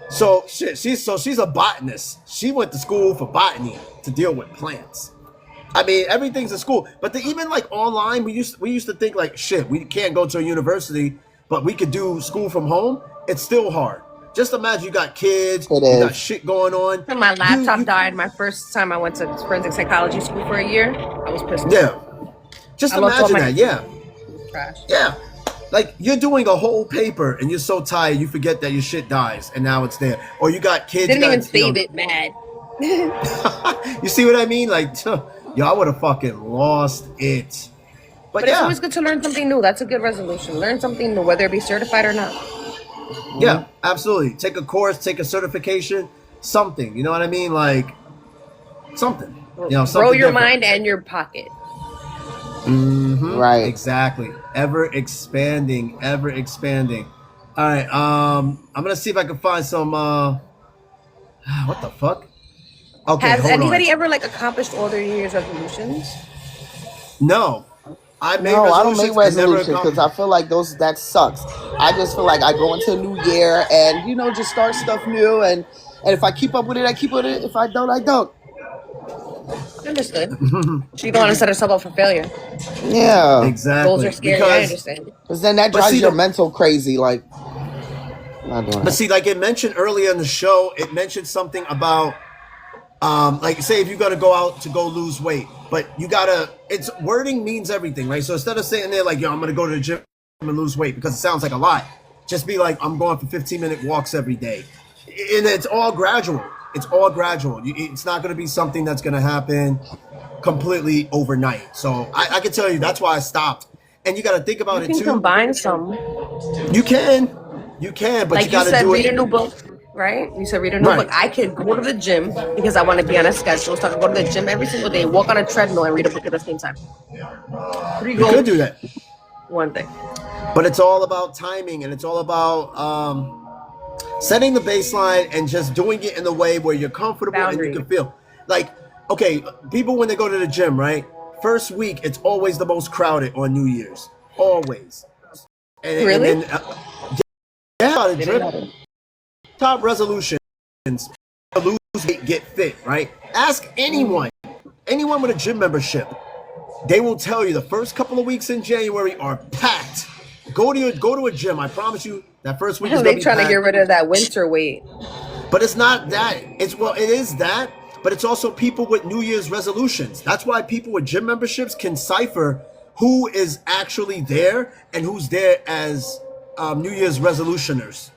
So shit, she's a botanist. She went to school for botany to deal with plants. I mean, everything's in school, but even like online, we used to think like shit. We can't go to a university but we could do school from home, it's still hard. Just imagine you got kids, It you got is. shit going on. When my laptop died, my first time I went to forensic psychology school for a year, I was pissed. Yeah. Just I lost all imagine my- that, yeah. Trash. Yeah. Like you're doing a whole paper and you're so tired you forget that your shit dies and now it's there. Or you got kids. Didn't you even got, save it, mad. You see what I mean? Like, yo, I would have fucking lost it. But But it's yeah, always good to learn something new. That's a good resolution. Learn something new, whether it be certified or not. yeah, absolutely. Take a course, take a certification, something. You know what I mean? Like something. You know, something Grow your different. mind and your pocket. Right. Exactly. Ever expanding, ever expanding. All right. I'm gonna see if I can find some. What the fuck? Okay, Has hold anybody on. ever like accomplished all their New Year's resolutions? No, I made No, I don't make resolutions and never resolutions because I feel like that sucks. I just feel like I go into a new year and just start stuff new, and if I keep up with it, I keep with it. If I don't, I don't. Understood. She don't want to set herself up for failure. Yeah, exactly Goals are scary. I understand. because then that But drives see, your the- mental crazy. Like, not doing But that. see, like it mentioned earlier in the show, it mentioned something about, like say if you're gonna go out to go lose weight, but you gotta. It's wording means everything, right? So instead of sitting there like, yo, I'm gonna go to the gym and lose weight because it sounds like a lot, just be like, I'm going for 15-minute walks every day, and it's all gradual. It's all gradual. It's not gonna be something that's gonna happen completely overnight. So I can tell you that's why I stopped. And you got to think about You it can too. combine some. You can, but Like you got to said, do read it. a new book, right? You said read a new Right. book. I could go to the gym because I want to be on a schedule. So I can go to the gym every single day, walk on a treadmill, and read a book at the same time. 3 You goals, could do that, one thing. but it's all about timing and it's all about setting the baseline and just doing it in the way where you're comfortable and you Boundary. can feel like, okay, people when they go to the gym, right? First week, it's always the most crowded on New Year's, always. And, Really? And then, yeah, the gym, top resolutions: lose weight, get fit. Right? Ask anyone with a gym membership. They will tell you the first couple of weeks in January are packed. Go to a gym. I promise you that first week is They gonna be trying to packed. get rid of that winter weight. But it's not that. It is that, but it's also people with New Year's resolutions. That's why people with gym memberships can cipher who is actually there and who's there as New Year's resolutioners.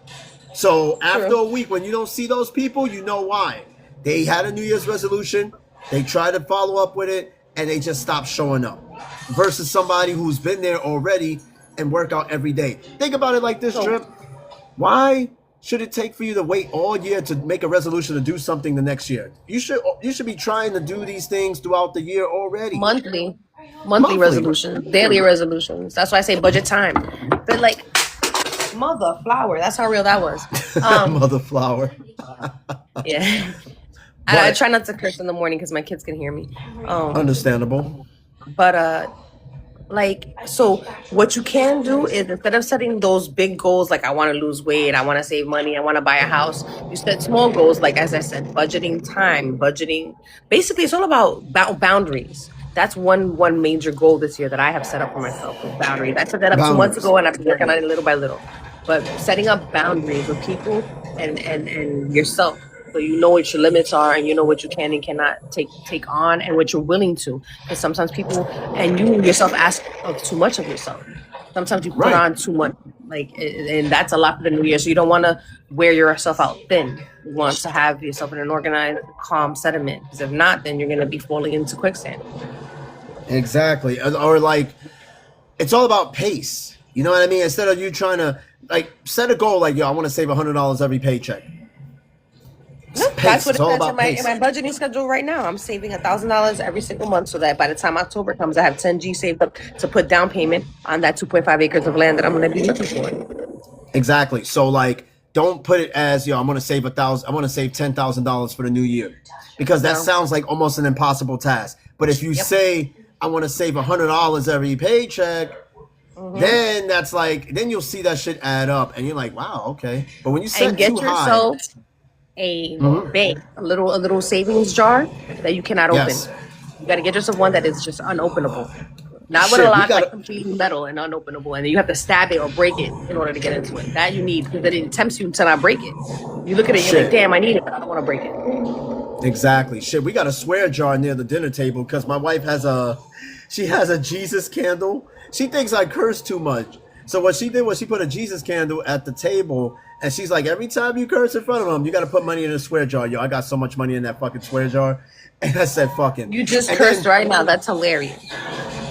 So after a week, when you don't see those people, you know why. They had a New Year's resolution, they tried to follow up with it, and they just stopped showing up. Versus somebody who's been there already and work out every day. Think about it like this, Drip. Why should it take for you to wait all year to make a resolution to do something the next year? You should be trying to do these things throughout the year already. Monthly resolutions, daily resolutions. That's why I say budget time. But like, mother flower. That's how real that was. Mother flower. Yeah. I try not to curse in the morning because my kids can hear me. Understandable. But like, so what you can do is instead of setting those big goals, like I want to lose weight, I want to save money, I want to buy a house, you set small goals, like as I said, budgeting time, budgeting. Basically, it's all about boundaries. That's one major goal this year that I have set up for myself with boundaries. I set that up 2 months ago, and I've been working on it little by little. But setting up boundaries with people and yourself, so you know what your limits are and you know what you can and cannot take on and what you're willing to. Because sometimes people and you yourself ask of too much of yourself. Sometimes you put on too much, like, and that's a lot for the new year. So you don't want to wear yourself out thin. You want to have yourself in an organized, calm sediment. Because if not, then you're going to be falling into quicksand. Exactly. Or like, it's all about pace. You know what I mean? Instead of you trying to like set a goal like, yo, I want to save $100 every paycheck. That's what it all says about in my pace. budgeting schedule right now. I'm saving $1,000 every single month so that by the time October comes, I have 10 G saved up to put down payment on that 2.5 acres of land that I'm going to be looking for. Exactly. So like, don't put it as, yo, I'm going to save $10,000 for the new year, because that sounds like almost an impossible task. But if you say, I want to save $100 every paycheck, then that's like, then you'll see that shit add up, and you're like, wow, okay. But when you set And get too yourself high, a bank, a little savings jar that you cannot open. Yes. You got to get yourself one that is just unopenable. Not with Shit, a we lock gotta- like completely metal and unopenable, and then you have to stab it or break it in order to get into it. That you need because then it tempts you to not break it. You look at it, you're Shit. like, damn, I need it, but I don't want to break it. Exactly. Shit, we got a swear jar near the dinner table because my wife has a Jesus candle. She thinks I curse too much. So what she did was she put a Jesus candle at the table, and she's like, every time you curse in front of them, you got to put money in a swear jar. Yo, I got so much money in that fucking swear jar. And I said, fucking. You just and cursed then- right now. That's hilarious.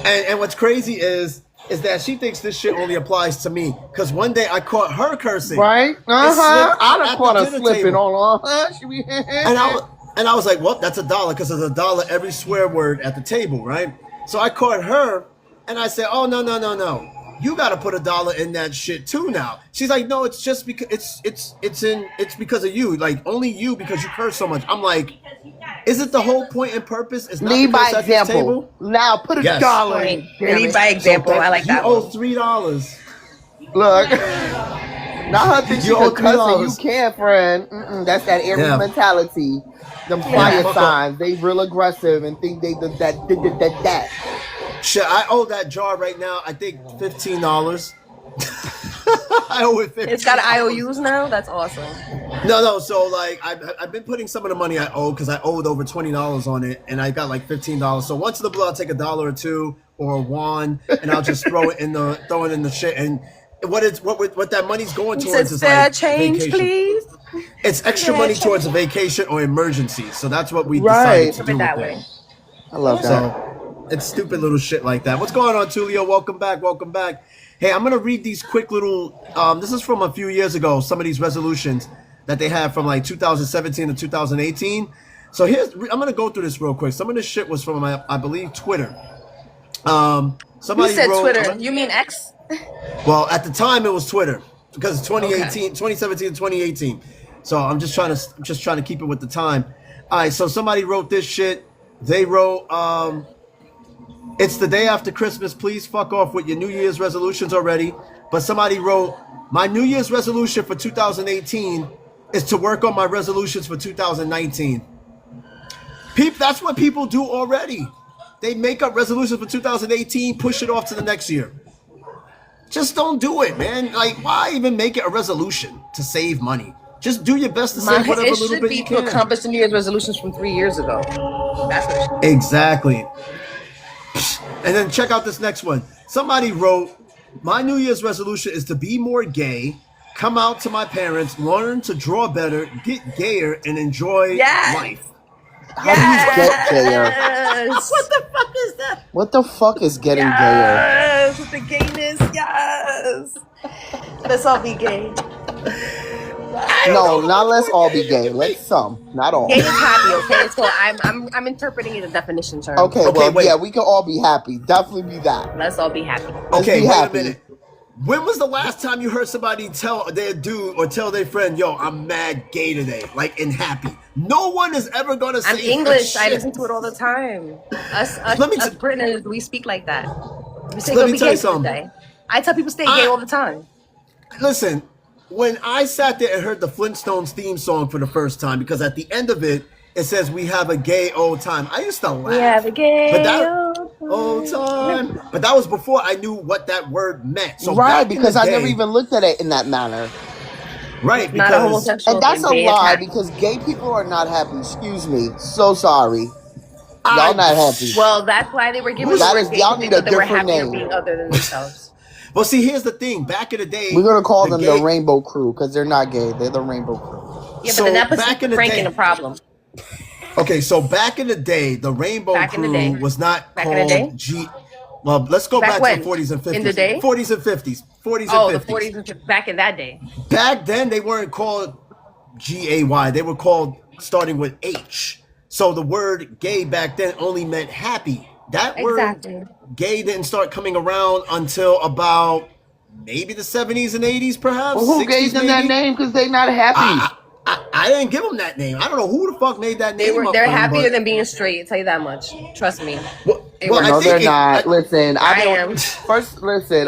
And what's crazy is that she thinks this shit only applies to me. Because one day I caught her cursing. Right? It Uh-huh. slipped I at done caught the her dinner slipping table. on her. She be- And I was like, well, that's $1 because there's $1 every swear word at the table, right? So I caught her and I said, oh, no. You got to put $1 in that shit too now. She's like, no, it's just because it's because of you. Like only you because you curse so much. I'm like, is it the whole point and purpose? Is not Lead to by curse at this example. table? Now put a Yes. dollar in. damn Lead it. by example. I like you that owe one. $3. Look. Now her think she You owe could cuss and you $3. can't, friend. That's that Aries Yeah. mentality. Them fire Fuck signs, they real aggressive and think they did that. Shit, I owe that jar right now. I think $15. I owe it $15. It's got IOUs now. That's awesome. No. So like, I've been putting some of the money I owe because I owed over $20 on it, and I got like $15. So once in a blue, I'll take $1 or $2 or $1, and I'll just throw it in the shit. And what that money's going He towards said, is spare like change, vacation. please. It's extra Spare money change. towards a vacation or emergency. So that's what we Right. decided to Put do it that with way. it. I love that. So it's stupid little shit like that. What's going on, Tulio? Welcome back. Hey, I'm gonna read these quick little. This is from a few years ago. Some of these resolutions that they had from like 2017 to 2018. So I'm gonna go through this real quick. Some of this shit was from I believe Twitter. You Somebody said wrote, Twitter. You mean X? Well, at the time it was Twitter because 2017 and 2018. So I'm just trying to keep it with the time. All right, so somebody wrote this shit. They wrote, it's the day after Christmas. Please fuck off with your New Year's resolutions already. But somebody wrote, my New Year's resolution for 2018 is to work on my resolutions for 2019. That's what people do already. They make up resolutions for 2018, push it off to the next year. Just don't do it, man. Like, why even make it a resolution to save money? Just do your best to save whatever It little should bit be you to can. accomplish the New Year's resolutions from 3 years ago. That's what it should be. Exactly. And then check out this next one. Somebody wrote, my New Year's resolution is to be more gay, come out to my parents, learn to draw better, get gayer, and enjoy life. How do you get gayer? Yes. What the fuck is that? What the fuck is getting gayer? Yes, with the gayness, yes. Let's all be gay. No, not let's all be gay. Let's some, not all. Gay is happy, okay? So I'm interpreting it as a definition term. Okay, Okay, well, wait. yeah, we can all be happy. Definitely be that. Let's all be happy. Let's Okay, be wait happy. a minute. When was the last time you heard somebody tell their dude or tell their friend, yo, I'm mad gay today, like, and happy? No one is ever going to say I'm English. that I shit. listen to it all the time. Us Let me us t- Britons, we speak like that. We say Let go me be tell gay you something. today. I tell people stay gay all the time. Listen, when I sat there and heard the Flintstones theme song for the first time, because at the end of it, it says, we have a gay old time. I used to laugh. We have a gay But that old time. But that was before I knew what that word meant. So Right, back in because the I day- never even looked at it in that manner. Right, Not a because homosexual. And that's a thing, gay is lie happy. because gay people are not happy. Excuse me. So sorry. I- Y'all not happy. Well, that's why they were given That the is- word gay, y'all need a because they were different happier name. being other than themselves. Well, see, here's the thing. Back in the day, We're gonna call them gay- the Rainbow Crew because they're not gay. They're the Rainbow Crew. Yeah, So but then that puts back in the Frank day- in a problem. Okay, so back in the day, the Rainbow Back in Crew the day. was not Back in the called day? G. Well, let's go Back back when? to the 40s and 50s. In the day? 40s and 50s. 40s Oh, and the 50s. 40s and 50s, back in that day. Back then, they weren't called GAY. They were called starting with H. So the word gay back then only meant happy. That Exactly. word gay didn't start coming around until about maybe the 70s and 80s, perhaps. Well, who 60s gave them that maybe? name? Because they not happy. I didn't give them that name. I don't know who the fuck made that name. They're up, happier but- than being straight. I'll tell you that much. Trust me. Well, They well, were- I No, think they're not. Listen, I am.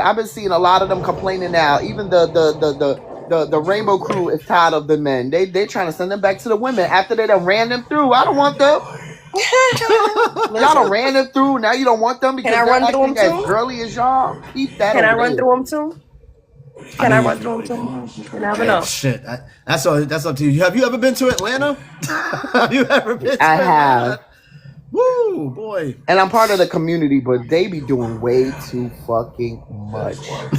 I've been seeing a lot of them complaining now. Even the Rainbow Crew is tired of the men. They're trying to send them back to the women after they done ran them through. I don't want them. Y'all done ran them through. Now you don't want them because I they're run through acting them as too? girly as y'all. Keep that Can I over run there. through them too? Can I run through them too? You never know. Shit, that's up to you. Have you ever been to Atlanta? Have you ever been to I Atlanta? have. Woo, boy. And I'm part of the community, but they be doing way too fucking much.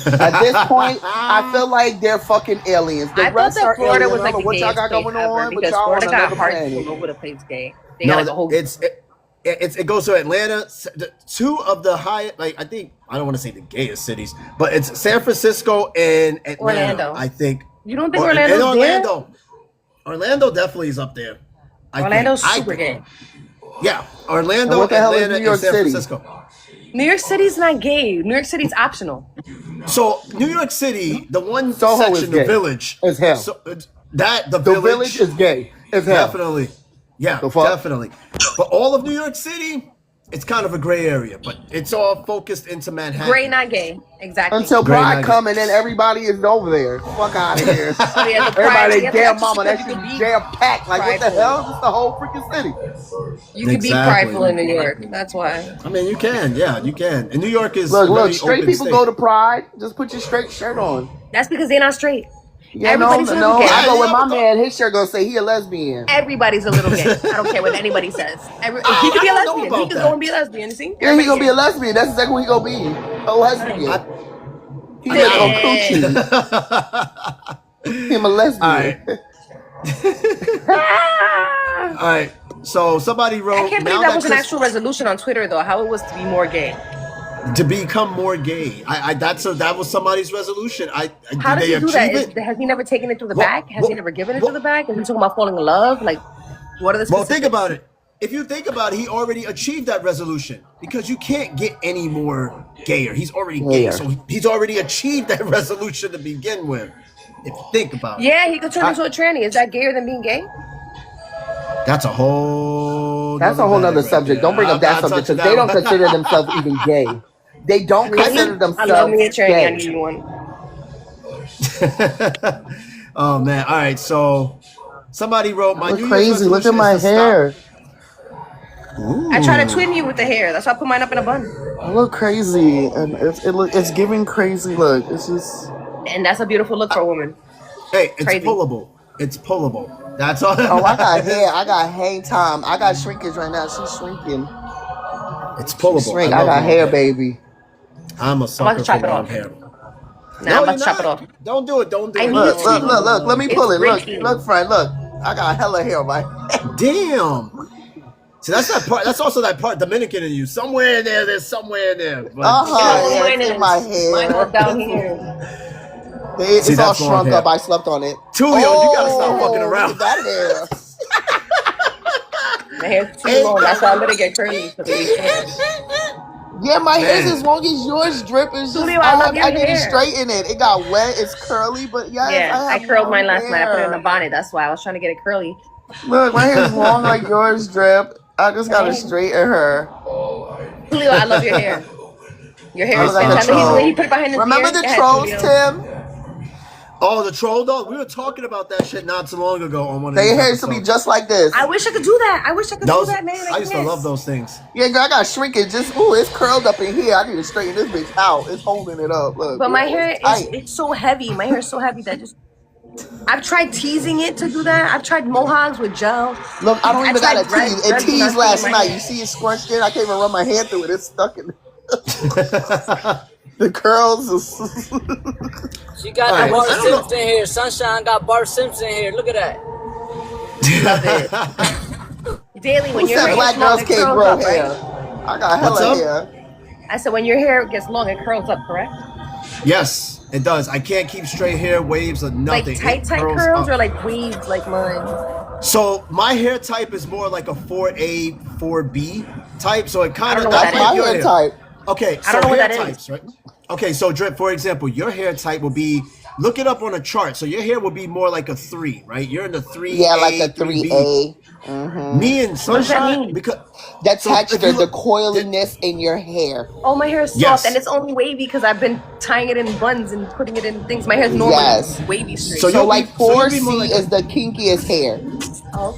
At this point, I feel like they're fucking aliens. The I thought rest that are Florida aliens. was I like don't the know what y'all gayest got place going ever on, but because y'all Florida on got another hearts planet. all over the place gay. They got like a whole. It goes to Atlanta. Two of the high, like I think I don't want to say the gayest cities, but it's San Francisco and Atlanta. Orlando. I think. You don't think And Orlando's Orlando. Orlando definitely is up there. Orlando's super gay. Yeah, Orlando, And what the hell is Atlanta, New York and San City? Francisco. New York City's not gay. New York City's optional. So New York City, the one Soho is section, gay. the Village, As hell. So, the The village is gay. As hell. definitely, yeah, The fuck? definitely. But all of New York City, it's kind of a gray area, but it's all focused into Manhattan. Gray, not gay. Exactly. Until Great Pride nugget. come and then everybody is over there. Fuck out of here. Oh, yeah, the Pride. Everybody, Yeah, damn that's mama, that just shit because you jam packed. Like what the prideful. hell? It's the whole freaking city. You can be Exactly. prideful in New York. That's why. I mean, you can, yeah, you can. And New York is Look, a very straight open people state. go to Pride. Just put your straight shirt on. That's because they're not straight. Yeah, Everybody's a little gay. I go with Yeah, my but- man. His shirt gonna say he a lesbian. Everybody's a little gay. I don't care what anybody says. He could be a I don't know lesbian. He about could that. go and be a lesbian. See? Yeah, he gonna be a lesbian. That's exactly what he gonna be. A lesbian. He just gonna coochie. Him a lesbian. All right. So somebody wrote. I can't believe that was an actual resolution on Twitter, though. How it was to be more gay. To become more gay. That was somebody's resolution. How does did they he do achieve that? it? Has he never taken it through the Well, back? Has well, he never given it well- to the back? Is he talking about falling in love? Like, what are the Well, specifics? think about it. If you think about it, he already achieved that resolution because you can't get any more gayer. He's already gay, Gayer. so he's already achieved that resolution to begin with. If you think about it, Yeah, he could turn into a tranny. Is that gayer than being gay? that's a whole. That's a whole nother nother bag subject. right Don't bring there. up that I'm not subject because touching they don't that one. consider themselves even gay. They don't consider I themselves love me a tranny. I gay. need one. Oh man! All right, so somebody wrote my Look New crazy. Year's Look at resolution my is to stop- hair. I try to twin you with the hair. That's why I put mine up in a bun. I look crazy, and it's giving crazy look. It's just And that's a beautiful look for a woman. Hey, it's Crazy. pullable. It's pullable. That's all. oh, I got hair. I got hang time. I got shrinkage right now. She's shrinking. It's pullable. Shrink. I love got long hair, baby. I'm a about sucker to for chop it long off. hair. Now I'm about you're to chop it not. off. Don't do it. Don't do I it. need Look, to. look. Let me It's pull it. breaking. Look, friend. Look. I got hella hair on my. Damn. See, that's that part. That's also that part Dominican in you. Somewhere in there. There's somewhere in there. But Yeah, Mine it's in is- my Mine hair. is down here. It's See, all that's long shrunk hair. up. I slept on it. Tulio, you gotta stop fucking around. Look at that hair. My hair's too long. That's why I'm gonna get curly for the weekend. Yeah, my hair's Man. as long as yours, Drip. It's just Tulio, I love your I need to hair. straighten it. It got wet. It's curly, but yes, Yeah, I I have curled long mine last night. I put it in a hair. bonnet. That's why I was trying to get it curly. Look, my hair's long like yours, Drip. I just gotta straighten her. Julio, I love your hair. Your hair I is love the fantastic. Look at the way he troll. put it behind his Remember ear. the Go ahead, trolls, Julio. Tim? Oh, the troll dog. We were talking about that shit not too long ago on one of Their these hair used to be episodes. just like this. I wish I could do that. I wish I could Those- do that, man. I used to love those things. Yeah, girl, I got shrinkage. Just it's curled up in here. I need to straighten this bitch out. It's holding it up. Look, But my it's hair is tight. it's so heavy. My hair is so heavy that just. I've tried teasing it to do that. I've tried mohawks with gel. Look, I don't even tried got a tease. It dreads teased and last nothing in my night. hair. You see it scrunched in? I can't even run my hand through it. It's stuck in the curls. She got Alright, the Bart I don't know. Simpson here. Sunshine got Bart Simpson here. Look at that. Daily, when Who's your that hair black gets long, girl's it cake curls bro up, hair? right? I got What's hella up? hair. I said when your hair gets long, it curls up, correct? Yes, it does. I can't keep straight hair, waves, or nothing. Like tight It curls up. or like waves like mine? So my hair type is more like a 4A, 4B type. So it kind I of don't know what That's that my is. hair type. Okay, so I don't know what hair that is. types, right? Okay, so Drip, for example, your hair type will be. Look it up on a chart. So your hair will be more like a 3, right? You're in the 3. Yeah, like a 3A. Mm-hmm. Me and does that Sunshine mean? because The So if texture, you the look- coiliness in your hair. Oh, my hair is soft Yes. and it's only wavy because I've been tying it in buns and putting it in things. My hair is normally Yes. wavy straight. So So you'll like be- so you'll be 4C more like a- is the kinkiest hair.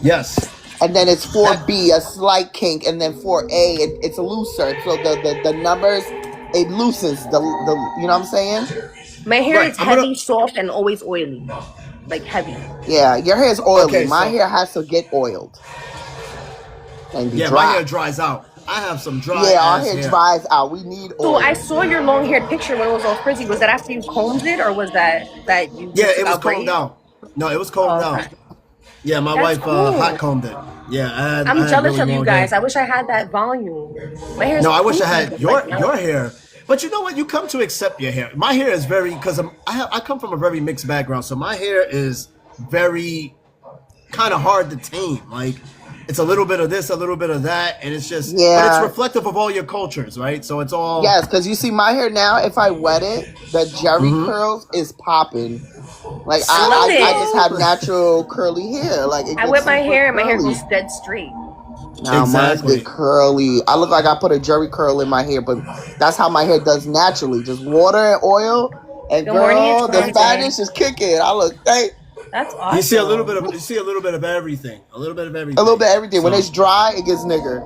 yes, And then it's 4B, a slight kink, and then 4A, it's looser. So the numbers, it loosens the you know what I'm saying? My hair Right, is I'm heavy, gonna- soft, and always oily. Like heavy. Yeah, your hair is oily. Okay, My so- hair has to get oiled and be Yeah, dry. my hair dries out. I have some dry Yeah, our ass hair hair. dries out. We need So oil. I saw your long haired picture when it was all frizzy. Was that after you combed it, or was that you Yeah, just it took was out combed braids? out. No, it was combed Oh, okay. out. Yeah, my That's wife cool. hot combed it. Yeah, I'm I had jealous really of you long guys. hair. I wish I had that volume. My hair's No, I wish I poofy, had but your like, no. hair. But you know what? You come to accept your hair. My hair is very because I come from a very mixed background, so my hair is very kind of hard to tame. Like it's a little bit of this, a little bit of that, and it's just. Yeah. But it's reflective of all your cultures, right? So it's all. Yes, because you see my hair now, if I wet it, the jerry curls is popping. Like I love I it. just have natural curly hair. Like it I gets whip my super hair and my hair curly. goes dead straight. Now mine's Exactly. get curly. I look like I put a jerry curl in my hair, but that's how my hair does naturally. Just water and oil. And Good morning, girl, it's the Monday. Spanish is kicking. I look great. That's awesome. You see a little bit of everything. A little bit of everything. A little bit of everything. When So- it's dry, it gets nigger.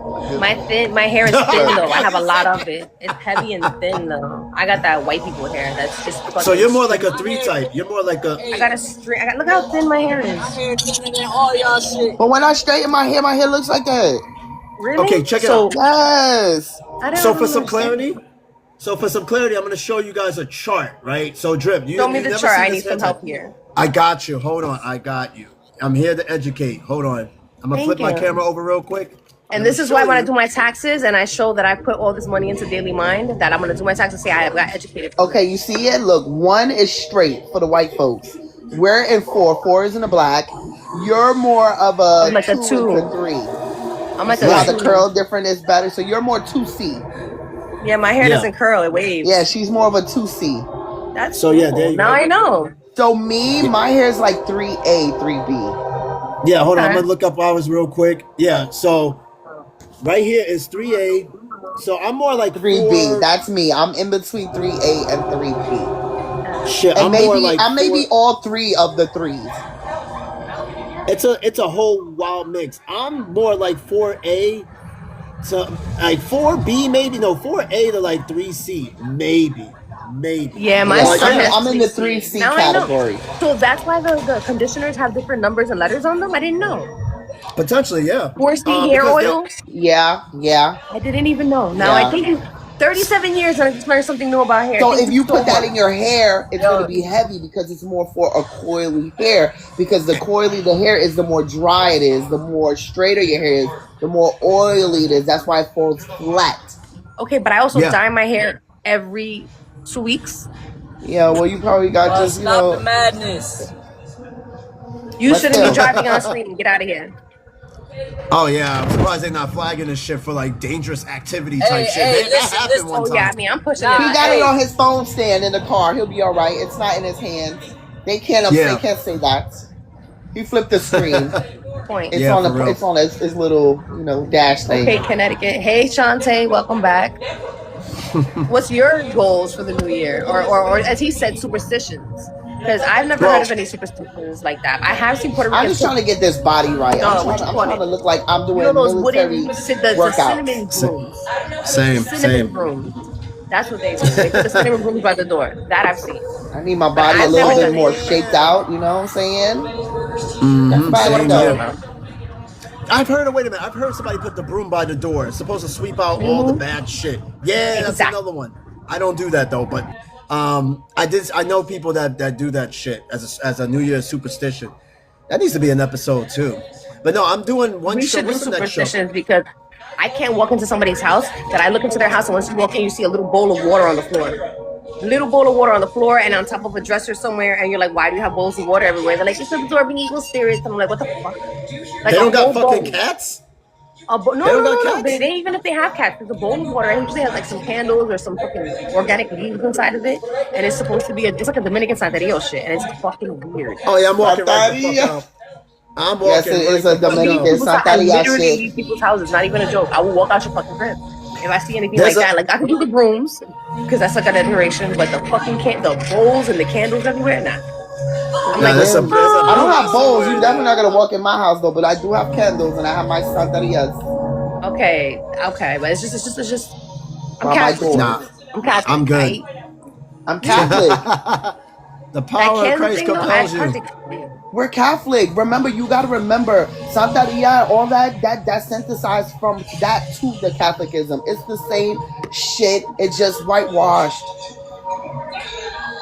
My hair is thin though. I have a lot of it. It's heavy and thin though. I got that white people hair. That's just. So you're more like straight. a 3 type. You're more like a. I got a string. Look how thin my hair is. But when I straighten my hair looks like that. Really? Okay, check it so, out. Yes. I don't So for really some understand. clarity, I'm going to show you guys a chart, right? So Drip, Show me you've the never chart. seen I this need some hair help type. here. I got you. Hold on. I got you. I'm here to educate. Hold on. I'm going to Thank flip my you. camera over real quick. And this is why when I do my taxes and I show that I put all this money into Daily Mind, that I'm gonna do my taxes, say I got educated. Okay, you see it? Look, 1 is straight for the white folks. We're in 4. 4 is in the black. You're more of a I'm like a 2 two. into 3. I'm like See how a the two. curl different is better? So you're more 2C. Yeah, my hair Yeah. doesn't curl; it waves. Yeah, she's more of a 2C. That's So, yeah, cool. there you Now go. I know. So me, my hair is like 3A, 3B. Yeah, hold on. I'm Okay. going to look up ours real quick. Yeah, so right here is 3A. So I'm more like 3B. 4. That's me. I'm in between 3A and 3B. Shit, And I'm more like I may 4. be all 3 of the 3s. It's a whole wild mix. I'm more like 4A to like 4B maybe. No, 4A to like 3C maybe. Yeah, my Yeah, Like, son I'm- has I'm in the 3C. 3C Now I know. category. So that's why the conditioners have different numbers and letters on them. I didn't know. Potentially, yeah. 4C hair because they- oil. Yeah. I didn't even know. Now Yeah. I think you. 37 years and I just learned something new about hair. So Thank if you put so that much. in your hair, it's going to be heavy because it's more for a coily hair. Because the coily the hair is, the more dry it is, the more straighter your hair is, the more oily it is. That's why it falls flat. Okay, but I also Yeah. dye my hair every 2 weeks. Yeah, well, you probably got just, you know. madness. You But shouldn't be still. driving on screen. Get out of here. Oh yeah, I'm surprised they're not flagging this shit for like dangerous activity type Hey, shit. hey, that listen, happened listen. one Oh time. yeah, I mean I'm pushing Nah, He it. got hey. it on his phone stand in the car. He'll be all right. It's not in his hands. They can't Yeah. say that. He flipped the screen. Point. It's Yeah, on for real. it's on his little, dash thing. Okay, Connecticut. Hey Shantae, welcome back. What's your goals for the new year? Or as he said, superstitions? Because I've never Well- heard of any superstitions like that. I have seen Puerto I'm Rican. just trying to get this body right. No, I'm what you trying call to it? look like I'm doing You know those military wooden, the cinnamon workouts. brooms. Same, Cinnamon same. brooms. That's what they do. They put the cinnamon brooms by the door. That I've seen. I need my body a I've little never bit done more it. shaped out. You know what I'm saying? Mhm, That's about same it, though. here. I've heard. Wait a minute. I've heard somebody put the broom by the door. It's supposed to sweep out all the bad shit. Yeah, that's Exactly. another one. I don't do that though, but I know people that do that shit as a New Year's superstition. That needs to be an episode too. But no, I'm doing one We show. should do What's the next show? superstitions because I can't walk into somebody's house that I look into their house and once you walk in, you see a little bowl of water on the floor. Little bowl of water on the floor and on top of a dresser somewhere, and you're like, why do you have bowls of water everywhere? They're like, it's absorbing evil spirits. And I'm like, what the fuck? Like They don't got whole fucking bowl. cats. No, They don't no, got no. cats? They even if they have cats, there's a bowl of water. It usually has like some candles or some fucking organic leaves inside of it, and it's supposed to be it's like a Dominican Santerio shit, and it's fucking weird. Oh yeah, I'm walking right the Santeria. fuck out. I'm Yes, walking. it is right a the fuck Dominican out. I Santeria literally shit. leave people's houses. Not even a joke. I will walk out your fucking crib if I see anything There's like a- that. Like I can do the brooms because that's like an decoration, but the fucking the bowls and the candles everywhere, nah. I'm Yeah, like, that's a. Damn. That's a I don't have beauty bowls. right You're there. definitely not gonna walk in my house though. But I do have candles, and I have my santarias okay, but it's just. I'm by my Catholic. door. Nah, I'm Catholic. I'm good. Right? I'm Catholic. The That power of candle Christ thing though, compels you. We're Catholic. Remember, you gotta remember Santeria, all that synthesized from that to the Catholicism. It's the same shit. It's just whitewashed.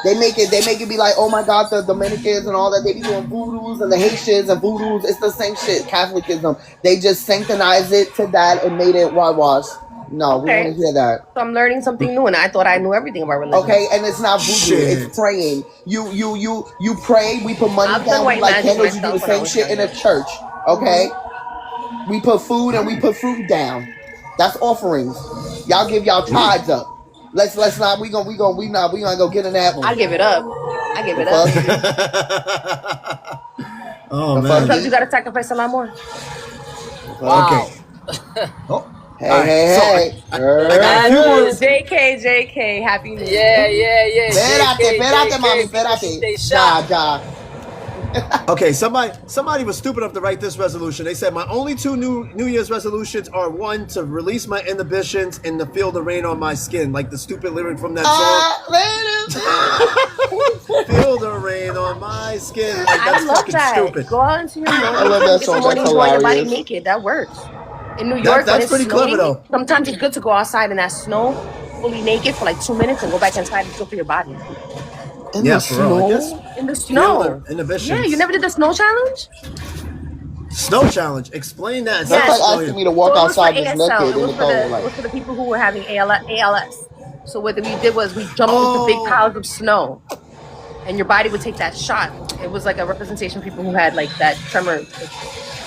They make it be like, oh my god, the Dominicans and all that. They be doing voodoos and the Haitians and voodoos. It's the same shit. Catholicism. They just sanctionized it to that and made it whitewashed. No, we don't want Okay, to hear that. so I'm learning something new, and I thought I knew everything about religion. Okay, and it's not voodoo. Shit. It's praying. You pray. We put money I've done down. We white light magic candles. You do the myself when I same was shit in a younger. church. Okay. We put food and we put fruit down. That's offerings. Y'all give y'all tithes up. Let's not. We gonna go get in that one. I give it up. I give it The up. fuck? Oh The man. fuck? Sometimes you gotta sacrifice a lot more. Wow. Oh. Hey, All right, hey, so hey. I got a few more. JK, Happy New Year. Yeah. Espérate, mami, JK, stay espérate. sharp. Ja. Okay, somebody was stupid enough to write this resolution. They said my only two New Year's resolutions are one to release my inhibitions and to feel the rain on my skin, like the stupid lyric from that song. Feel the rain on my skin. Like I that's love fucking that. stupid. Go out into your morning. I love that Get song. some morning That's joy, your body hilarious. naked. That works. In New York, when That's it's pretty snowing, clever though. sometimes it's good to go outside in that snow, fully naked for like 2 minutes, and go back inside. It's good for your body. In Yeah, the for real. I guess snow. In the feel snow. the inhibitions. Yeah, you never did the snow challenge? Snow challenge. Explain that. That's Yes. like asking me to walk So it was for outside just ASL. naked It in was the for cold. it Like, was for the people who were having ALS. So what we did was we jumped into big piles of snow, and your body would take that shot. It was like a representation of people who had like that tremor.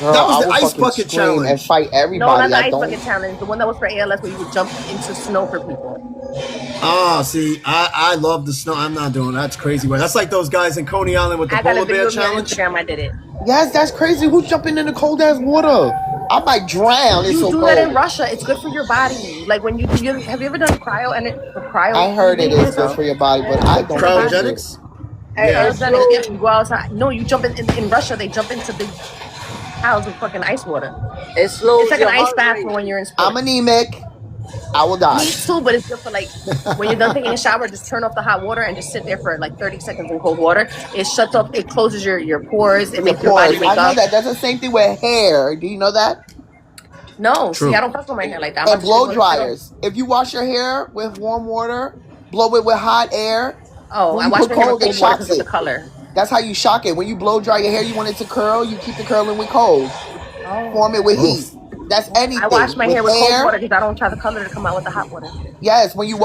girl, That was I the will ice fucking bucket scream challenge. and fight No, everybody. not the I ice don't. bucket challenge. The one that was for ALS, where you would jump into snow for people. Oh, see, I love the snow. I'm not doing that. That's crazy. That's like those guys in Coney Island with the I got a polar video bear of me on challenge. Instagram. I did it. Yes, that's crazy. Who's jumping in the cold ass water? I might drown. It's You so do cold. that in Russia. It's good for your body. Like when have you ever done cryo and cryo? I heard it breathing? is good for your body, but I don't want to do it. Cryogenics. Hey, Yeah. Cryogenics, yes, you go outside. No, you jump in Russia. They jump into big piles of fucking ice water. It slows It's like your an ice heart bath rate. for when you're in sports. I'm anemic. I will die. Me too, but it's good for like when you're done taking a shower, just turn off the hot water and just sit there for like 30 seconds in cold water. It shuts off, it closes your pores, it Your makes your body pores. wake I know up. that. That's the same thing with hair. Do you know that? No, True. see, I don't fuck with my hair like that. I'm And about to blow just- dryers. If you wash your hair with warm water, blow it with hot air. Oh, When I you wash put my hair cold, with it cold water shocks because of the it. color. That's how you shock it. When you blow dry your hair, you want it to curl. You keep the curling with cold. Form it with heat. That's anything. I wash my hair with cold water because I don't try the color to come out with the hot water. Yes, when you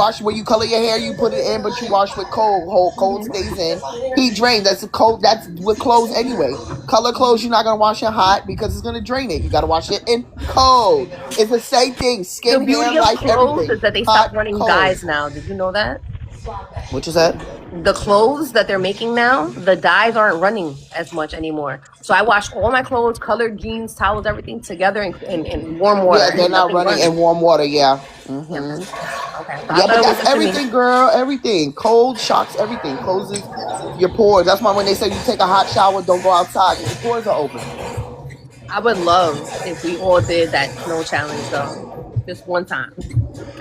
color your hair, you put it in, but you wash with cold. Cold stays in. Heat drain. That's cold. That's with clothes anyway. Color clothes, you're not gonna wash it hot because it's gonna drain it. You gotta wash it in cold. It's the same thing. The Skin, beauty hair, of life, clothes everything. is that they Hot, stopped running cold. dyes now. Did you know that? What you said? The clothes that they're making now, the dyes aren't running as much anymore. So I wash all my clothes, colored jeans, towels, everything together in warm water. Yeah, they're not Nothing running runs. in warm water. Yeah. Okay. So I Yeah, thought but it was that's good to me. everything, girl. Everything. Cold shocks everything. Closes your pores. That's why when they say you take a hot shower, don't go outside because your pores are open. I would love if we all did that snow challenge though. Just one time.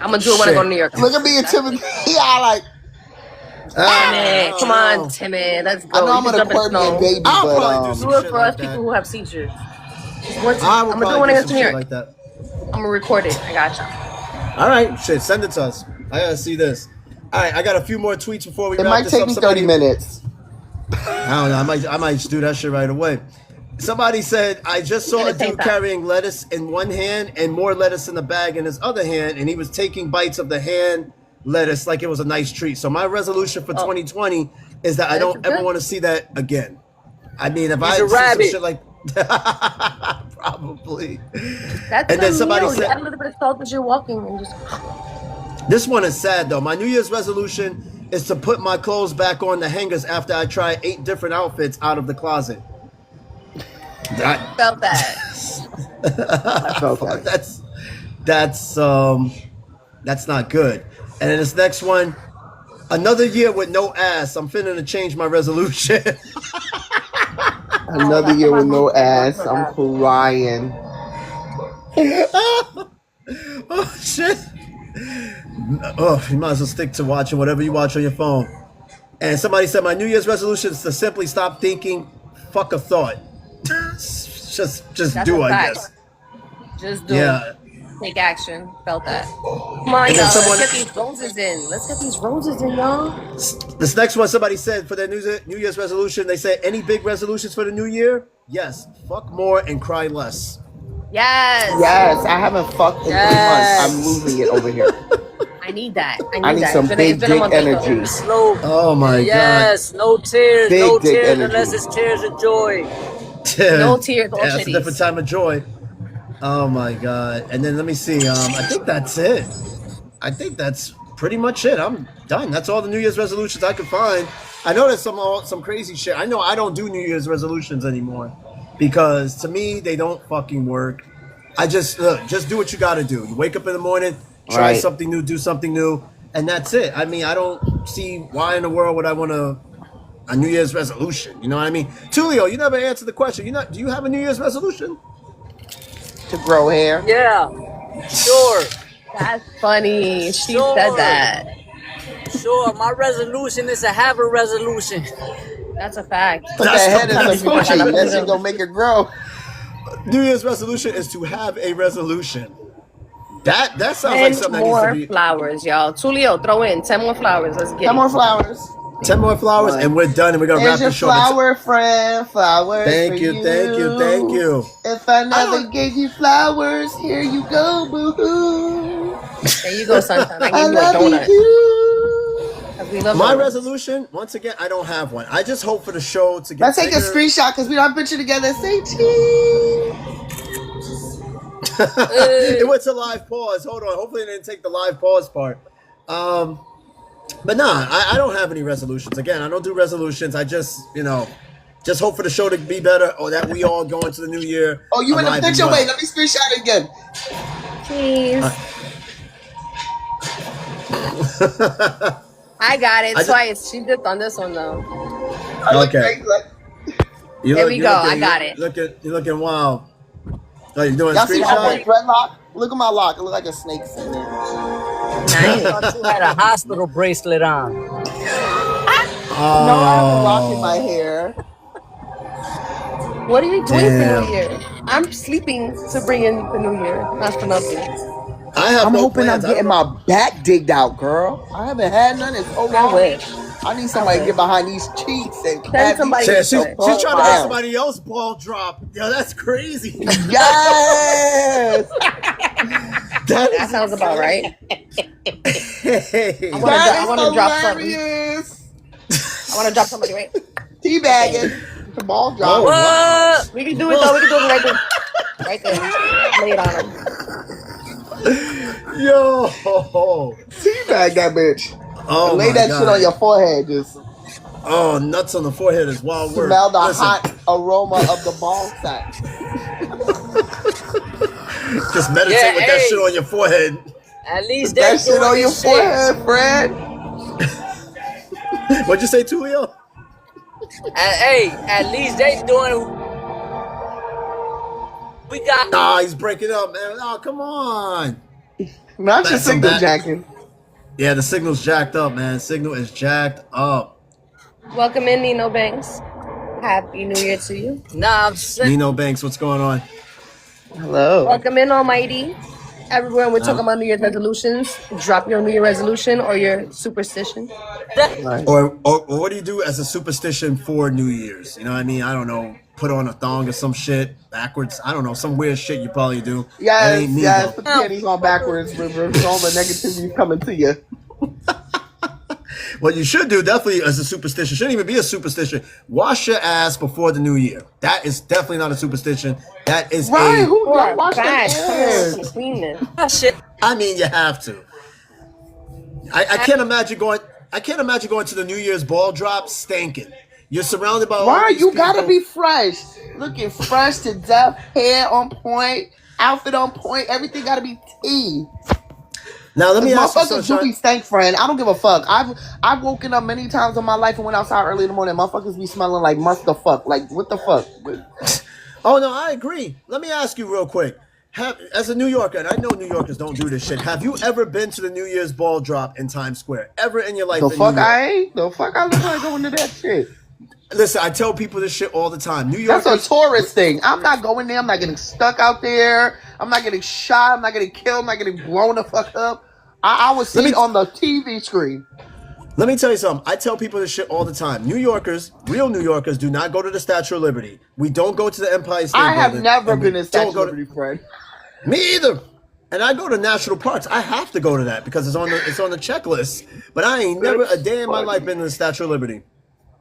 I'm gonna do it when I go to New York. Look at me and Timothy. Yeah, like Timmy, come on, Timmy, let's go. I know You I'm can an jump in Aquarian snow. baby, I'll but probably do some Do it shit for like us that. people who have seizures. Just one I time. will I'm gonna do it probably when I do get some to New shit York. like that. I'm gonna record it. I gotcha. All right, shit, send it to us. I gotta see this. All right, I got a few more tweets before we it wrap might this take up. me Somebody- 30 minutes. I don't know. I might just do that shit right away. Somebody said I just saw a gonna take dude that. carrying lettuce in one hand and more lettuce in the bag in his other hand, and he was taking bites of the hand lettuce like it was a nice treat. So my resolution for 2020 is that I That's don't ever good. want to see that again. I mean, if I He's a see some rabbit. shit like probably. That's And then a somebody meal. You said- add a little bit of salt as you're walking and just. This one is sad though. My New Year's resolution is to put my clothes back on the hangers after I try 8 different outfits out of the closet. That, Felt that. I felt that. that's not good. And then this next one, another year with no ass. I'm finna to change my resolution. Another year with no ass. I'm crying. Oh shit. Oh, you might as well stick to watching whatever you watch on your phone. And somebody said my New Year's resolution is to simply stop thinking, fuck a thought. just That's do, a I fact. guess. Just do Yeah. it. Take action. Felt that. Come on, And y'all. then someone- Let's get these roses in. Let's get these roses in, y'all. This next one, somebody said for their New Year's resolution, they said, any big resolutions for the new year? Yes. Fuck more and cry less. Yes. Yes, I haven't fucked in 3 months. I'm losing it over here. I need that. I need that. some big It's been a dick month or so. energy. Slow. Oh my Yes, no tears, Big no dick tears energy. unless it's tears of joy. god. No tears, all Yeah, it's a titties. different time of joy. Oh my god. And then let me see. I think that's it. I think that's pretty much it. I'm done. That's all the New Year's resolutions I could find. I know there's some crazy shit. I know I don't do New Year's resolutions anymore because to me they don't fucking work. I just do what you got to do. You wake up in the morning, try Right. something new, do something new, and that's it. I mean, I don't see why in the world would I want a New Year's resolution. You know what I mean? Tulio, you never answered the question. Do you have a New Year's resolution? To grow hair. Yeah, sure, That's funny. She Sure. said that. sure. My resolution is to have a resolution. That's a fact. Put That's that head in the some coochie. That shit gonna make it grow. New Year's resolution is to have a resolution. That sounds like 10 something that more needs to be flowers, y'all. Tulio, throw in 10 more flowers. Let's get 10 it. more flowers. 10 more flowers and we're done and we're gonna wrap Here's your the show. flower friend. Flowers. Thank for you, thank you, thank you. If I never don't- gave you flowers, here you go, boo hoo. There you go, sunshine. I I gave you a love donut. you. 'Cause we love My donuts. resolution, once again, I don't have one. I just hope for the show to get Let's take a bigger. screenshot because we don't have a picture together. Say cheese. It went to live pause. Hold on. Hopefully, they didn't take the live pause part. But nah, I don't have any resolutions. Again, I don't do resolutions. I just, just hope for the show to be better or that we all go into the new year. Oh, you in the alive and picture? well. Wait, let me screenshot it again. Cheese. I got it I just- twice. She dipped on this one though. I look Okay. great, like- There we go. I got it. You're looking wild. Oh, you doing a Y'all see my screenshot? dreadlock? Look at my lock. It look like a snake in there. I thought you had a hospital bracelet on. No, I have a lock in my hair. What are you doing Damn. for New Year? I'm sleeping to bring in the New Year. Not for nothing. I have I'm no hoping plans. I'm getting my back digged out, girl. I haven't had none in so I long. wish. I need somebody to get behind these cheeks and Send somebody She's to trying do it. to Wow. have somebody else ball drop. Yo, that's crazy. Yes, That sounds about right. Hey. I wanna that drop is something. hilarious. I want to drop somebody, right? Teabagging, the ball drop. What? We can do it though. We can do it right there. Right there. Lay it on him. Yo. Teabag that bitch. Oh, Lay my that God. shit on your forehead. Just Oh, nuts on the forehead is wild word. smell the Listen, hot aroma of the ball sack. just meditate Yeah, with that hey. shit on your forehead. At least they That shit doing on your this shit. forehead, Fred. What'd you say, Tulio? Hey, at least they doing. We got. Nah, he's breaking up, man. Oh, come on. Not your That's some single bad- jacking. Yeah, the signal's jacked up, man. Signal is jacked up. Welcome in, Nino Banks. Happy New Year to you. Nah, I'm sick. Nino Banks, what's going on? Hello. Welcome in, Almighty. Everyone, we're talking about New Year's resolutions. Drop your New Year resolution or your superstition. Or what do you do as a superstition for New Year's? You know what I mean? I don't know. Put on a thong or some shit backwards. I don't know. Some weird shit you probably do. That Yes, ain't me, yes. though. Put the panties on backwards. Reverse all the negativity coming to you. What you should do definitely as a superstition, shouldn't even be a superstition. Wash your ass before the new year. That is definitely not a superstition. That is Right? a. Who Or don't wash their bad. ass? Some cleanness. That shit. I mean, you have to. I can't imagine going. I can't imagine going to the New Year's ball drop stinking. You're surrounded by all Right? these You gotta people. be fresh. Looking fresh to death. Hair on point. Outfit on point. Everything gotta be tea. Now let me ask you, Motherfuckers do be Sunshine. stank, friend. I don't give a fuck. I've woken up many times in my life and went outside early in the morning. Motherfuckers be smelling like must the fuck. Like what the fuck? Oh no, I agree. Let me ask you real quick. As a New Yorker, and I know New Yorkers don't do this shit. Have you ever been to the New Year's ball drop in Times Square? Ever in your life? The in fuck New York? I ain't. The fuck I look like going to that shit. Listen, I tell people this shit all the time. New That's Yorkers. a tourist thing. I'm not going there. I'm not getting stuck out there. I'm not getting shot. I'm not getting killed. I'm not getting blown the fuck up. I was Let seen me- on the TV screen. Let me tell you something. I tell people this shit all the time. New Yorkers, real New Yorkers, do not go to the Statue of Liberty. We don't go to the Empire State I have Building, never and we been to don't Statue of go to- Liberty, friend. Me either. And I go to national parks. I have to go to that because it's on the checklist. But I ain't never a day in my life been to the Statue of Liberty.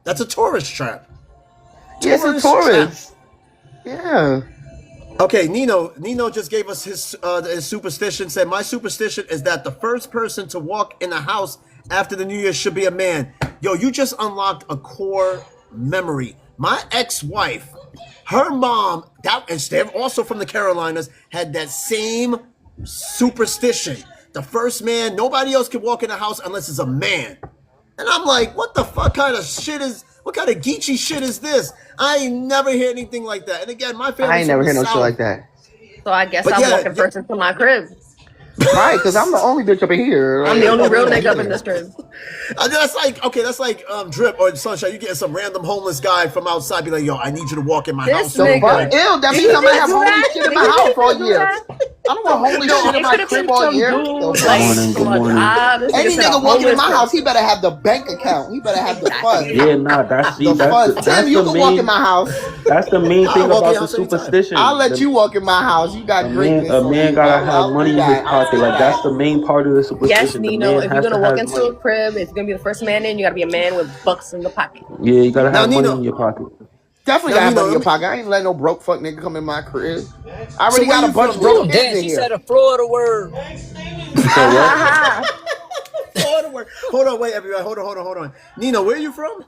That's a tourist trap. Yes, a tourist. Yeah. Okay, Nino just gave us his superstition. Said my superstition is that the first person to walk in the house after the New Year should be a man. Yo, you just unlocked a core memory. My ex-wife, her mom, and they're also from the Carolinas, had that same superstition. The first man, nobody else can walk in the house unless it's a man. And I'm like, what the fuck kind of shit is? What kind of geeky shit is this? I ain't never hear anything like that. And again, my family. I ain't never hear no shit like that. So I guess But I'm yeah, walking first into my crib. Right, because I'm the only bitch up in here. I'm the only real nigga up in this crib. That's like Drip or Sunshine. You getting some random homeless guy from outside, be like, yo, I need you to walk in my This house. So nigga. fuck, ew, that means I'm gonna have homeless shit in my house all year. I don't want homeless shit in my crib all year. The Good fuck? morning. Any nigga walking in my house, he better have the bank account. He better have the funds. Yeah, nah, that's The funds. that's Tim, you the can walk in main. my house. That's the main I'll thing walk in about your the house anytime. superstition. I'll let you walk in my house. You got greatness. A man gotta have money in his I'll pocket. see Like that's that. the main part of the superstition. Yes, The Nino, man if you're has gonna to walk have into a money. crib, if you're gonna be the first man in, you gotta be a man with bucks in the pocket. Yeah, you gotta Now, have money Nino- in your pocket. Definitely Now, got Nino, money in your let me- pocket. I ain't letting no broke fuck nigga come in my crib. I already where got a you bunch from, of broke Nino? kids in here. a Florida word. So what? Hold on, wait, everybody. Hold on. Nino, where are you from?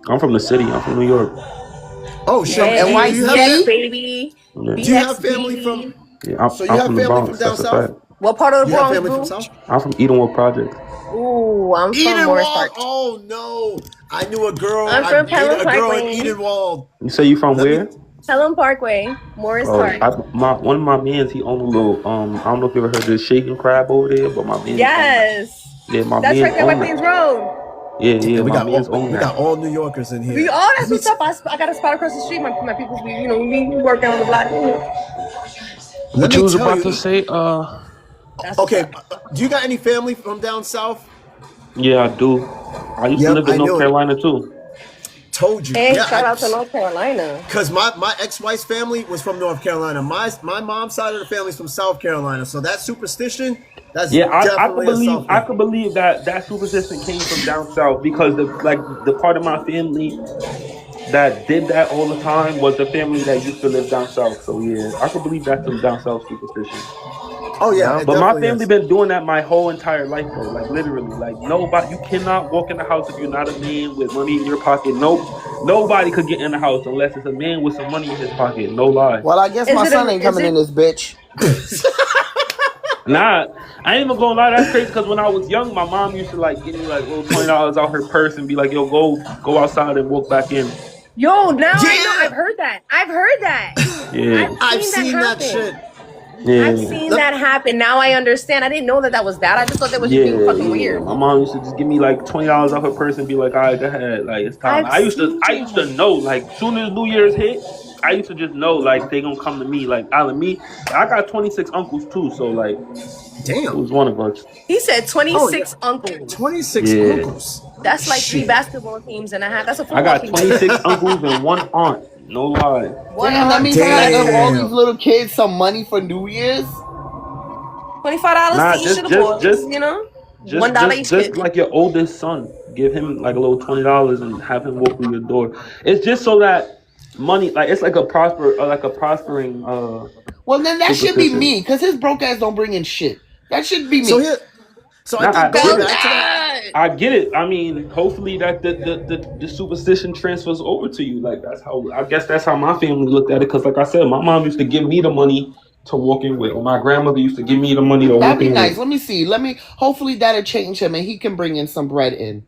I'm from the city. I'm from New York. Oh shit. And why do you you have gay? Baby. Yeah, do you have family from? yeah I'm, So you I'm have from the family Bronx. from down That's a south? fact. What part of the You have Bronx, family from boo? south? I'm from Edenwood Project. Ooh, I'm from Morris Edenwald. Park. Oh no, I knew a girl. I'm I from dated Pelham a girl in Parkway. Edenwald. You say you from Let me- where? Pelham Parkway, Morris Oh, Park. one of my mans, he owned a little. I don't know if you ever heard of the Shaking Crab over there, but my man. Yes. Yeah, my That's man right there by owned Queens it. Road. Yeah, we my got man's own we that. got all New Yorkers in here. That's what's up. I got a spot across the street. My people be, we working on the block. Let What me you was tell about you. to say? That's what's Okay, up. do you got any family from down south? Yeah, I do. I used to Yep, live in I North knew it. Carolina too. Told you. Hey, Yeah, shout out to North Carolina. Because my ex-wife's family was from North Carolina. My mom's side of the family's from South Carolina. So that superstition, that's Yeah, I definitely could a believe South I thing. could believe that superstition came from down south because the part of my family that did that all the time was the family that used to live down south. So yeah, I could believe that's some down south superstition. Oh yeah, it But my definitely family is. been doing that my whole entire life though. Like literally, like nobody, you cannot walk in the house if you're not a man with money in your pocket. Nobody could get in the house unless it's a man with some money in his pocket. No lie. Well, I guess Is my it son a- ain't is coming it- in this bitch. Nah, I ain't even gonna lie. That's crazy because when I was young, my mom used to like give me like little $20 out her purse and be like, "Yo, go outside and walk back in." Yo, now I Yeah. know. I've heard that. Yeah, I've seen that happen. shit. yeah. I've seen that happen. Now I understand. I didn't know that was that. I just thought that was just being fucking weird. My mom used to just give me like $20 out her purse and be like, "All right, go ahead, like it's time." I've I used seen to know like soon as New Year's hit, I used to just know like they gonna come to me like out of me. I got 26 uncles too, so like it Damn. was one of us. He said 26 uncles. 26 Yeah. uncles. That's like 3 Shit. basketball teams and a half. That's a I football got team. 26 uncles and one aunt. No lie. One Damn, that aunt, means I gotta give all Damn. these little kids some money for New Year's. $25 Nah, to each just- of the boys. just- You know, Just, $1 just, each just kid. like your oldest son, give him like a little $20 and have him walk through your door. It's just so that money, like it's like a prospering. Well, then that should be Superstition. me, because his broke ass don't bring in shit. That should be me. So here, so Nah, I think I- going back to that. I get it. I mean, hopefully that the superstition transfers over to you. Like I guess that's how my family looked at it. Because like I said, my mom used to give me the money to walk in with. Or my grandmother used to give me the money to That'd walk be in nice. with. Let me see. Hopefully that'll change him and he can bring in some bread in.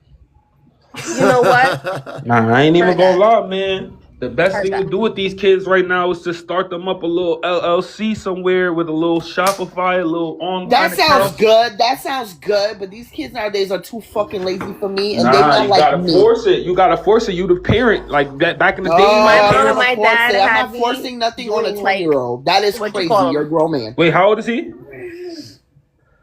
You know what? Nah, I ain't even Heard gonna that. lie, man. The best Heard thing to that. do with these kids right now is to start them up a little LLC somewhere with a little Shopify, a little That online sounds account. good. That sounds good. But these kids nowadays are too fucking lazy for me, and they Nah, not you like gotta me. force it. You gotta force it. You the parent. Like that back in the No, day, my I'm My mom not and parents. gonna my force dad it. I'm had not me forcing nothing on a doing like 20-year-old. That is what you crazy. call You're a them. grown man. Wait, how old is he?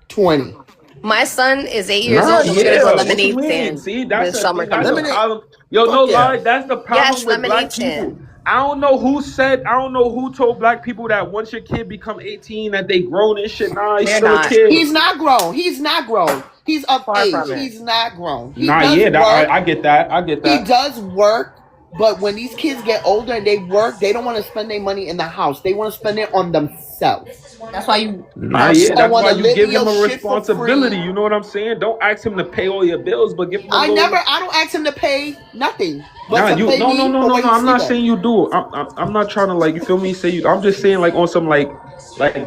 20. My son is 8 years Nah, old, and we're gonna do a yeah. What you lemonade mean? stand See, that's this the summer thing. That's coming the up. Lemonade. problem. Yo, no Fuck yeah. lie. That's the problem Yes, with lemonade black people. stand. I don't know who said. I don't know who told black people that once your kid become 18 that they grown and shit. Nah, he's They're still a not. kid. He's not grown. He's not grown. He's of Far age. from it. He's not grown. He Nah, does yeah, work. I get that. I get He that. does work. But when these kids get older and they work, they don't want to spend their money in the house. They want to spend it on themselves. That's why you Nah, have yeah, I that's want why to you live in give him your a shit for responsibility. free. You know what I'm saying? Don't ask him to pay all your bills, but give him a I little. don't ask him to pay nothing, but Nah, to you pay no no me no for no what no. he I'm not sleep at. saying you do. I'm not trying to like you feel me. Say you. I'm just saying like on some like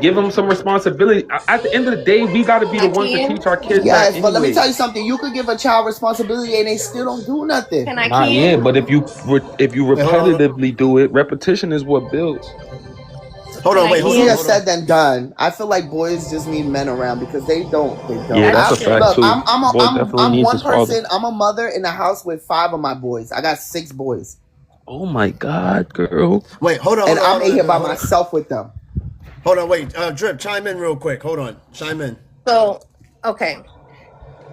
give them some responsibility. At the end of the day, we got to be the ones to Hakeem. teach our kids that Yes, but let me tell anyways. you something. You could give a child responsibility and they still don't do nothing. Can Nah, yeah, Hakeem? but if you Wait, hold on. repetitively do it, repetition is what builds. Hold Can on. Wait. Hold Easier on. Hakeem? Hold on. said than done. I feel like boys just need men around because they don't. They Yeah, don't. that's a That's true. fact Look, too. Boy definitely I'm needs one his father. person. I'm a mother in the house with 5 of my boys. I got 6 boys, Oh my God, girl. Wait. Hold on. and Hold on. I'm Hold in on. here by Hold on. myself with them. Hold on. Wait. Drip. Chime in real quick. Hold on. Chime in. So, okay.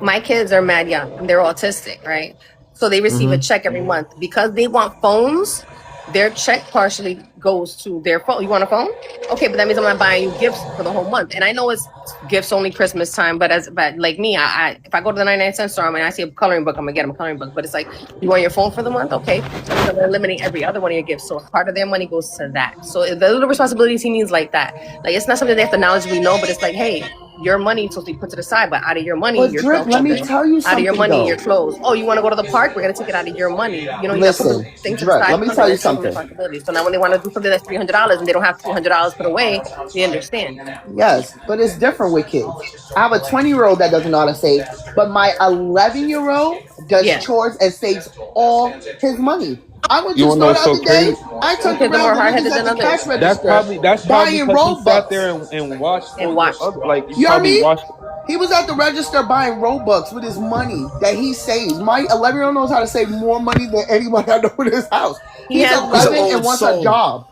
My kids are mad young and they're autistic, right? So they receive a Mm-hmm. check every month. Because they want phones, their check partially goes to their phone. You want a phone? Okay, but that means I'm not buying you gifts for the whole month. And I know it's gifts only Christmas time, but like me, I if I go to the 99-cent store and I see a coloring book, I'm gonna get them a coloring book. But it's like, you want your phone for the month? Okay. That means I'm gonna eliminate every other one of your gifts. So part of their money goes to that. So the little responsibilities he needs like that. Like it's not something they have to knowledgeably know, but it's like, hey, your money is supposed to be put to the side, but out of your money, But your Drip, cell let phone me bill. tell you Out of your something money, though. your clothes. Oh, you want to go to the park? We're gonna take it out of your money. You know, you got to put Listen, the thing to the Drip, side let me for tell them you and show them something. responsibility. So now when they want to do something that's $300 and they don't have $300 put away, they understand. Yes, but it's different with kids. I have a 20-year-old that doesn't know how to save, but my 11-year-old does Yeah, chores and saves all his money. I went You to the wanna know store the what's so other day. crazy? I some turned kids are around, more the hard niggas headed at than the others. cash register That's probably buying because he sat Robux. there and watched And all your watch. other like you You heard probably me? watched. He was at the register buying Robux with his money that he saved. My 11-year-old knows how to save more money than anybody I know in his house. He He's has He's an 11 goals. and old wants a soul. job.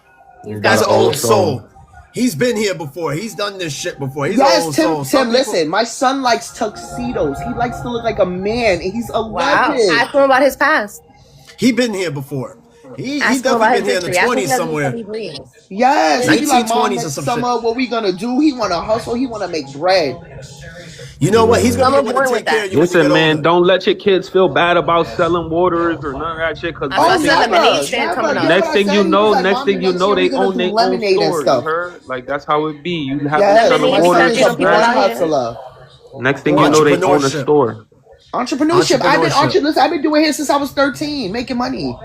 He's You got got He's an an old old goals. soul. soul. He's been here before. He's done this shit before. He's an Yes, old Tim. soul. Some people. Listen, my son likes tuxedos. He likes to look like a man, and he's Wow. 11. Ask him about his past. He been here before. He Ask him definitely about been his here in the history. Ask him if 20s he has somewhere. any dreams. Yes, he be like, Mom, 1920s or some shit. summer, what we gonna do? He wanna hustle. He wanna make bread. You know what? He's gonna Some be are the one to born with take care that. of you when you get Listen, man, older. don't let your kids feel bad about selling waters or none of that shit. Cause That's why I Oh, next said thing, lemonade stand never. coming Guess up. what next I thing said? you He was know, like, next Mommy, thing you next year know, we they gonna own do their own lemonade and store. You stuff. heard? Like that's how it be. You have them Yes, selling Lemonade my son stand, waters. is you a know, You people born heard? out here. hustler. Next thing you know, they own a Entrepreneurship. store. Entrepreneurship. I've been doing here since I was 13, making money.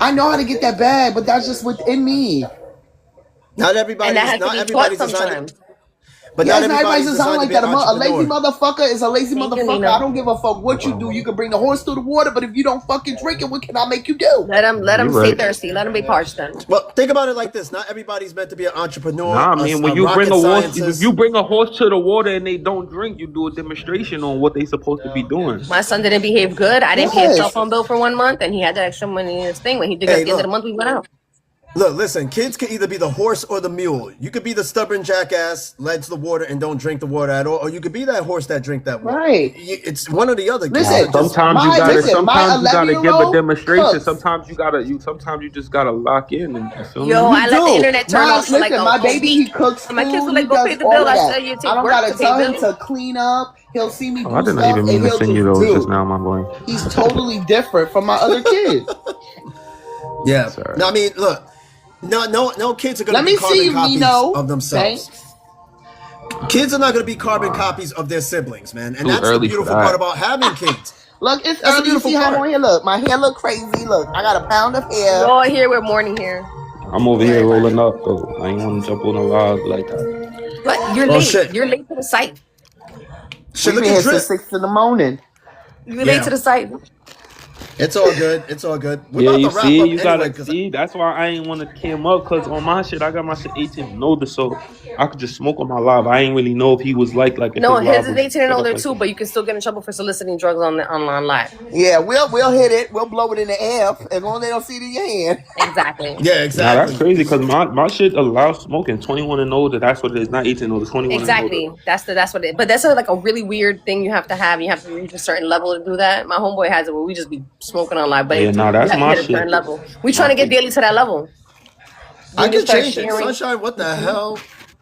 I know how to get that bag, but that's just within me. Not And that everybody's has to not be taught everybody's designed sometimes. to, but not Yes, not everybody's everybody's designed designed to like be an that. A lazy entrepreneur. motherfucker is a lazy Thank you, motherfucker. I Nina. don't give a fuck what you do. You can bring the horse through the water, but if you don't fucking drink it, what can I make you do? Let You them stay right. thirsty. Let them be parched then. Well, think about it like this: not everybody's meant to be an entrepreneur, Nah, man. When a you bring rocket a horse, if you scientist. bring a horse to the water and they don't drink, you do a demonstration on what they supposed to be doing. My son didn't behave good. I didn't pay his cell Yes. phone bill for 1 month, and he had that extra money in his thing. When he did it at Hey, the end of the look, month, we went out. look, listen. Kids can either be the horse or the mule. You could be the stubborn jackass, led to the water and don't drink the water at all, or you could be that horse that drink that water. Right. It's one or the other. Kids Listen, are just Sometimes you my gotta. listen, my Sometimes you gotta give a 11-year-old demonstration. cooks. Sometimes you gotta. Sometimes you just gotta lock in and you feel Yo, me? I let the internet turn off for like Listen, my a baby, he week. cooks And my kids food. were like, He go pay does the all bill. of I that. said, you I take don't work gotta to pay tell him bills. to clean up. He'll see me Oh, do I did not stuff, even and mean to he'll send you just those just do. now, my boy. He's totally different from my other kids. yeah. Sorry. No, I mean, look, no kids are gonna Let be me carbon see, copies Nino. of themselves. Thanks. Kids are not gonna be carbon copies of their siblings, man, and Too that's the early for beautiful that. part about having kids. Look, it's That's the early. You beautiful see how I'm part. on here? Look, my hair look crazy. Look, I got a pound of We hair. all here with morning hair. I'm over here rolling up though. I ain't want to jump on a live like that. But you're Well, late. shit. You're late to the site. Shit, We've look been at here Drip. since 6 in the morning. You're late to the site. It's all good. It's all good. We're Yeah, about you to wrap see, up you anyway. gotta see. That's why I ain't want to came up, cause on my shit, I got my shit 18 and older, so I could just smoke on my live. I ain't really know if he was like if No, his his live is was 18 and set up older like too, that. but you can still get in trouble for soliciting drugs on the online live. Yeah, we'll hit it. We'll blow it in the air as long as they don't see it in your hand. Exactly. Yeah, Nah, exactly. that's crazy, cause my shit allows smoking 21 and older. That's what it is, not 18 and older, 21 and Exactly. older. That's what it. But that's like a really weird thing you have to have. You have to reach a certain level to do that. My homeboy has it where we just be smoking on live, but Yeah, nah, that's you have to my hit a certain shit. level. We trying to get daily to that level. I We can just start change it. sharing. Sunshine, what the hell?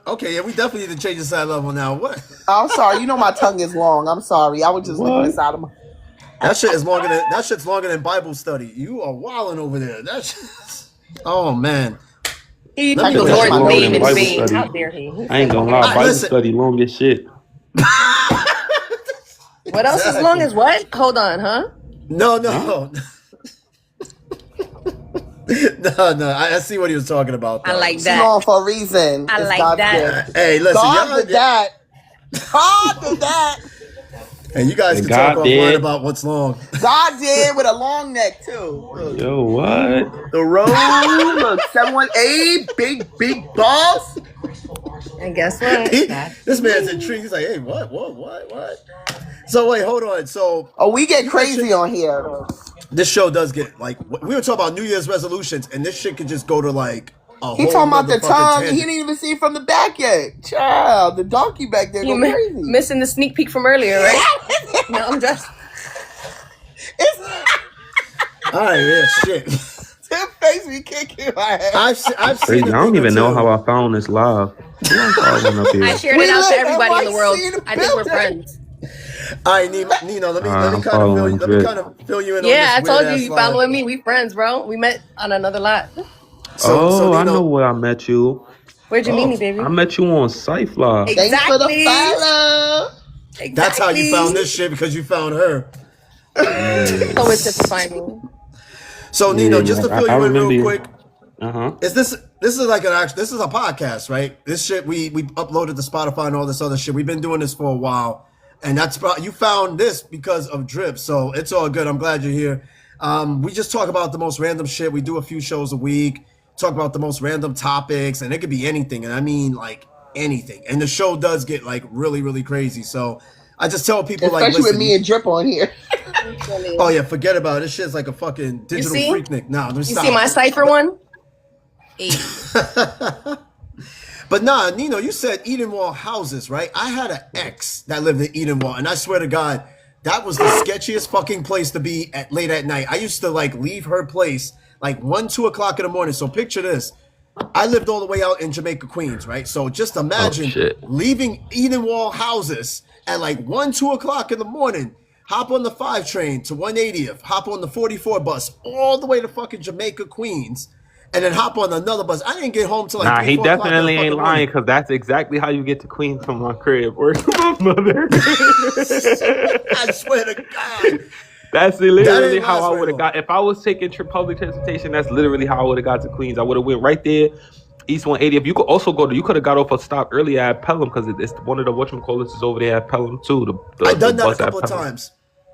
Okay, yeah, we definitely need to change the side level now. What? I'm sorry. You know my tongue is long. I'm sorry. I was just licking What? the side of my. That shit is longer than that shit's longer than Bible study. You are wilding over there. That shit's, oh man. He Let me took the look at Lord's my longer name than in notes. Bible vain. study. How dare he? He I ain't said, gonna "Fuck lie, it." Bible listen. study long as shit. What else is long as what? Hold on, huh? No. Huh? No. I see what he was talking about. Though. I like She that. long for a reason. I It's like God's that. gift. Hey, listen, God y'all. did that. God did that. And you guys And can talk God offline did. about what's long. God did with a long neck too. Look. Yo, what? The road. Look, 718, big boss. And guess what? This man's intrigued. He's like, hey, what? So wait, hold on. So Oh, we get you crazy mentioned- on here. this show does get like we were talking about New Year's resolutions, and this shit could just go to like a He whole talking about the motherfucking tongue. He tangent. didn't even see it from the back yet. Child, the donkey back there You go crazy. missing the sneak peek from earlier, right? No, I'm just. All right, yeah, shit. His face be kicking my head. I've seen Crazy. the I don't video even know too. how I found this live. Who I following up I here? shared We it out live to in everybody in the NYC world. in the I think we're building. friends. All right, Nino, let me I'm kind of following fill you in Yeah, I on this told weird you ass you line. following me. We friends, bro. We met on another lot. So I know Nino, where I met you. Where'd you meet me, baby? I met you on Cyfly. Thanks for the Exactly. follow. Exactly. that's how you found this shit because you found her. So it's just finding. So Nino, just to fill I you in remember real you. quick, Uh-huh. this is like this is a podcast, right? This shit we uploaded to Spotify and all this other shit. We've been doing this for a while, and that's you found this because of Drip, so it's all good. I'm glad you're here. We just talk about the most random shit. We do a few shows a week, talk about the most random topics, and it could be anything, and I mean like anything. And the show does get like really, really crazy. So I just tell people like, Especially listen, with me and Drip on here. oh yeah, forget about it. This shit's like a fucking digital see? freaknik. Nah, You see my cipher one? 8. But nah, Nino, you said Edenwald houses, right? I had an ex that lived in Edenwald, and I swear to God, that was the sketchiest fucking place to be at late at night. I used to like leave her place like 1-2 o'clock in the morning. So picture this. I lived all the way out in Jamaica, Queens, right? So just imagine shit. leaving Edenwald houses at like 1-2 o'clock in the morning, hop on the 5 train to 180th, hop on the 44 bus all the way to fucking Jamaica, Queens, and then hop on another bus. I didn't get home till like Nah, 3, he 4 o'clock in the definitely fucking ain't morning. lying, because that's exactly how you get to Queens from my crib or my mother. I swear to God. That's literally ain't how last I very would have long. got. If I was taking public transportation, that's literally how I would have got to Queens. I would have went right there, East 180th. You could also go to. You could have got off a stop earlier at Pelham because it's one of the whatchamacallits is over there at Pelham too. I've done that a bus at couple of Pelham. times.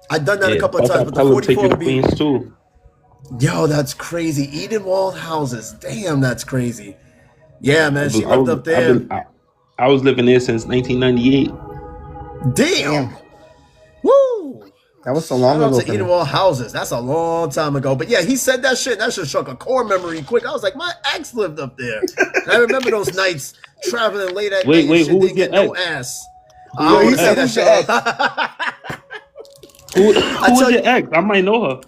I've done that a Yeah, couple of bus times, at but the Pelham take 44 you to would be. Queens too. Yo, that's crazy. Edenwald houses. Damn, that's crazy. Yeah, man, she lived up there. I was living there since 1998. Damn. Woo. That was so long Shout out ago. to Edenwald houses. That's a long time ago. But yeah, he said that shit. That shit struck a core memory quick. I was like, my ex lived up there. And I remember those nights traveling late at night. Wait, and shit, who was didn't get your no ex? ass. Who I was always your say ex? that shit. Who tell was you- your ex? I might know her.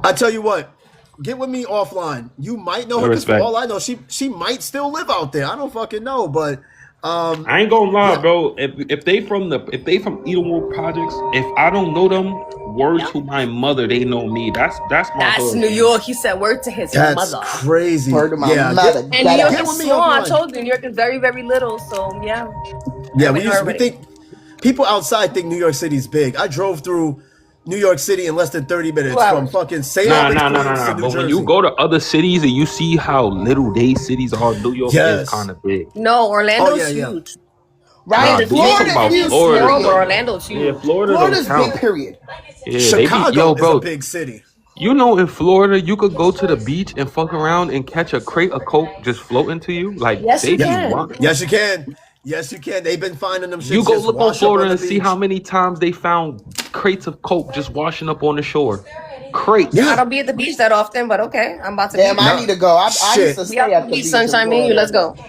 I tell you what, get with me offline. You might know her because for Respect. all I know, she might still live out there. I don't fucking know, but I ain't gonna lie, bro. If they from Edenwood Projects, if I don't know them, word to my mother, they know me. That's my That's hood. New York. He said word to his that's mother. crazy. Word to my yeah, mother. And New York Get is with me small. I offline. told you, New York is very, very little. So yeah. Yeah, I we know think people outside think New York City's big. I drove through New York City in less than 30 minutes 2 from hours. fucking St. Nah, Albans, nah, nah, nah, Queens to nah. New But when Jersey. you go to other cities and you see how little they cities are, New York is Yes. kind of big. No, Orlando's Oh, yeah. huge. Right? Nah, Just dude, you talking Florida's about huge. Florida? No, but Period. Orlando's Yeah, huge. Florida don't Florida's big. count. Period. Yeah, they be Chicago yo, is bro. a big city. You know, in Florida, you could go to the beach and fuck around and catch a crate of coke just floating to you. Like Yes, they you be can. wild. Yes, you can. Yes, you can. They've been finding them You shits go just look on wash up Florida on the and see beach. how many times they found crates of coke just washing up on the shore. Crates. I don't be at the beach that often, but okay, I'm about to Damn, be. I Nah. need to go. I Shit. used to We stay out at the the beach, beach in sunshine, me and you. Let's Florida. go.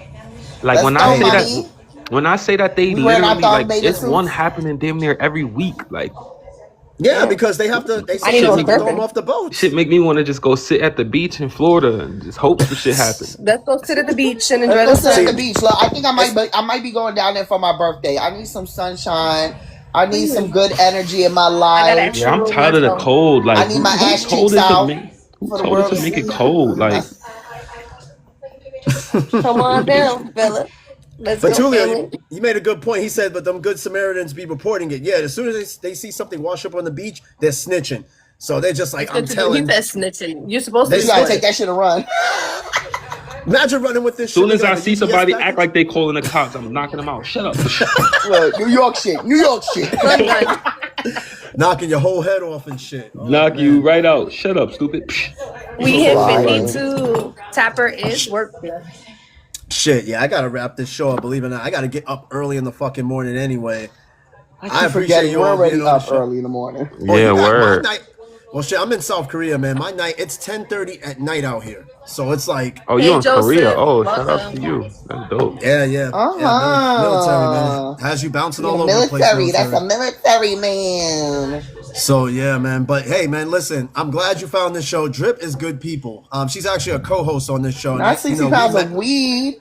Like Let's when go, I say mommy. that, when I say that they We wearing our literally thong like bathing it's one suits. happening damn near every week. Like Yeah, because they have to. They I need to sometimes go have to throw them surfing. off the boats. shit make me want to just go sit at the beach in Florida and just hope some shit happens. Let's go sit at the beach and enjoy Let's the go sit at the sun. beach. Look, I think I might be going down there for my birthday. I need some sunshine. I need some good energy in my I got an life. extra Yeah, I'm room. tired Let's of the go. cold. Like I need my who ass told cheeks it to out make who for the told it world to to make it see. cold? Like Come on down, fella. Let's But go, Tulio, family. you made a good point. He said, "But them good Samaritans be reporting it." Yeah, as soon as they see something wash up on the beach, they're snitching. So they're just like, It's "I'm good to do. He telling." said snitching. You're supposed to They You gotta swear. take that shit and run. Imagine running with this as soon shit. as They I got a see UPS somebody package. act like they calling the cops, I'm knocking them out. Shut up. Look, New York shit. New York shit. Gun, gun. knocking your whole head off and shit. Oh, Knock man. you right out. Shut up, stupid. We hit Lying. 52. Tapper is work. Shit, yeah, I gotta wrap this show up. Believe it or not, I gotta get up early in the fucking morning anyway. I Keep appreciate forgetting you we're all being already on the up show. early in the morning. Oh, Yeah, you got my word. night. Well, shit, I'm in South Korea, man. My night, it's 10:30 at night out here, so it's like, Oh, Hey, you in Joseph. Korea? Oh, shout out to Welcome. you. That's dope. yeah, military, man. Uh-huh. Has you bouncing You're all the over the place, military. That's a military. military man. So yeah, man. But hey, man, listen, I'm glad you found this show. Drip is good people. She's actually a co-host on this show. Not And, 60 pounds of weed.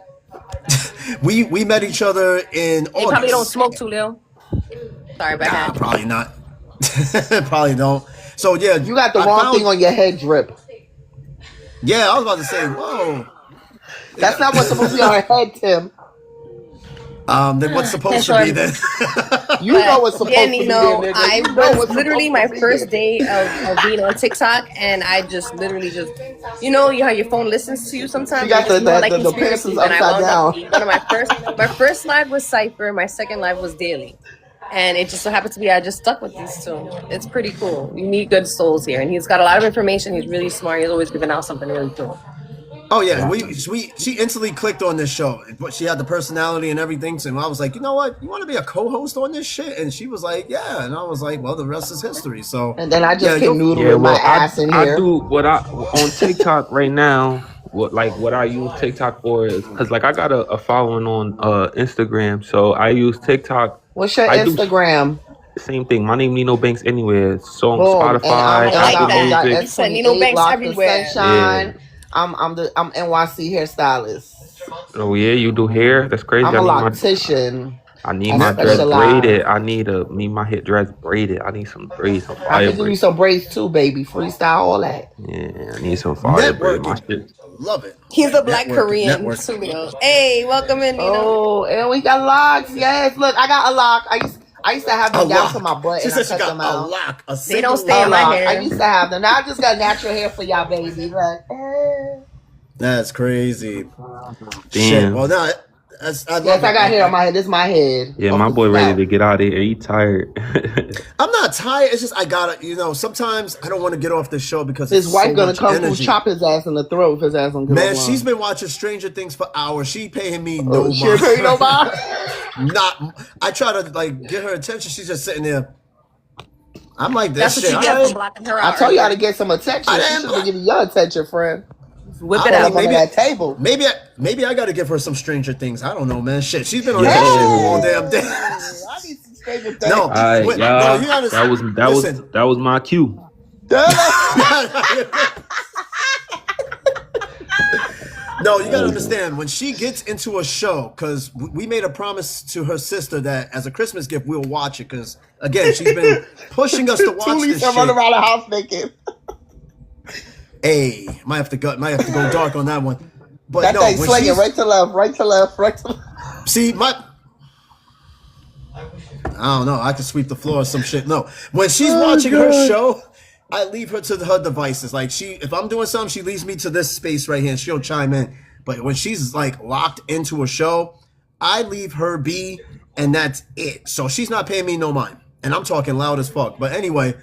we met each other in They probably don't August. smoke too, Lil. Sorry about Nah, that. probably not. Probably don't. So yeah, You got the I wrong found- thing on your head, Drip. Yeah, I was about to say, whoa. That's not what's supposed to be on her head, Tim. Then what's supposed to be then? You know what's supposed Yeah, to be Nino, there, nigga. I You know was what's literally supposed my to be first there. day of being on TikTok, and I just literally just, you know how your phone listens to you sometimes. You got It's more the conspiracies, pants and I upside wound up down. being one of my first live was Cypher, my second live was Daily, and it just so happened to be I just stuck with these two. It's pretty cool. You meet good souls here, and he's got a lot of information. He's really smart. He's always giving out something really cool. Oh yeah, she instantly clicked on this show, but she had the personality and everything. So I was like, you know what, you want to be a co-host on this shit? And she was like, yeah. And I was like, well, the rest is history. So And then I just yeah, can noodle Yeah, with my well, ass in I here. do what I on TikTok right now. What I use TikTok for is because like I got a following on Instagram, so I use TikTok. What's your I do Instagram? same thing. My name Nino Banks anywhere. So on Boom. Spotify, I like Apple that. Music. He said Nino Banks Lock the everywhere. Sunshine. I'm NYC hairstylist. Oh yeah, you do hair? That's crazy. I'm a I loctician. need I my dreads specialize. braided. I need my hair dreads braided. I need some braids, some I fire can give you braids. some braids too, baby. Freestyle, all that. Yeah, I need some fire braids. My networking, shit. love it. He's a black Korean. Network. Tulio. Hey, welcome in, Nino. Oh, and we got locks. Yes, look, I got a lock. I used to have them down to my butt She and I said she cut got them a out. lock. A They don't single stay in lock. my Lock. hair. I used to have them. Now I just got natural hair for y'all, baby. Look. That's crazy. Damn. Shit. Well, no, that's, I love Yes, it. I got hair on my head. This is my head. Yeah, Off my the boy ready scalp. to get out of here. He tired. I'm not tired. It's just I gotta, sometimes I don't want to get off this show because His it's wife so gonna much come through, energy. chop his ass in the throat if his ass don't get Man, along. she's been watching Stranger Things for hours. She paying me no She ain't paying no mind. Not. I try to like get her attention. She's just sitting there. I'm like That's this what shit. you get alright. for blocking her I out. told you how earlier. to get some attention. I She am- should have given your attention, friend. Whip I it don't out. know, Up under that table. Maybe I got to give her some Stranger Things. I don't know, man. Shit, she's been on Yeah. that shit all damn day. I need some Stranger Things. No, All right, wait, y'all. no, you gotta- listen. That was my cue. No, you gotta understand when she gets into a show, because we made a promise to her sister that as a Christmas gift we'll watch it. Because again, she's been pushing us to watch this Tulisa run shit. around the house naked. Hey, might have to go dark on that one. But That no, thing when slinging she's right to left, right to left, right to left. see my I don't know. I could sweep the floor or some shit. No, when she's watching her show, I leave her to her devices. Like if I'm doing something, she leaves me to this space right here, and she'll chime in. But when she's like locked into a show, I leave her be, and that's it. So she's not paying me no mind, and I'm talking loud as fuck. But anyway,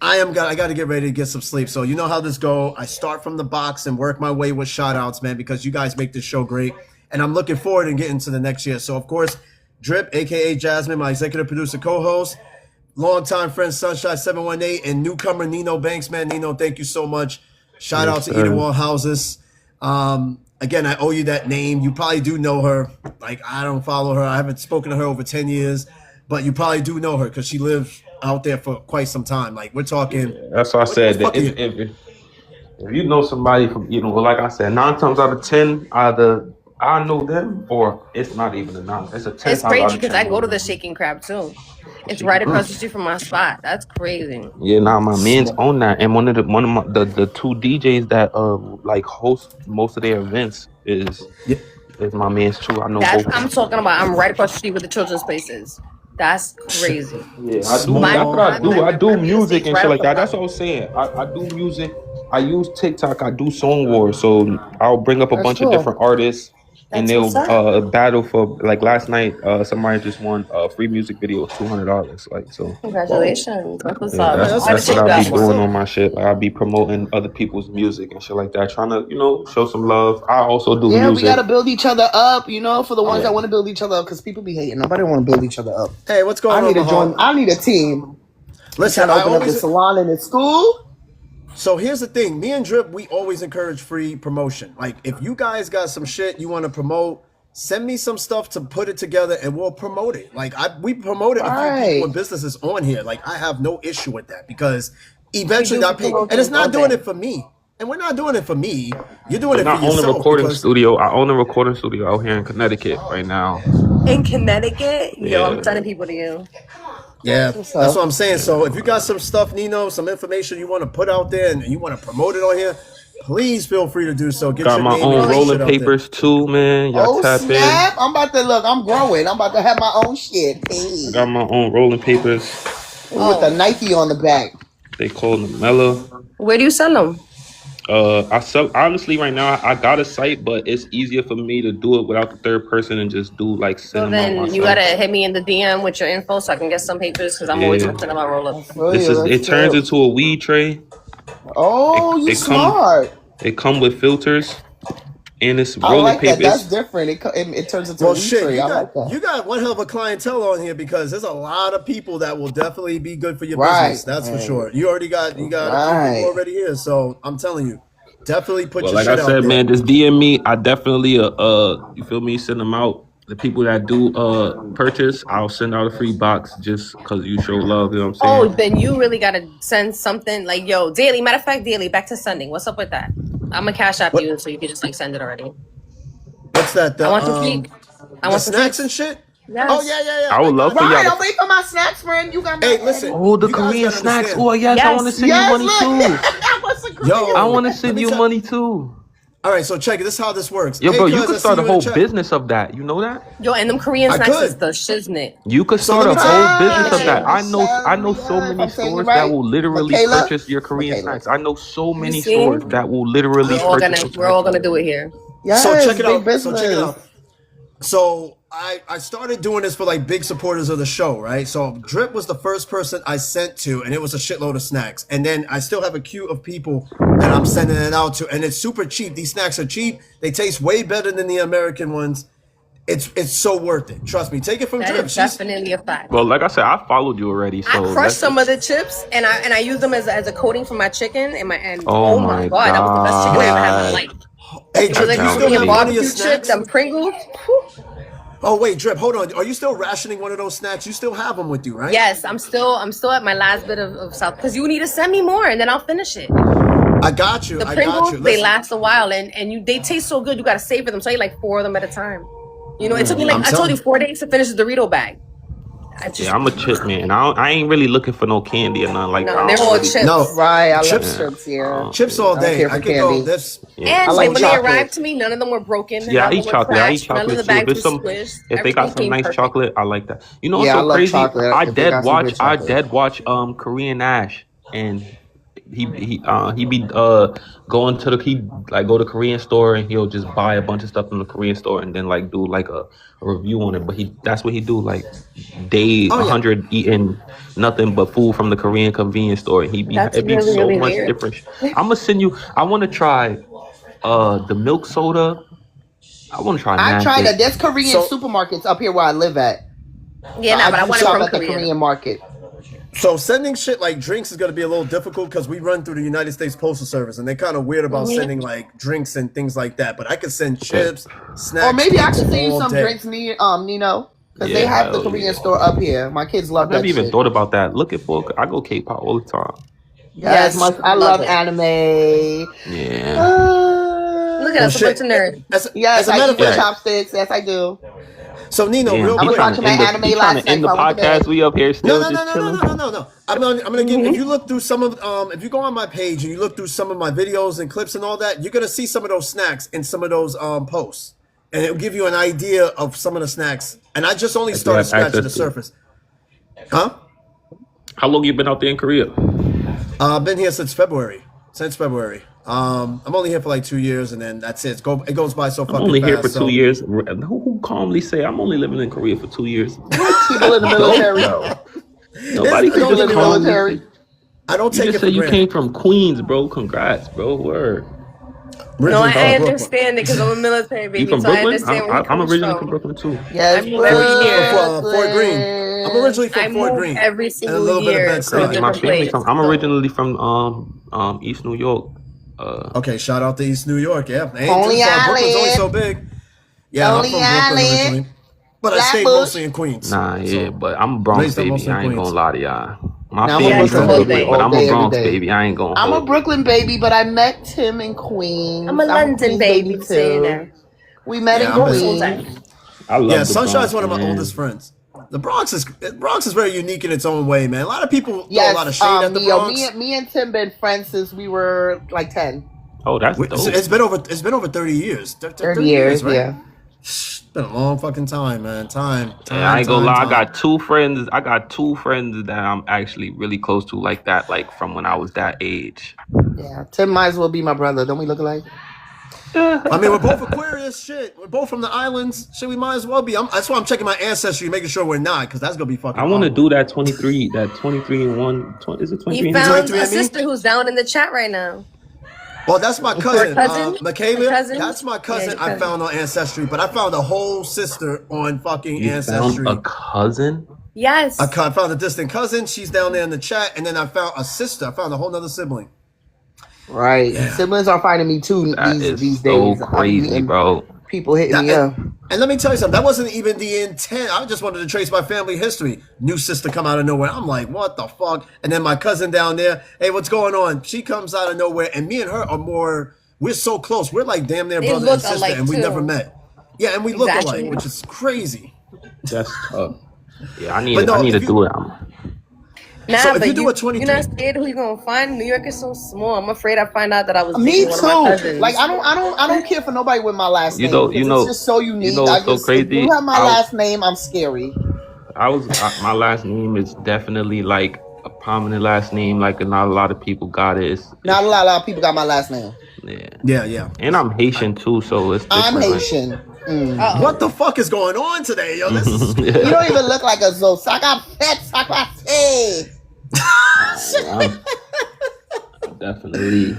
I got to get ready to get some sleep. So you know how this go. I start from the box and work my way with shout outs, man, because you guys make this show great. And I'm looking forward to getting to the next year. So, of course, Drip, a.k.a. Jasmine, my executive producer co-host, longtime friend Sunshine 718, and newcomer Nino Banks, man. Nino, thank you so much. Shout out to Eat Wall Houses. Again, I owe you that name. You probably do know her. Like, I don't follow her. I haven't spoken to her over 10 years. But you probably do know her because she lives out there for quite some time. Like, we're talking. Yeah, that's why I said that if you know somebody from, like I said, 9 times out of 10, either I know them or it's not even a 9. It's a 10. It's crazy because I go to the Shaking Crab too. It's right across the street from my spot. That's crazy. Yeah, nah, my man's on that, and one of the 2 DJs that like host most of their events is my man's too. I know. That's I'm talking about. I'm right across the street with the children's places. That's crazy. Yeah, I do. That's what I do. I do music and shit like that. That's what I was saying. I do music. I use TikTok. I do Song Wars. So I'll bring up a bunch of different artists, and they'll battle for, like, last night. Somebody just won a free music video, $200. Like, so. Congratulations. That's what's up. That's what I'll be doing on my shit. Like, I'll be promoting other people's music and shit like that, trying to, show some love. I also do music. Yeah, we gotta build each other up, for the ones that want to build each other up, because people be hating. Nobody want to build each other up. Hey, what's going on? I need a team. Listen, I open up the salon in the school. So here's the thing. Me and Drip, we always encourage free promotion. Like, if you guys got some shit you want to promote, send me some stuff to put it together and we'll promote it. Like, we promoted a few people and businesses on here. Like, I have no issue with that because eventually I pay. And it's not doing it for me. And we're not doing it for me. You're doing it for yourself. I own a recording studio. I own a recording studio out here in Connecticut right now. In Connecticut? Yeah. Yo, I'm sending people to you. Yeah, that's what I'm saying. So if you got some stuff, Nino, some information you want to put out there and you want to promote it on here, please feel free to do so. Got my own rolling papers too, man. Y'all tap snap. In. I'm about to look. I'm growing. I'm about to have my own shit. Hey. I got my own rolling papers. With the Nike on the back. They call them Mella. Where do you sell them? I sell, honestly, right now I got a site, but it's easier for me to do it without the third person and just do like send them out myself. You gotta hit me in the DM with your info so I can get some papers because I'm always talking about roll-ups. It turns into a weed tray. Oh, you smart. It come with filters and it's rolling papers. That's different. It turns into a weed tray. I like that. You got one hell of a clientele on here because there's a lot of people that will definitely be good for your business. That's for sure. You got people already here, so I'm telling you, definitely put your shit out there. Like I said, man, just DM me. I definitely you feel me, send them out. The people that do purchase, I'll send out a free box just because you show love. You know what I'm saying? Oh, then you really gotta send something like, yo, daily. Matter of fact, daily. Back to sending. What's up with that? I'm gonna cash out you so you can just like send it already. What's that? I want some feet. I want snacks and shit. Yes. Oh yeah. I would love for y'all. I'll wait for my snacks, friend. You got. Hey, listen. Oh, the Korean snacks. Oh yes, I want to send you money too. I want to send you money too. All right, so check it. This is how this works. Yo, bro, you could start a whole business of that. You know that? Yo, and them Korean snacks is the shiznit. You could start a whole business of that. I know so many stores that will literally purchase your Korean snacks. I know so many stores that will literally purchase. We're all gonna do it here. Yes, so check it out. So I started doing this for like big supporters of the show, right? So Drip was the first person I sent to, and it was a shitload of snacks. And then I still have a queue of people that I'm sending it out to, and it's super cheap. These snacks are cheap. They taste way better than the American ones. It's so worth it. Trust me. Take it from Drip. Is definitely a fact. Well, like I said, I followed you already. So I crushed some of the chips, and I use them as a coating for my chicken. Oh my god, that was the best chicken I ever had in my life. Hey, Drip, you still have barbecue chips, them Pringles. Oh wait, Drip, hold on. Are you still rationing one of those snacks? You still have them with you, right? Yes, I'm still at my last bit of South because you need to send me more and then I'll finish it. I got you. The Pringles, they last a while and they taste so good. You gotta savor them. So I eat like 4 of them at a time. You know, it took me I told you 4 days to finish the Dorito bag. I just Yeah, I'm a chip man. I ain't really looking for no candy or nothing like that. no, I they're don't all really- chips. No, Right, I love chips, chips. Yeah, chips all I don't day. care for I could go candy. this. Yeah. And I like when they chocolate. arrived to me, none of them were broken. Yeah, I None eat of them were chocolate. I eat crashed. None of chocolate the too. If bags it's were some, squished. if they Everything got some came nice perfect. chocolate, I like that. You know what's Yeah, I so love crazy? chocolate if they got some good I chocolate. dad watch Korean Ash, and he be going to the he like go to Korean store and he'll just buy a bunch of stuff from the Korean store and then like do like a review on it. But that's what he do, like day Oh yeah. 100 eating nothing but food from the Korean convenience store. And That's it be really, so really much weird. different. I'm gonna send you. I want to try the milk soda. I want to try I tried Nasdaq. that. There's Korean So- supermarkets up here where I live at. Yeah, no, but I do want it shop from at the Korea. Korean market. So sending shit like drinks is gonna be a little difficult because we run through the United States Postal Service and they're kind of weird about sending like drinks and things like that. But I could send chips, snacks, Or maybe I cakes can send you all some day. drinks, Nino, because they Yeah, have the hell Korean yeah. store up here. My kids I love never that even shit. thought about that. Looking for, I go K-pop all the time. Yes, Yes, I love it. anime. Yeah. Look at us, a bunch of nerds. Yes, as a I matter eat of with fact, chopsticks. Yes, I do. so Nino, Damn, real I was quick. watching that anime last night. end the before I went to podcast. bed. We up here No, still no, no, just no, chilling. no, no, no, no. I'm gonna give. If you look through some of, if you go on my page and you look through some of my videos and clips and all that, you're gonna see some of those snacks in some of those posts, and it'll give you an idea of some of the snacks. And I just only That you started have scratching access the to. surface. Huh? How long you been out there in Korea? I've been here since February. Since February. I'm only here for like 2 years, and then that's it. It goes by so I'm fucking only fast. here for so. 2 years. Who calmly say I'm only living in Korea for 2 years? People in the military. Nobody can Don't People get in just the me wrong. calmly. military. I don't You take just it said for you granted. came from Queens, bro. Congrats, bro. Word. No, Originally from I Brooklyn. understand it because I'm a military You baby, from so I Brooklyn? understand where he I'm comes originally from from. Brooklyn too. Yes, I move every year. Fort Greene. I'm originally I from Fort move Green. every and a single little bit of year Bed to a Stuy. Crazy. My different family place. I'm originally from East New York. Okay, shout out to East New York. Yeah, ain't Coney too far. Brooklyn's only Island. so big. Yeah, I'm Coney from Brooklyn Island. originally, but I stayed Flatbush. mostly in Queens. Nah, yeah, So, but I'm a Bronx raised up baby. mostly in I ain't Queens. gonna lie to y'all. My Now, I'm a family's Brooklyn from baby Brooklyn, all but I'm day, a every Bronx day. baby. I ain't gonna I'm a hold you. Brooklyn baby, but I met Tim in Queens. I'm a London Queens baby, saying too. that. We met Yeah, in I'm Bronx all a, day. Queens. I love yeah. the Sunshine's Bronx, one of my man. oldest friends. The Bronx is very unique in its own way, man. A lot of people throw Yes, a lot of shade at the Neo, Bronx. me and Tim been friends since we were like 10. Oh, that's dope. It's been over 30 years. 30 years, right? yeah. It's been a long fucking time, man. Time. Yeah, I ain't gonna lie. I time. got two friends. That I'm actually really close to, like that, like from when I was that age. Yeah, Tim might as well be my brother. Don't we look alike? I mean, we're both Aquarius. Shit, we're both from the islands. Shit, we might as well be. That's why I'm checking my ancestry, making sure we're not, because that's gonna be fucking. I want to horrible. do that 23 and 1. Is it 23 He and 1? found 23 a and me? sister who's down in the chat right now. Well, that's my cousin, cousin? Michaela. Your cousin? That's my cousin. Yeah, your I cousin. found on Ancestry, but I found a whole sister on fucking You Ancestry. found a cousin? Yes. I found a distant cousin. She's down there in the chat, and then I found a sister. I found a whole nother sibling. Right. Siblings are finding me too That these is days. so I'm crazy, getting bro. People hitting me up. And let me tell you something. That wasn't even the intent. I just wanted to trace my family history. New sister come out of nowhere. I'm like, what the fuck? And then my cousin down there, hey, what's going on? She comes out of nowhere, and me and her are more. We're so close. We're like damn near They brother look and sister, alike, and we too. never met. Yeah, and we look Exactly. alike, which is crazy. That's tough. Yeah, I need But no, to if you- do it. Nah, So if but you do a 23 you're not scared who you gonna find? New York is so small. I'm afraid I find out that I was Me dating one of my too. cousins. Like I don't care for nobody with my last You name. know- because you know- it's just so unique. you know what's so If crazy? you have my I- last name, I'm scary. My last name is definitely like a prominent last name. Like not a lot of people got it. Not a lot of people got my last name. Yeah. Yeah. And I'm Haitian too, so it's different. I'm like- Haitian. Uh-oh. What the fuck is going on today, yo? This is You don't even look like a Zosaka pet Sakate. I'm definitely.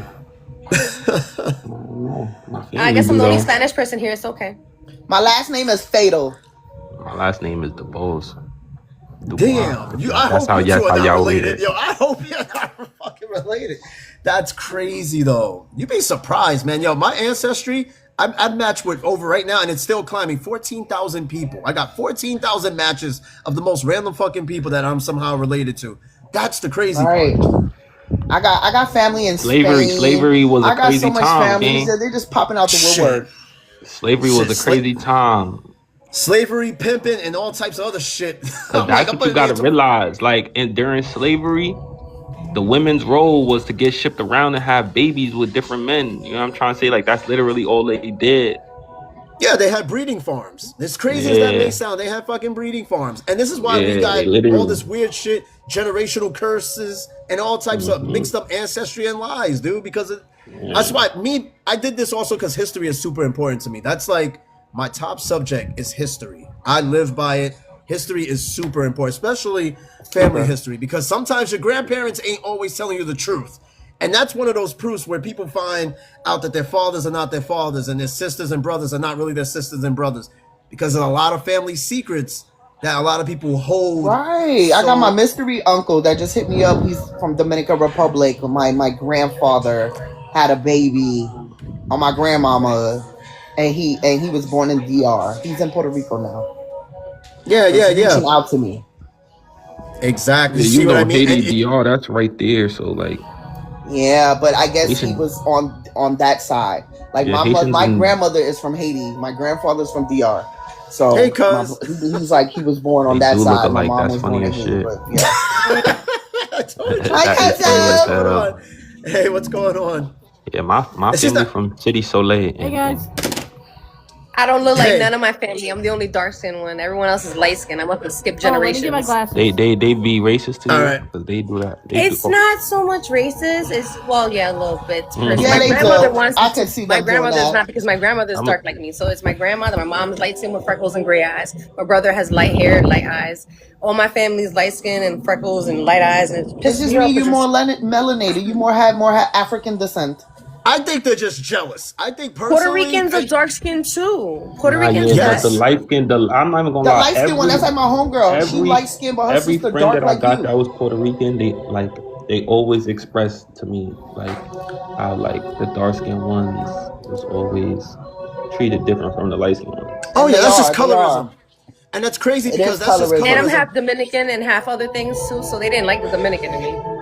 I guess I'm the only Spanish person here. It's okay. My last name is Fatal. My last name is DeBose. damn. I That's hope you two are not y'all related. read it. Yo, I hope you're not fucking related. That's crazy though. You'd be surprised, man. Yo, my ancestry, I'm matched with over right now, and it's still climbing 14,000 people. I got 14,000 matches of the most random fucking people that I'm somehow related to. That's the crazy Right. part. I got family in Slavery- Spain. slavery was a I got crazy so much time, family. gang. They're just popping out the Shit. woodwork. Slavery was a crazy time. Slavery, pimping, and all types of other shit. Because I'm that's I'm what you putting got to it realize. Like, during slavery, the women's role was to get shipped around and have babies with different men. You know what I'm trying to say? Like, that's literally all they did. Yeah, they had breeding farms. As crazy as that may Yeah, sound, they had fucking breeding farms. And this is why we yeah, they got all literally. this weird shit, generational curses, and all types of Hmm. mixed up ancestry and lies, dude. Because that's Yeah. why I did this also because history is super important to me. That's like my top subject is history. I live by it. History is super important, especially family Super. history, because sometimes your grandparents ain't always telling you the truth. And that's one of those proofs where people find out that their fathers are not their fathers and their sisters and brothers are not really their sisters and brothers because of a lot of family secrets that a lot of people hold. Right. I got my So, mystery uncle that just hit me up. He's from Dominican Republic. My grandfather had a baby on my grandmama, and he was born in DR. He's in Puerto Rico now. yeah, So yeah, he's yeah. reaching out to me. Exactly. Yeah, you See what I know, mean? Haiti, And DR, that's right there. So, like, Yeah, but I guess he Haitian, was on that side. Like yeah, Haitians my and grandmother is from Haiti. My grandfather's from DR. hey, So cuz. he's like he was born on they that do look side. My alike. mom That's was born funny in as Haiti, shit. but yeah. I told you. Hi, That is Hey, funny as what's cousin. going hell. on? Hey, what's going on? Yeah, my It's just family that. from City Soleil, Hey guys. I don't look like Hey, none of my family. I'm the only dark skinned one. Everyone else is light skinned. I'm up to skip Oh, let me get my generations. glasses. they be racist to all you right. because they do that. They do. It's Oh, not so much racist. It's well, yeah, a little bit. Because Yeah, my they grandmother do. wants I me can to. see My them doing grandmother's that. not because my grandmother's I'm a, dark like me. So it's my grandmother. My mom's light skin with freckles and gray eyes. My brother has light hair and light eyes. All my family's light skin and freckles and light eyes, and it It's pisses just me off me. You because more melanated. You more have African descent. I think they're just jealous. I think Puerto personally, Ricans are dark skinned too. Puerto nah, Ricans yeah, are but the that. yes. light skin, I'm not even gonna The lie. light skin one, that's like my homegirl. She Every light skin, but her every sister friend dark that I like got you. that was Puerto Rican, they always express to me like how like the dark skinned ones was always treated different from the light skinned ones. Oh And yeah, they that's just are. They are. colorism. And that's crazy It because is that's just And colorism. I'm colorism. half Dominican and half other things too, so they didn't like the Dominican in me.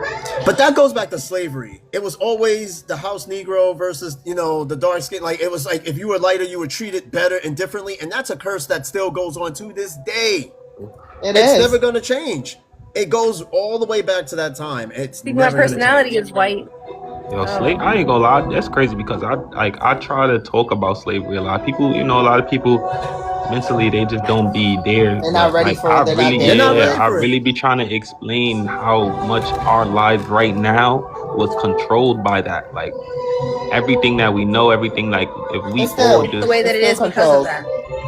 But that goes back to slavery. It was always the house Negro versus, the dark skin. Like, it was like if you were lighter, you were treated better and differently. And that's a curse that still goes on to this day. It It's is. never going to change. It goes all the way back to that time. It's See, my never going to personality change. is white. Yo, slave. I ain't gonna lie. That's crazy because I try to talk about slavery a lot. People, a lot of people mentally they just don't be there. They're not But ready like for it. They're not They're there not for ready it. I for it. really be trying to explain how much our lives right now was controlled by that. Like everything that we know, everything like if we It's all still, The way just that it's it still is because of controlled. that.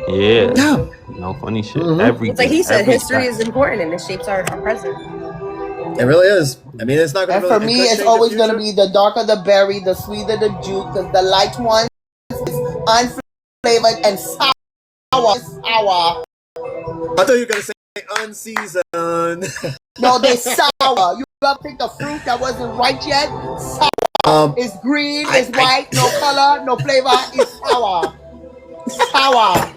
yeah, Yeah. funny shit. Mm-hmm. It's like Everything, he said, every history is fact. important and it shapes our present. It really is. I mean, it's not going And to for really, it me, could it's change the always going to future. be the darker the berry, the sweeter the juice, because the light one is unflavored and sour. Sour. I thought you were going to say unseasoned. No, they sour. You ever pick a fruit that wasn't ripe yet? Sour. It's green, it's white, no color, no flavor. It's sour. Sour.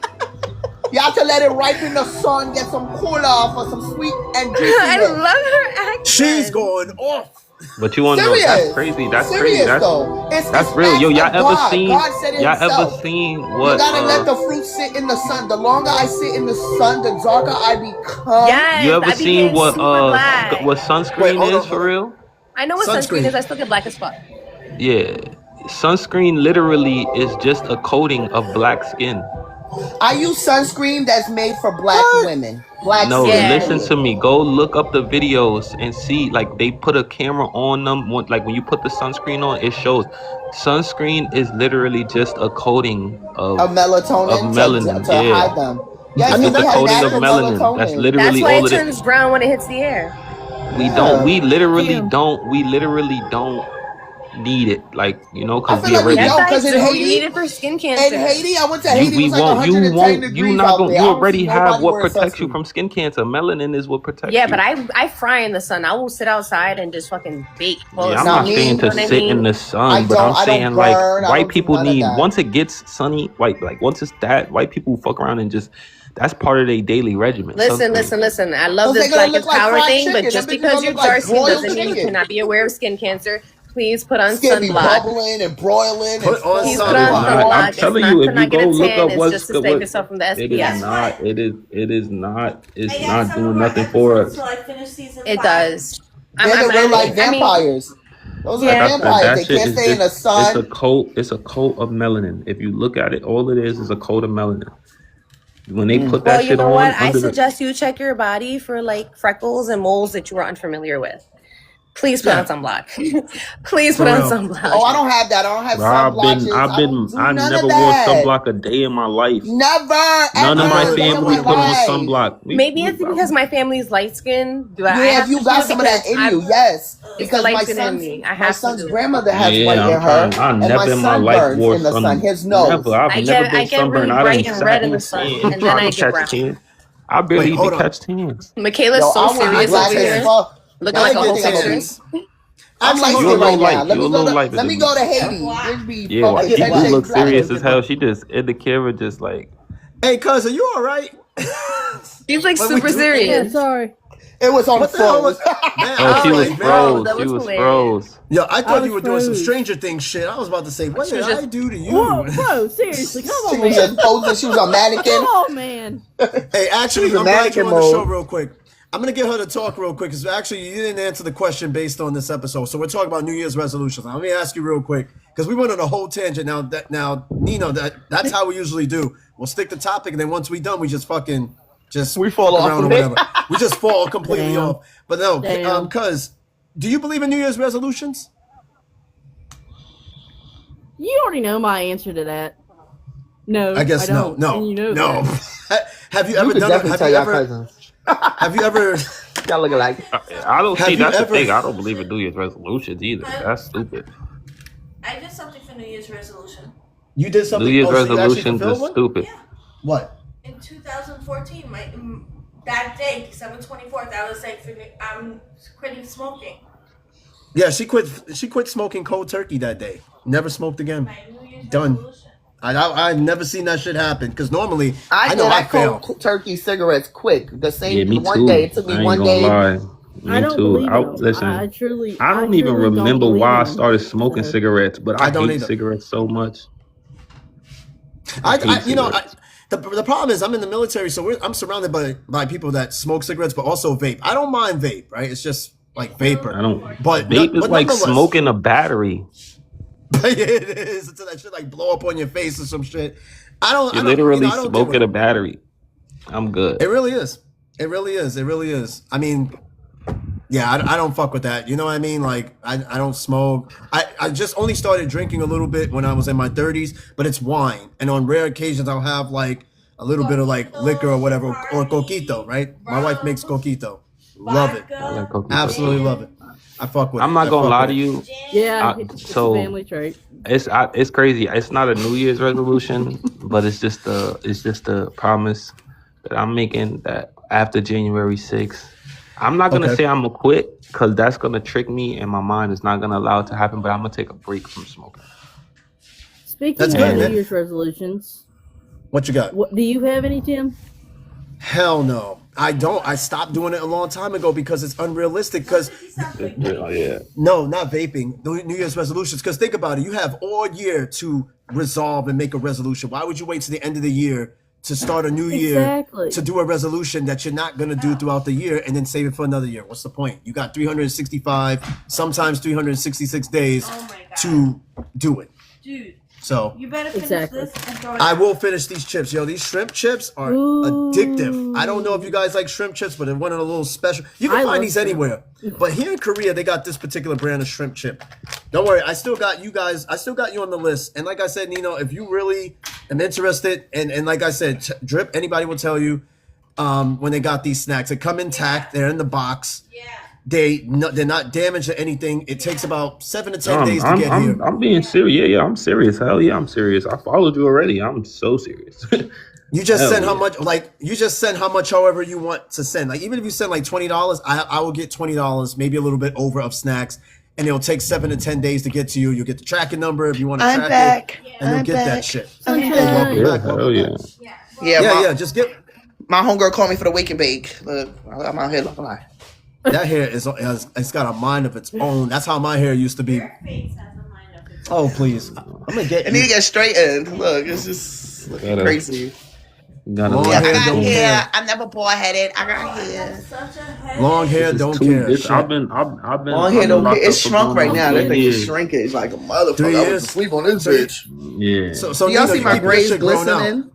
You have to let it ripen in the sun, get some cooler for some sweet and I juiciness. love her accent. She's going off. But you wanna know that's Serious. crazy. That's Serious crazy. That's though. It's real. Yo, acts y'all of ever God. seen God said it y'all ever himself. seen You what gotta let the fruit sit in the sun. The longer I sit in the sun, the darker I become. Yes, you ever I be seen getting what super black. Wait, sunscreen hold is on, for hold on. real? I know what sunscreen is. I still get black as fuck. Yeah. Sunscreen literally is just a coating of black skin. I use sunscreen that's made for black women. Black No, skin. Yeah. listen to me. Go look up the videos and see. Like they put a camera on them. Like when you put the sunscreen on, it shows. Sunscreen is literally just a coating of melatonin melanin. to hide them. Yes, It's I mean, just a they have coating of natural melanin. That's melatonin. literally That's why all it it is. turns brown when it hits the air. We literally don't need it. Like, I because feel we like we already. Yes, don't, I because in do. You need Haiti, it for skin cancer. I went to You Haiti. It we was like won't. You 110 won't. You degrees not out going. there. You I don't already see have nobody what wearing protects you sunscreen. from skin cancer. Melanin is what protects Yeah, you. but I fry in the sun. I will sit outside and just fucking bake. Fall Yeah, I'm asleep. not Not saying me. You know to what I sit in mean? the sun, but I'm I don't saying like burn. I white don't do people none of need that. once it gets sunny, like once it's that, white people fuck around and just that's part of their daily regimen. Listen. I love Because this they're gonna black look is like power fried thing, but chicken. just Them bitches because gonna you're look like dark skinned broiled doesn't mean you chicken. cannot be aware of skin cancer. Please put on Skin be sunblock. bubbling and broiling. Put on Please sunblock. put on sunblock. I'm It's telling not you, to if not you get go a look tan. up It's what's just to save yourself from the it is SPF. not. It is not. It's I got not some doing of our nothing for episodes us. till I finish season It 5. does. They're the real life vampires. Those Like are I said, vampires. that They shit can't is stay in the just, it's a sun. coat. It's a coat of melanin. If you look at it, all it is a coat of melanin. When they put that Well, you shit know on what? I under the, suggest you check your body for like freckles and moles that you are unfamiliar with. Please put on sunblock. Please For put on real. sunblock. Oh, I don't have that. I don't have Bro, sunblotches. I none never of wore that. sunblock a day in my life. Never. None of ever my a day in family my put on life. sunblock. Maybe it's because my family's light skinned. Yeah, if you got some of that in you, yes. Because light my skin in son's, me. I my have to son's do it. grandmother has Yeah, white in I'm her, trying. I and my never in my son life burns wore in the sun. sun. His nose. Never. I've I never get been really sunburned. I bright done and red sat in in the the sun, sun and then trying I to get catch brown. tan. I barely hold even on. catch tans. Michaela's Yo, so I want to be serious black over as here, fuck. looking I like a didn't whole think I'm gonna be. picture. I'm light Actually, You're a skinned little right now. light. You're a little light. Let me go to Haiti. Just be Yeah, fucking she 10 do shades look blacker. serious as hell. She just in the camera, just like. Hey, cuz, are you all right? She's like When we super do- serious. Yeah, sorry. It was on What the hell was? phone. Man, Oh, she all was right, man. froze. that She was was hilarious. froze. Yo, I thought I you were was doing some froze. Stranger Things shit. I was about to say, what She did was I just- do to you? Whoa, bro, seriously, come She on, was man. just posing. She was on mannequin. Come on, man. Hey, actually, She was I'm in glad you're on mannequin the show mode. real quick. I'm gonna get her to talk real quick because actually you didn't answer the question based on this episode. So we're talking about New Year's resolutions. Now, let me ask you real quick because we went on a whole tangent. Now, Nino, that's how we usually do. We'll stick the topic, and then once we're done, we just We fall fuck off around of or it. whatever. We just fall completely Damn. off. But no, Damn. cuz, do you believe in New Year's resolutions? You already know my answer to that. No, I guess no, don't. no, And you know no. that. Have you You ever could done it? definitely Have tell you y'all ever? cousins. Have you ever? Y'all looking like. I don't Have see. you That's the ever- thing. I don't believe in New Year's resolutions either. That's stupid. I did something for New Year's resolution. You did something. New Year's so you actually resolutions fulfilled is one? stupid. Yeah. What? In 2014, that day, December 24th, I was like, I'm quitting smoking. Yeah, she quit. She quit smoking cold turkey that day. Never smoked again. My New Year's Done. resolution. I've never seen that shit happen because normally I know did. I I fail. cold turkey cigarettes quick. The same Yeah, me one too. day. It took I me ain't one gonna day. lie. Me I don't too. believe them. Listen, I truly. I don't even truly don't remember believe why I them. started smoking So- cigarettes, but I don't hate either. cigarettes so much. The problem is I'm in the military, so I'm surrounded by people that smoke cigarettes, but also vape. I don't mind vape, right? It's just like vapor. I don't. But Vape is but like nonetheless- smoking a battery. Yeah, it is. Until that shit like blow up on your face or some shit. I don't. You're I don't, literally I don't deal with smoking it. a battery. I'm good. It really is. It really is. It really is. I mean, yeah, I don't fuck with that. You know what I mean? Like, I don't smoke. I just only started drinking a little bit when I was in my 30s, but it's wine. And on rare occasions, I'll have like a little bit of like liquor or whatever, or coquito, right? My wife makes coquito. Love it. I like coquito. Absolutely love it. I fuck with it. I'm not I gonna fuck lie with to it. you. Yeah, I- it's so- a family trait. It's crazy. It's not a New Year's resolution, but it's just a promise that I'm making that after January 6th, I'm not gonna Okay. say I'm gonna quit because that's gonna trick me and my mind is not gonna allow it to happen. But I'm gonna take a break from smoking. Speaking That's of good, New man. Year's resolutions, What you got? what do you have any, Tim? Hell no. I don't. I stopped doing it a long time ago because it's unrealistic. Because Yeah. no, not vaping. The New Year's resolutions. Because think about it. You have all year to resolve and make a resolution. Why would you wait to the end of the year to start a new year Exactly. to do a resolution that you're not going to do throughout the year and then save it for another year? What's the point? You got 365, sometimes 366 days Oh my God. to do it. Dude, So you better finish Exactly. this and throw it I out. will finish these chips. Yo, these shrimp chips are Ooh. addictive. I don't know if you guys like shrimp chips, but they're one of the little special. You can I find love these shrimp. anywhere. But here in Korea, they got this particular brand of shrimp chip. Don't worry, I still got you guys. I still got you on the list. And like I said, Nino, if you really am interested, and like I said, Drip, anybody will tell you when they got these snacks. They come intact. They're in the box. Yeah. They're not damaged or anything. It takes about 7 to 10 days to get here. I'm being serious. Yeah, I'm serious. Hell yeah, I'm serious. I followed you already. I'm so serious. You just Hell send how yeah. much, like you just send how much, however you want to send. Like even if you send like $20, I will get $20, maybe a little bit over of snacks, and it'll take 7 to 10 days to get to you. You'll get the tracking number if you want to I'm track back. it, and you'll I'm get back. that shit. I'm Yeah. back. Welcome Yeah, back. hell Welcome yeah. back. Yeah. Yeah, Yeah, my, yeah. Just get. my homegirl called me for the wake and bake. Look, I'm out here looking like. That hair it's got a mind of its own. That's how my hair used to be. Your face has a mind of its own. Oh please, I'm gonna get I need to you. get straightened. Look, it's just looking Gotta- crazy. Gotta Long Yeah, I hair, got don't hair. care. I'm never bald headed. I got hair. That's such a headache. Long hair, This is don't too- care. this- Shit. I've been Long hair I've don't been care. locked It's up for shrunk right going now. on That 3 thing is years. shrinkage like a motherfucker. 3 I was years? asleep on this bitch. Yeah. So Do y'all Nino, see you my keep this braids shit grown out. glistening?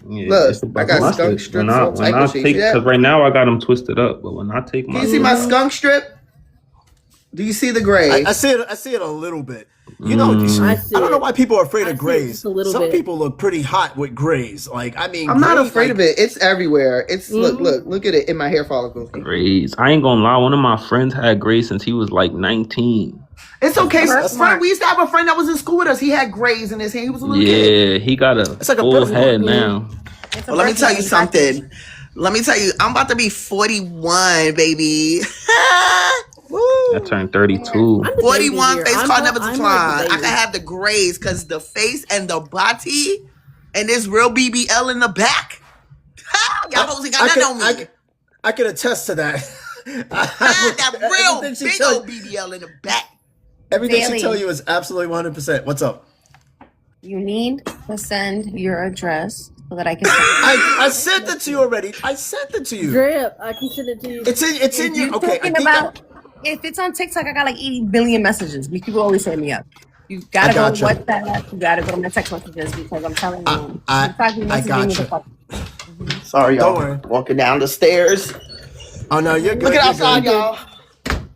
Yeah, Look, it's I about got my skunk shit. strips, When I all type of shit. take, See that? because right now I got them twisted up, but when I take my, Can you see my skunk strip? Do you see the gray? I see it a little bit. You know, I I see don't know it. why people are afraid I of see it grays. just a little Some bit. people look pretty hot with grays. Like, I mean, I'm not gray, afraid like, of it. It's everywhere. It's look at it in my hair follicles. grades. I ain't gonna lie. One of my friends had grades since he was like 19. It's okay. That's Friend, we used to have a friend that was in school with us. He had grays in his hair. He was a little kid. Yeah, he got a It's like a full birthmark. head now. Well, let me tell you something. Let me tell you, I'm about to be 41, baby. I turned 32. I'm the 41 baby face here. card never I'm decline. like I the can baby. have the grays because the face and the body and this real BBL in the back. Y'all hoes ain't got nothing on me. I can attest to that. That real Everything she big tell- old BBL in the back. Everything she Bailey. tell you is absolutely 100%. What's up? You need to send your address so that I can. I sent it to you already. I sent it to you. Drip. I can send it to you. It's in your. Okay, I Talking think about if it's on TikTok, I got like 80 billion messages. People always hit me up. You gotta go to gotcha. WhatsApp. You gotta go to my text messages because I'm telling you. I I gotcha. Sorry, y'all. Don't worry. Walking down the stairs. Oh no, you're good. Look at you're outside, good. y'all.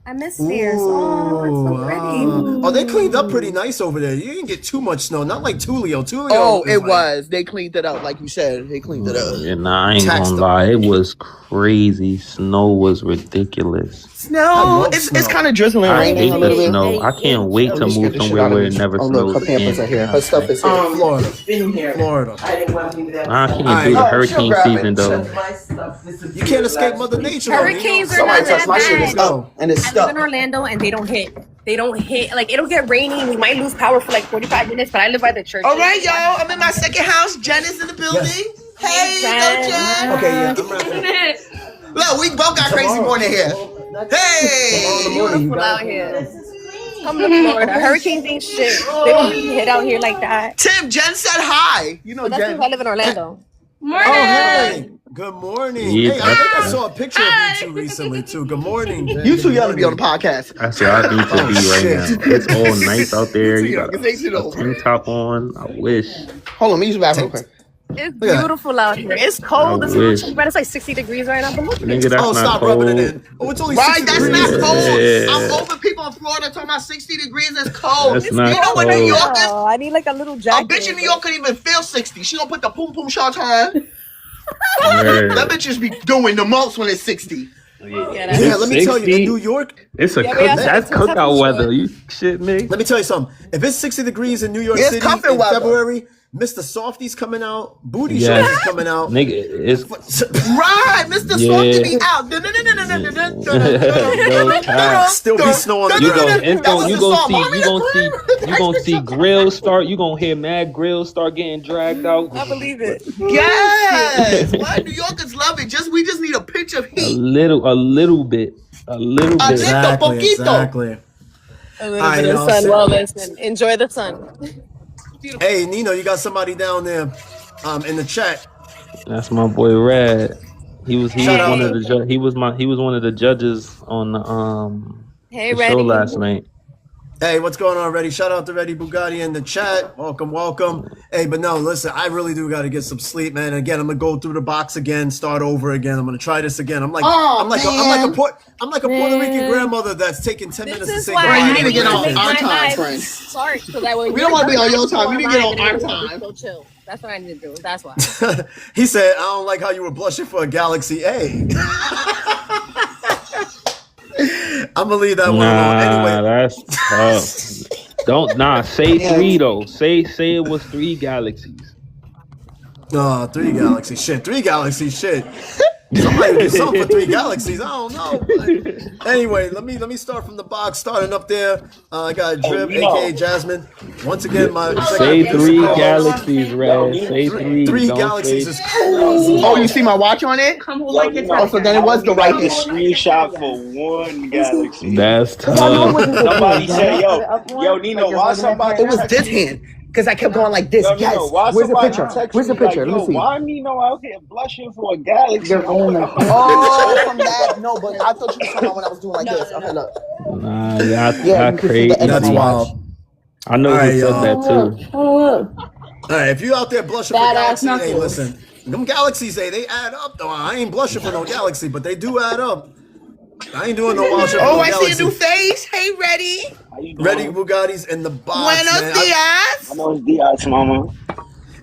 I miss Spears. Oh, it's so pretty. Oh, they cleaned up pretty nice over there. You didn't get too much snow. Not like Tulio. Tulio. Oh, is it like- was. They cleaned it up, like you said. They cleaned it up. Yeah, nah, I ain't Taxed gonna them. lie. It was crazy. Snow was ridiculous. Snow. love It's snow. kind of drizzling, I raining hate a little the bit. snow. I can't wait to Let me move get this shit somewhere out of where me. it never Oh, look, snows her pampers are again. here. Her stuff is here. Florida. In here. Florida. I didn't want to leave that. I can't Alright. do the Oh, hurricane season though. You can't escape Mother Nature. though, Hurricanes Nino. are not Somebody touched that my shit. bad. It's up. And it's I live stuck. in Orlando and they don't hit. They don't hit. Like it'll get rainy. We might lose power for like 45 minutes, but I live by the church. All right, y'all. I'm in my second house. Jen is in the building. Hey, go Jen. Okay, yeah, I'm wrapping. Look, we both got crazy morning here. Hey. Beautiful out here. Come to Florida. Hurricanes ain't shit. They don't really hit out here like that. Tim, Jen said hi. You know But that's Jen. because I live in Orlando. Oh, hey. Good morning. Yeah, Hey, I think I saw a picture of you two recently too. Good morning. You too young to be on the podcast. That's what I need to be right now. It's all nice out there. You too You young. got It's 18 a over. tank top on. I wish. Hold on, let me use the bathroom real quick. It's Look at that. beautiful out here. It's cold. I It's a little wish. chilly, but it's like 60 degrees right now. But look at Nigga, it. that's Oh, not stop cold. rubbing it in. Oh, it's only Right, 60 that's degrees. not cold. Yeah. I'm over people in Florida talking about 60 degrees is cold. That's You not know what New cold. York is? Oh, I need like a little A jacket. bitch in New York could even feel 60. She gonna put the poom poom shorts on. Word. That bitches be doing the most when it's 60. Yeah, that's Yeah, let me tell you, in 60? New York, It's a Yeah, cook. we have That's 60 cookout for weather. sure. You shit me. let me tell you something. If it's 60 degrees in New York It's City comfort in weather. February, Mr. Softy's coming out, Booty Yeah. Shorts is coming out. Nigga, it's Right, Mr. Yeah. Softy be out. no cap. Still be snow on the You go, ground. it's That go, was you the gonna song. see, Mommy, you gonna that's see, clear. you gonna see grills start. You gonna hear mad grills start getting dragged out. I believe it. Yes. Why New Yorkers love it? We just need a pinch of A heat. little bit, a little bit. little- Exactly, Poquito. exactly. A little Alright, bit of y'all, sun. sit- Well, listen. Enjoy the sun. Hey, Nino, you got somebody down there in the chat. That's my boy Rad. He was Shout out one to- of the he was one of the judges on Hey, the show Reddy. last night. Hey, what's going on, Reddy? Shout out to Reddy Bugatti in the chat. Welcome, welcome. Hey, but no, listen, I really do got to get some sleep, man. Again, I'm gonna go through the box again, start over again. I'm gonna try this again. I'm like a Puerto Rican grandmother that's taking 10 minutes to This is say why goodbye. Right, you I need to get wanna on make our my time, life friend. Sorry, so that way We don't wanna be on your time. We need to get on our I'm time. So chill. That's what I need to do. That's why. He said, I don't like how you were blushing for a Galaxy A. I'm gonna leave that one alone. Anyway, That's tough. Say three though. Say it was 3 galaxies. 3 Galaxy shit. 3 Galaxy shit. Somebody do something for 3 galaxies. I don't know. But anyway, let me start from the box. Starting up there, I got Drip, aka Jasmine. Once again, my Say 3 co-host. galaxies, Red. Say 3. 3 Don't galaxies say is crazy. Oh, you see my watch on it? Oh, so then it was the right The hand. screenshot for 1 galaxy. That's Because I know it tough. wasn't this Somebody hand. said, yo, Nino, why somebody It was text this me? hand. Because I kept going like this. Yo, Yes. Nino, why Where's the somebody picture? text Where's the me like, picture? Let me yo, see. why Nino out here blushing for a galaxy? I'm like, Oh, from that. No, but I thought you were talking about when I was doing like this. Okay, look. Nah, Yeah, y'all you can see the end of That's my crazy. watch. wild. I know All who right, said y'all. that too. All right, if you out there blushing for Badass galaxy, hey, knuckles. listen, them galaxies, they add up. Though I ain't blushing for no galaxy, but they do add up. I ain't doing no wild shit for Oh, no I see a new galaxy. face. Hey, ready? how you Ready doing? Bugattis in the box, Buenos man. dias. Buenos dias, mama.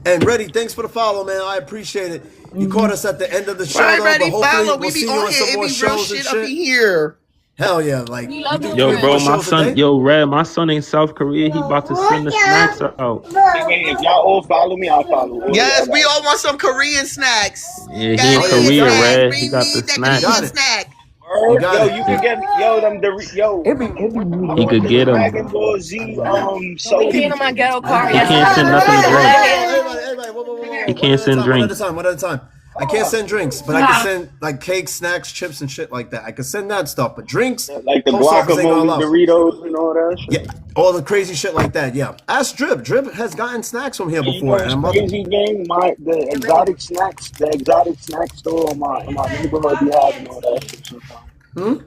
And Ready, thanks for the follow, man. I appreciate it. You caught us at the end of the show, Right, though, ready, but hopefully follow. we'll We be see you on on here. some It more be real shows and shit up in shit. here. Hell yeah, like you do Yo, 3 or bro, 4 my shows a son, day. yo, Red, my son in South Korea. He about to send the snacks out. Wait, if y'all all follow me, I'll follow all of Yes, y'all we guys. all want some Korean snacks. Yeah, he in Oh yeah, you Ghanaian Korea, got it. snack. Red. He Bring got me the that You snacks. got Ghanaian it. snack. You Word? got Yo, it. you can get It be I He want could the get him. Dragon Ball Z Don't be soda. hating on my ghetto car. He Yes, can't send nothing to drink. Everybody, He one can't at a send time, one at a drinks. time, one at a time. I can't send drinks, but I can send like cakes, snacks, chips, and shit like that. I can send that stuff, but drinks, Like the post office ain't gonna guacamole allow. Doritos and all that Yeah, shit. all the crazy shit like that. Yeah, ask Drip. Drip has gotten snacks from here And you before, know and it's I'm about to. crazy, gang. The exotic snack store in my neighborhood be having all that shit sometimes.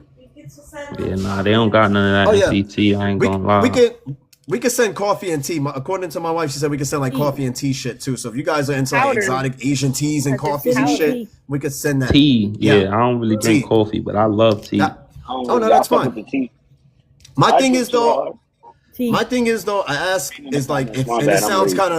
Yeah, nah, they don't got none of Oh that in yeah, CT. I ain't we gonna we lie. could we could send coffee and tea. According to my wife, she said we could send like coffee and tea shit too. So if you guys are into like powder. exotic Asian teas and Like this coffees and City powder. shit, tea. we could send that. Tea, Yeah, yeah, I don't really drink tea. coffee, but I love tea. That, I don't oh really, no, I that's fuck with fine. the tea. My I thing drink is too though, hard. Tea. I ask Ain't in the is like comments. if, My and it bad. I'm sounds late. kind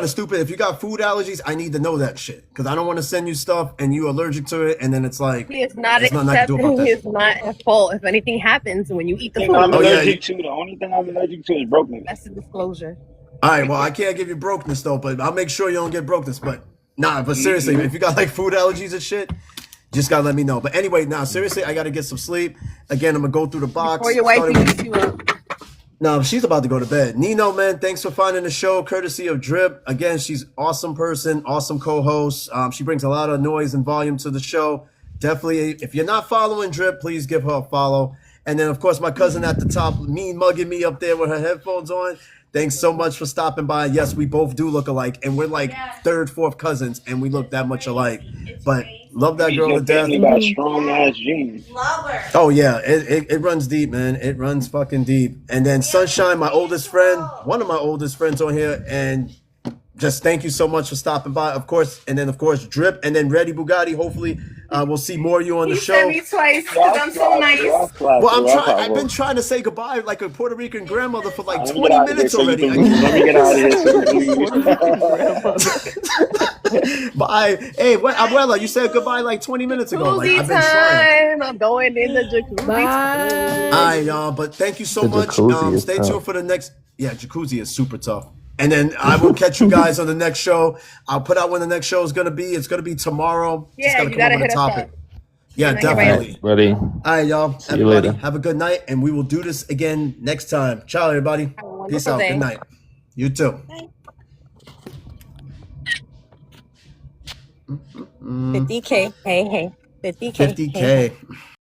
of stupid. If you got food allergies, I need to know that shit because I don't want to send you stuff and you allergic to it, and then it's like He is not there's nothing I can do about accepting that. his not at fault if anything happens when you eat the Thing I'm food. Oh yeah. allergic to, the only thing I'm allergic to is broken. That's the disclosure. All right. Well, I can't give you brokenness though, but I'll make sure you don't get brokenness. But nah. But seriously, if you got like food allergies and shit, just gotta let me know. But anyway, now seriously, I gotta get some sleep. Again, I'm gonna go through the box. Or your wife starting with- beats you up. No, she's about to go to bed. Nino, man, thanks for finding the show, courtesy of Drip. Again, she's awesome person, awesome co-host. She brings a lot of noise and volume to the show. Definitely, if you're not following Drip, please give her a follow. And then, of course, my cousin at the top, mean mugging me up there with her headphones on. Thanks so much for stopping by. Yes, we both do look alike, and we're like third, fourth cousins, and we look that much alike. But love that girl to Your death. family got strong ass genes. Love her. Oh yeah, it runs deep, man. It runs fucking deep. And then Sunshine, my oldest friend, one of my oldest friends on here, and just thank you so much for stopping by, of course. And then of course Drip, and then Ready Bugatti. Hopefully, we'll see more of you on the He show. sent me twice because I'm so nice. Well, I've been trying to say goodbye like a Puerto Rican grandmother for like Let me 20 get out of here minutes so you already. can. Let me get out of here so you can leave. Bye. Hey, what, Abuela, you said goodbye like 20 minutes ago. Like Jacuzzi I've been trying. time. I'm going in the jacuzzi. Bye. All right, y'all. But thank you so The much. jacuzzi is Stay tough. tuned for the next. Yeah, jacuzzi is super tough. And then I will catch you guys on the next show. I'll put out when the next show is gonna be. It's gonna be tomorrow. Yeah, Just you gotta gotta come up with hit a us topic. up. Yeah, Can I get definitely. Buddy. All right, y'all. See you Everybody, later. have a good night, and we will do this again next time. Ciao, everybody. Have a wonderful Peace out. day. Good night. You too. 50K. Hey, hey. 50K. 50K.